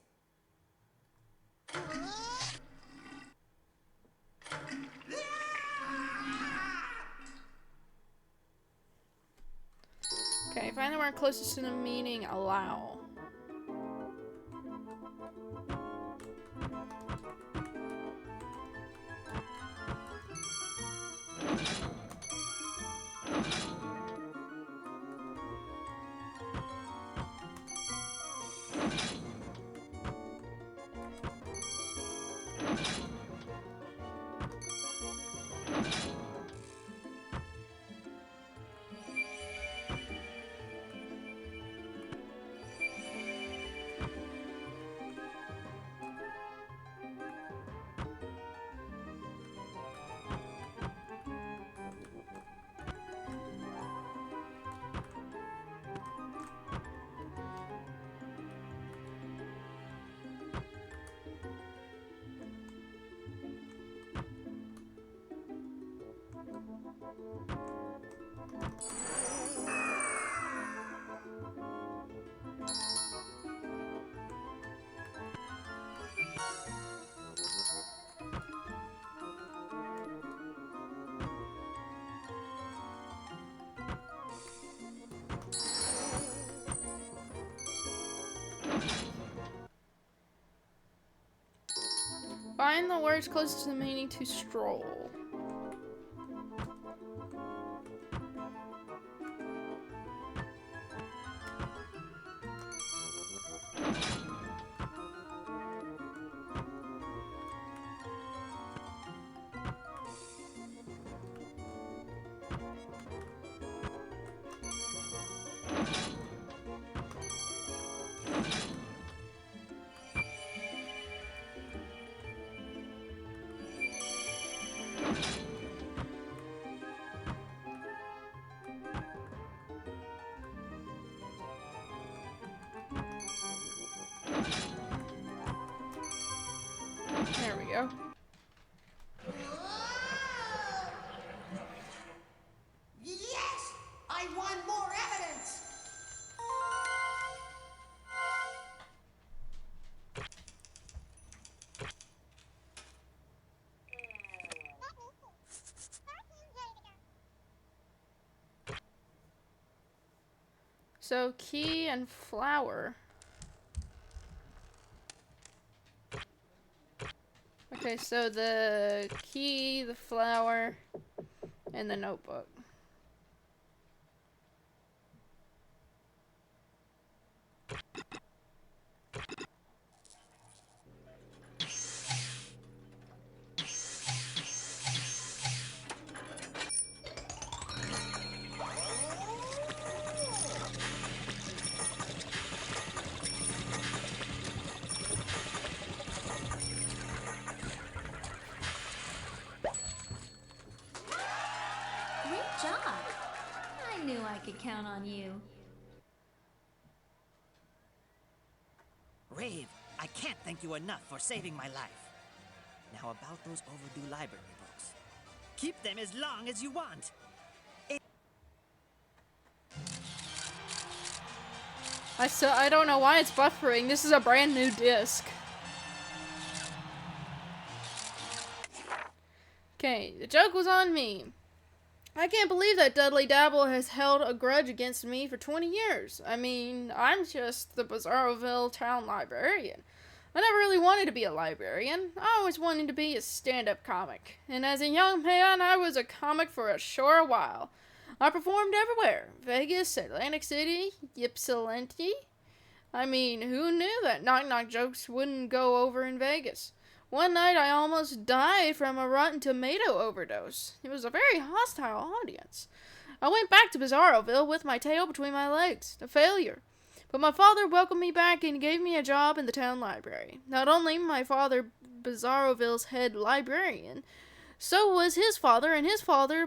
Okay, find the word closest to the meaning allow. Find the words closest to the meaning to stroll. There we go. Yes! I want more evidence! So key and flower. Okay, so the key, the flower, and the notebook. job. I knew I could count on you. Rave, I can't thank you enough for saving my life. Now about those overdue library books. Keep them as long as you want. I don't know why it's buffering. This is a brand new disc. Okay, the joke was on me. I can't believe that Dudley Dabble has held a grudge against me for 20 years. I mean, I'm just the Bizarroville town librarian. I never really wanted to be a librarian. I always wanted to be a stand-up comic. And as a young man, I was a comic for a short while. I performed everywhere. Vegas, Atlantic City, Ypsilanti. I mean, who knew that knock-knock jokes wouldn't go over in Vegas? One night I almost died from a rotten tomato overdose. It was a very hostile audience. I went back to Bizarroville with my tail between my legs. A failure. But my father welcomed me back and gave me a job in the town library. Not only my father, Bizarroville's head librarian, so was his father and his father's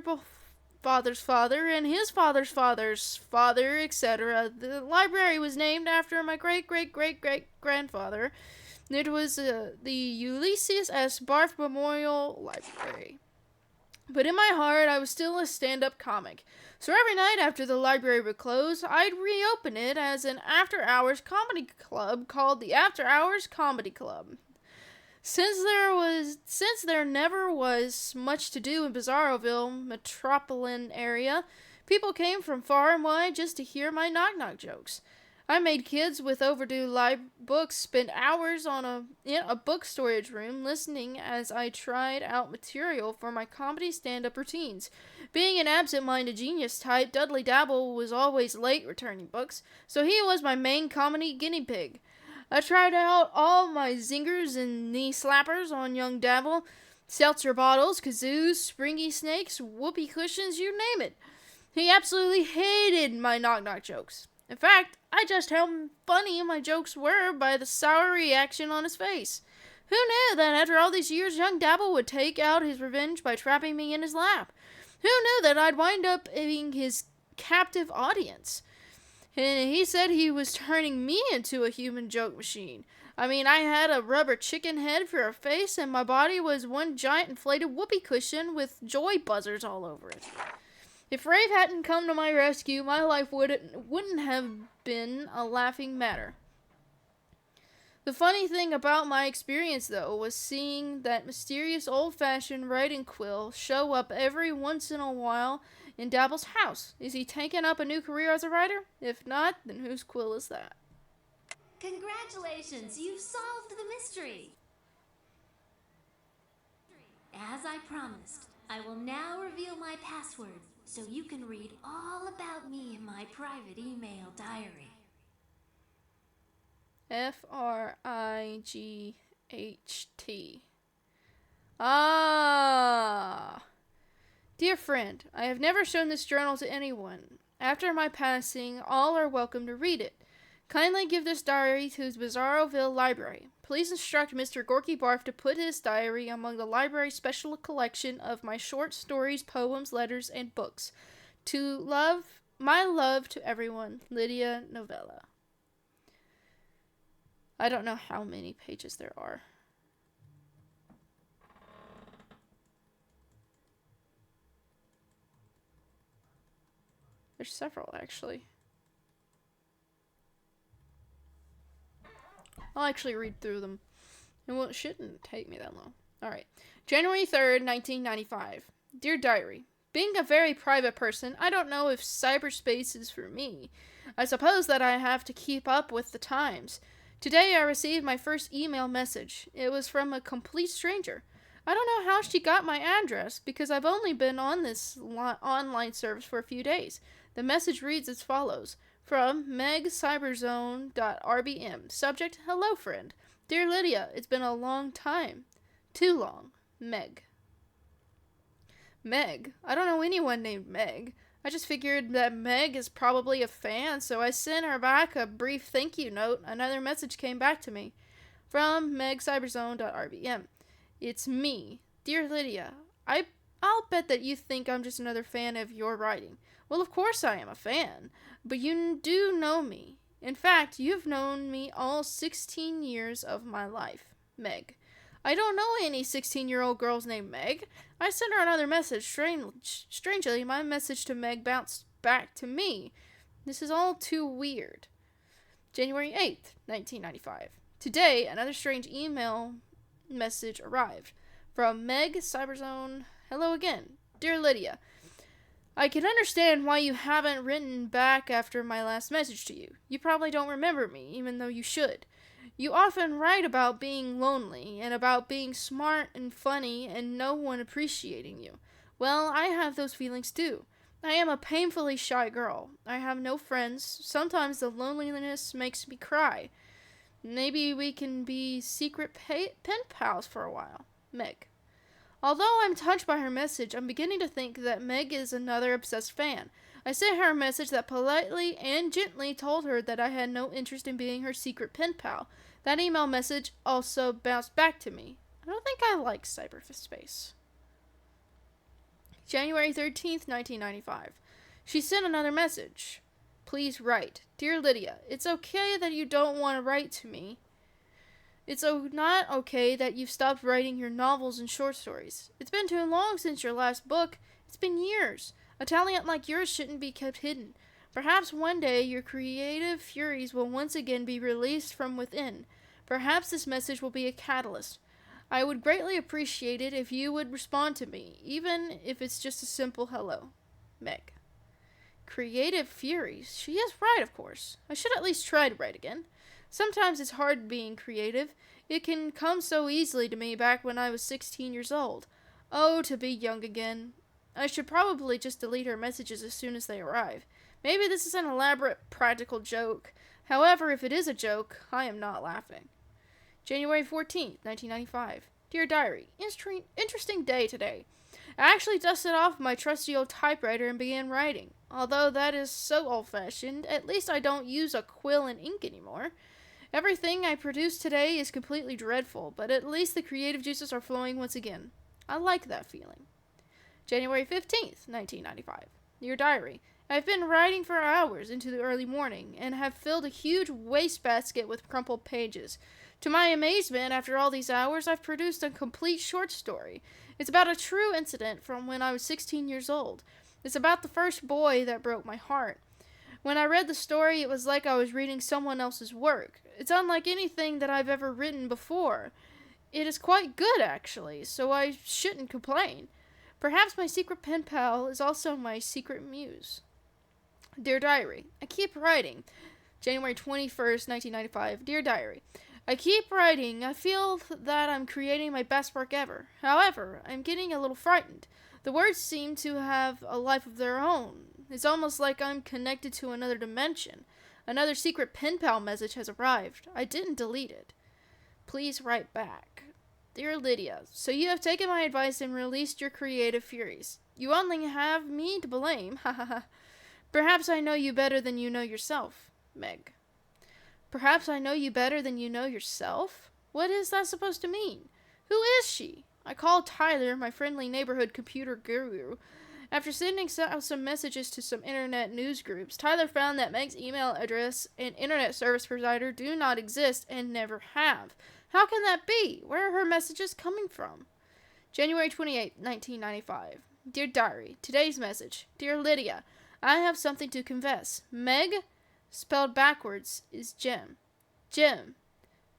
father and his father's father's father, etc. The library was named after my great-great-great-great-grandfather. It was the Ulysses S. Barth Memorial Library. But in my heart, I was still a stand-up comic. So every night after the library would close, I'd reopen it as an after-hours comedy club called the After Hours Comedy Club. Since there never was much to do in Bizarroville metropolitan area, people came from far and wide just to hear my knock-knock jokes. I made kids with overdue books spend hours in a book storage room listening as I tried out material for my comedy stand-up routines. Being an absent-minded genius type, Dudley Dabble was always late returning books, so he was my main comedy guinea pig. I tried out all my zingers and knee slappers on young Dabble. Seltzer bottles, kazoos, springy snakes, whoopee cushions, you name it. He absolutely hated my knock-knock jokes. In fact, I judged how funny my jokes were by the sour reaction on his face. Who knew that after all these years, young Dabble would take out his revenge by trapping me in his lap? Who knew that I'd wind up being his captive audience? And he said he was turning me into a human joke machine. I mean, I had a rubber chicken head for a face, and my body was one giant inflated whoopee cushion with joy buzzers all over it. If Rave hadn't come to my rescue, my life wouldn't have been a laughing matter. The funny thing about my experience, though, was seeing that mysterious old-fashioned writing quill show up every once in a while in Dabble's house. Is he taking up a new career as a writer? If not, then whose quill is that? Congratulations, you've solved the mystery. As I promised, I will now reveal my password, so you can read all about me in my private email diary. Fright. Ah. Dear friend, I have never shown this journal to anyone. After my passing, all are welcome to read it. Kindly give this diary to his Bizarroville library. Please instruct Mr. Gorky Barf to put his diary among the library's special collection of my short stories, poems, letters, and books. My love to everyone, Lydia Novella. I don't know how many pages there are. There's several, actually. I'll actually read through them. It shouldn't take me that long. Alright. January 3rd, 1995. Dear Diary, being a very private person, I don't know if cyberspace is for me. I suppose that I have to keep up with the times. Today I received my first email message. It was from a complete stranger. I don't know how she got my address, because I've only been on this online service for a few days. The message reads as follows. From megcyberzone.rbm. Subject, hello friend. Dear Lydia, it's been a long time. Too long. Meg. Meg? I don't know anyone named Meg. I just figured that Meg is probably a fan, so I sent her back a brief thank you note. Another message came back to me. From megcyberzone.rbm. It's me. Dear Lydia, I I'll bet that you think I'm just another fan of your writing. Well, of course I am a fan, but you do know me. In fact, you've known me all 16 years of my life. Meg. I don't know any 16-year-old girls named Meg. I sent her another message. Strangely, my message to Meg bounced back to me. This is all too weird. January 8th, 1995. Today, another strange email message arrived. From Meg Cyberzone. Hello again. Dear Lydia, I can understand why you haven't written back after my last message to you. You probably don't remember me, even though you should. You often write about being lonely and about being smart and funny and no one appreciating you. Well, I have those feelings too. I am a painfully shy girl. I have no friends. Sometimes the loneliness makes me cry. Maybe we can be secret pen pals for a while. Meg. Although I'm touched by her message, I'm beginning to think that Meg is another obsessed fan. I sent her a message that politely and gently told her that I had no interest in being her secret pen pal. That email message also bounced back to me. I don't think I like cyberspace. January 13th, 1995. She sent another message. Please write. Dear Lydia, it's okay that you don't want to write to me. It's not okay that you've stopped writing your novels and short stories. It's been too long since your last book. It's been years. A talent like yours shouldn't be kept hidden. Perhaps one day your creative furies will once again be released from within. Perhaps this message will be a catalyst. I would greatly appreciate it if you would respond to me, even if it's just a simple hello. Meg. Creative furies? She is right, of course. I should at least try to write again. Sometimes it's hard being creative. It can come so easily to me back when I was 16 years old. Oh, to be young again. I should probably just delete her messages as soon as they arrive. Maybe this is an elaborate practical joke. However, if it is a joke, I am not laughing. January 14th, 1995. Dear Diary, interesting day today. I actually dusted off my trusty old typewriter and began writing. Although that is so old-fashioned, at least I don't use a quill and ink anymore. Everything I produce today is completely dreadful, but at least the creative juices are flowing once again. I like that feeling. January 15th, 1995. Dear Diary, I've been writing for hours into the early morning and have filled a huge wastebasket with crumpled pages. To my amazement, after all these hours, I've produced a complete short story. It's about a true incident from when I was 16 years old. It's about the first boy that broke my heart. When I read the story, it was like I was reading someone else's work. It's unlike anything that I've ever written before. It is quite good, actually, so I shouldn't complain. Perhaps my secret pen pal is also my secret muse. Dear Diary, I keep writing. January 21st, 1995. Dear Diary, I keep writing. I feel that I'm creating my best work ever. However, I'm getting a little frightened. The words seem to have a life of their own. It's almost like I'm connected to another dimension. Another secret pen pal message has arrived. I didn't delete it. Please write back. Dear Lydia, so you have taken my advice and released your creative furies. You only have me to blame. Ha ha ha. Perhaps I know you better than you know yourself. Meg. Perhaps I know you better than you know yourself? What is that supposed to mean? Who is she? I called Tyler, my friendly neighborhood computer guru. After sending out some messages to some internet news groups, Tyler found that Meg's email address and internet service provider do not exist and never have. How can that be? Where are her messages coming from? January 28, 1995. Dear Diary, today's message. Dear Lydia, I have something to confess. Meg, spelled backwards, is Jim. Jim.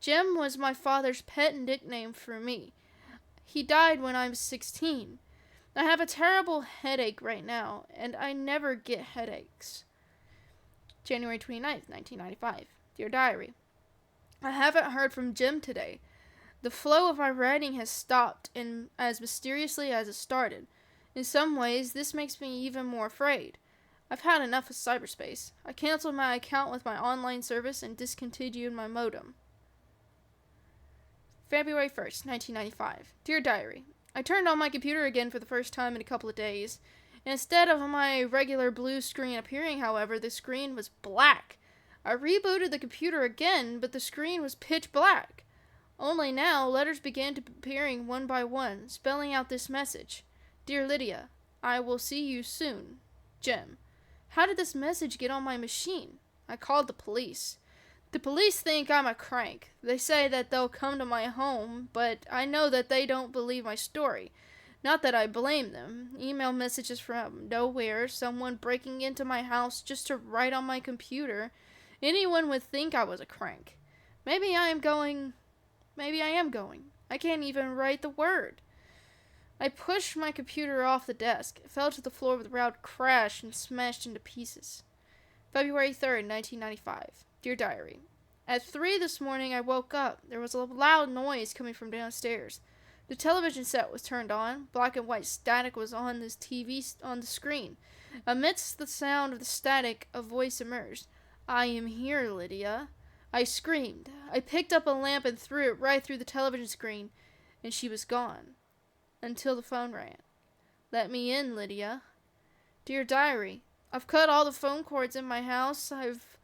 Jim was my father's pet nickname for me. He died when I was 16. I have a terrible headache right now, and I never get headaches. January 29th, 1995. Dear Diary, I haven't heard from Jim today. The flow of my writing has stopped as mysteriously as it started. In some ways, this makes me even more afraid. I've had enough of cyberspace. I canceled my account with my online service and discontinued my modem. February 1st, 1995. Dear Diary, I turned on my computer again for the first time in a couple of days. Instead of my regular blue screen appearing, however, the screen was black. I rebooted the computer again, but the screen was pitch black. Only now, letters began to appearing one by one, spelling out this message. Dear Lydia, I will see you soon. Jim. How did this message get on my machine? I called the police. The police think I'm a crank. They say that they'll come to my home, but I know that they don't believe my story. Not that I blame them. Email messages from nowhere, someone breaking into my house just to write on my computer. Anyone would think I was a crank. Maybe I am going. I can't even write the word. I pushed my computer off the desk. It fell to the floor with a loud crash and smashed into pieces. February 3rd, 1995. Dear Diary. At 3 this morning I woke up. There was a loud noise coming from downstairs. The television set was turned on. Black and white static was on this TV on the screen. Amidst the sound of the static, a voice emerged. I am here, Lydia. I screamed. I picked up a lamp and threw it right through the television screen, and she was gone. Until the phone rang. Let me in, Lydia. Dear Diary, I've cut all the phone cords in my house. I've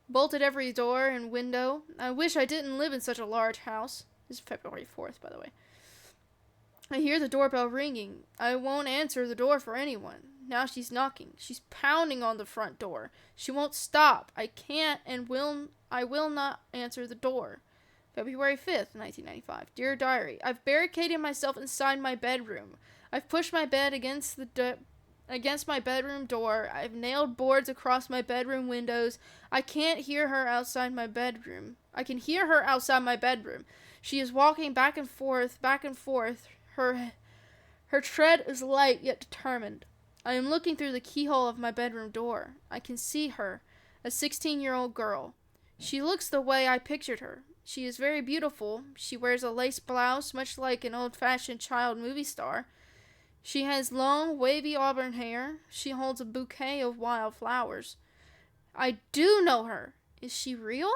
bolted every door and window. I wish I didn't live in such a large house. This is February 4th, by the way. I hear the doorbell ringing. I won't answer the door for anyone. Now she's knocking. She's pounding on the front door. She won't stop. I can't and I will not answer the door. February 5th, 1995. Dear Diary, I've barricaded myself inside my bedroom. I've pushed my bed against my bedroom door. I've nailed boards across my bedroom windows. I can't hear her outside my bedroom. I can hear her outside my bedroom. She is walking back and forth, back and forth. Her tread is light yet determined. I am looking through the keyhole of my bedroom door. I can see her, a 16-year-old girl. She looks the way I pictured her. She is very beautiful. She wears a lace blouse, much like an old-fashioned child movie star. She has long, wavy auburn hair. She holds a bouquet of wild flowers. I do know her. Is she real?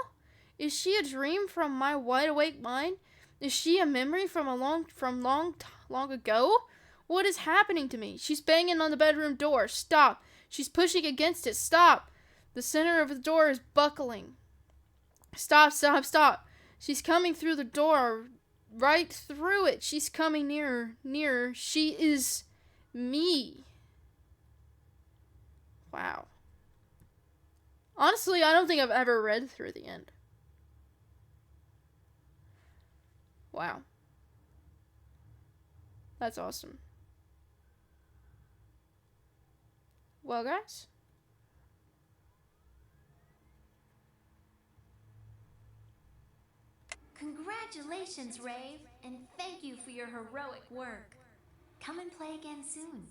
Is she a dream from my wide-awake mind? Is she a memory from long ago? What is happening to me? She's banging on the bedroom door. Stop. She's pushing against it. Stop. The center of the door is buckling. Stop, stop, stop. She's coming through the door. Right through it. She's coming nearer, nearer. She is me. Wow. Honestly, I don't think I've ever read through the end. Wow. That's awesome. Well, guys. Congratulations, Rave, and thank you for your heroic work. Come and play again soon.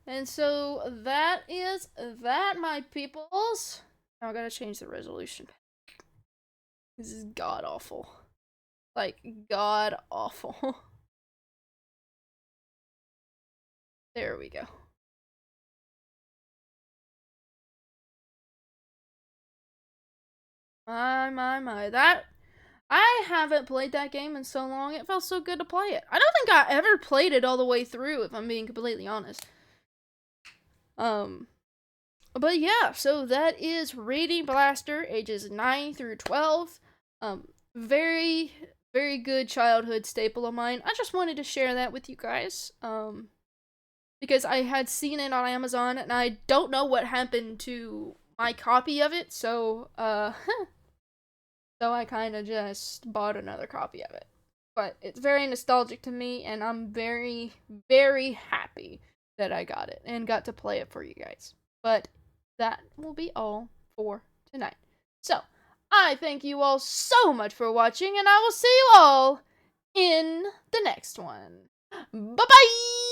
And so that is that, my peoples. Now I gotta change the resolution. This is god awful. Like, god awful. There we go. My. That, I haven't played that game in so long. It felt so good to play it. I don't think I ever played it all the way through, if I'm being completely honest. But yeah, so that is Reading Blaster, ages 9 through 12. Very, very good childhood staple of mine. I just wanted to share that with you guys. Because I had seen it on Amazon, and I don't know what happened to my copy of it, so, so I kind of just bought another copy of it. But it's very nostalgic to me, and I'm very, very happy that I got it and got to play it for you guys. But that will be all for tonight. So, I thank you all so much for watching, and I will see you all in the next one. Bye-bye!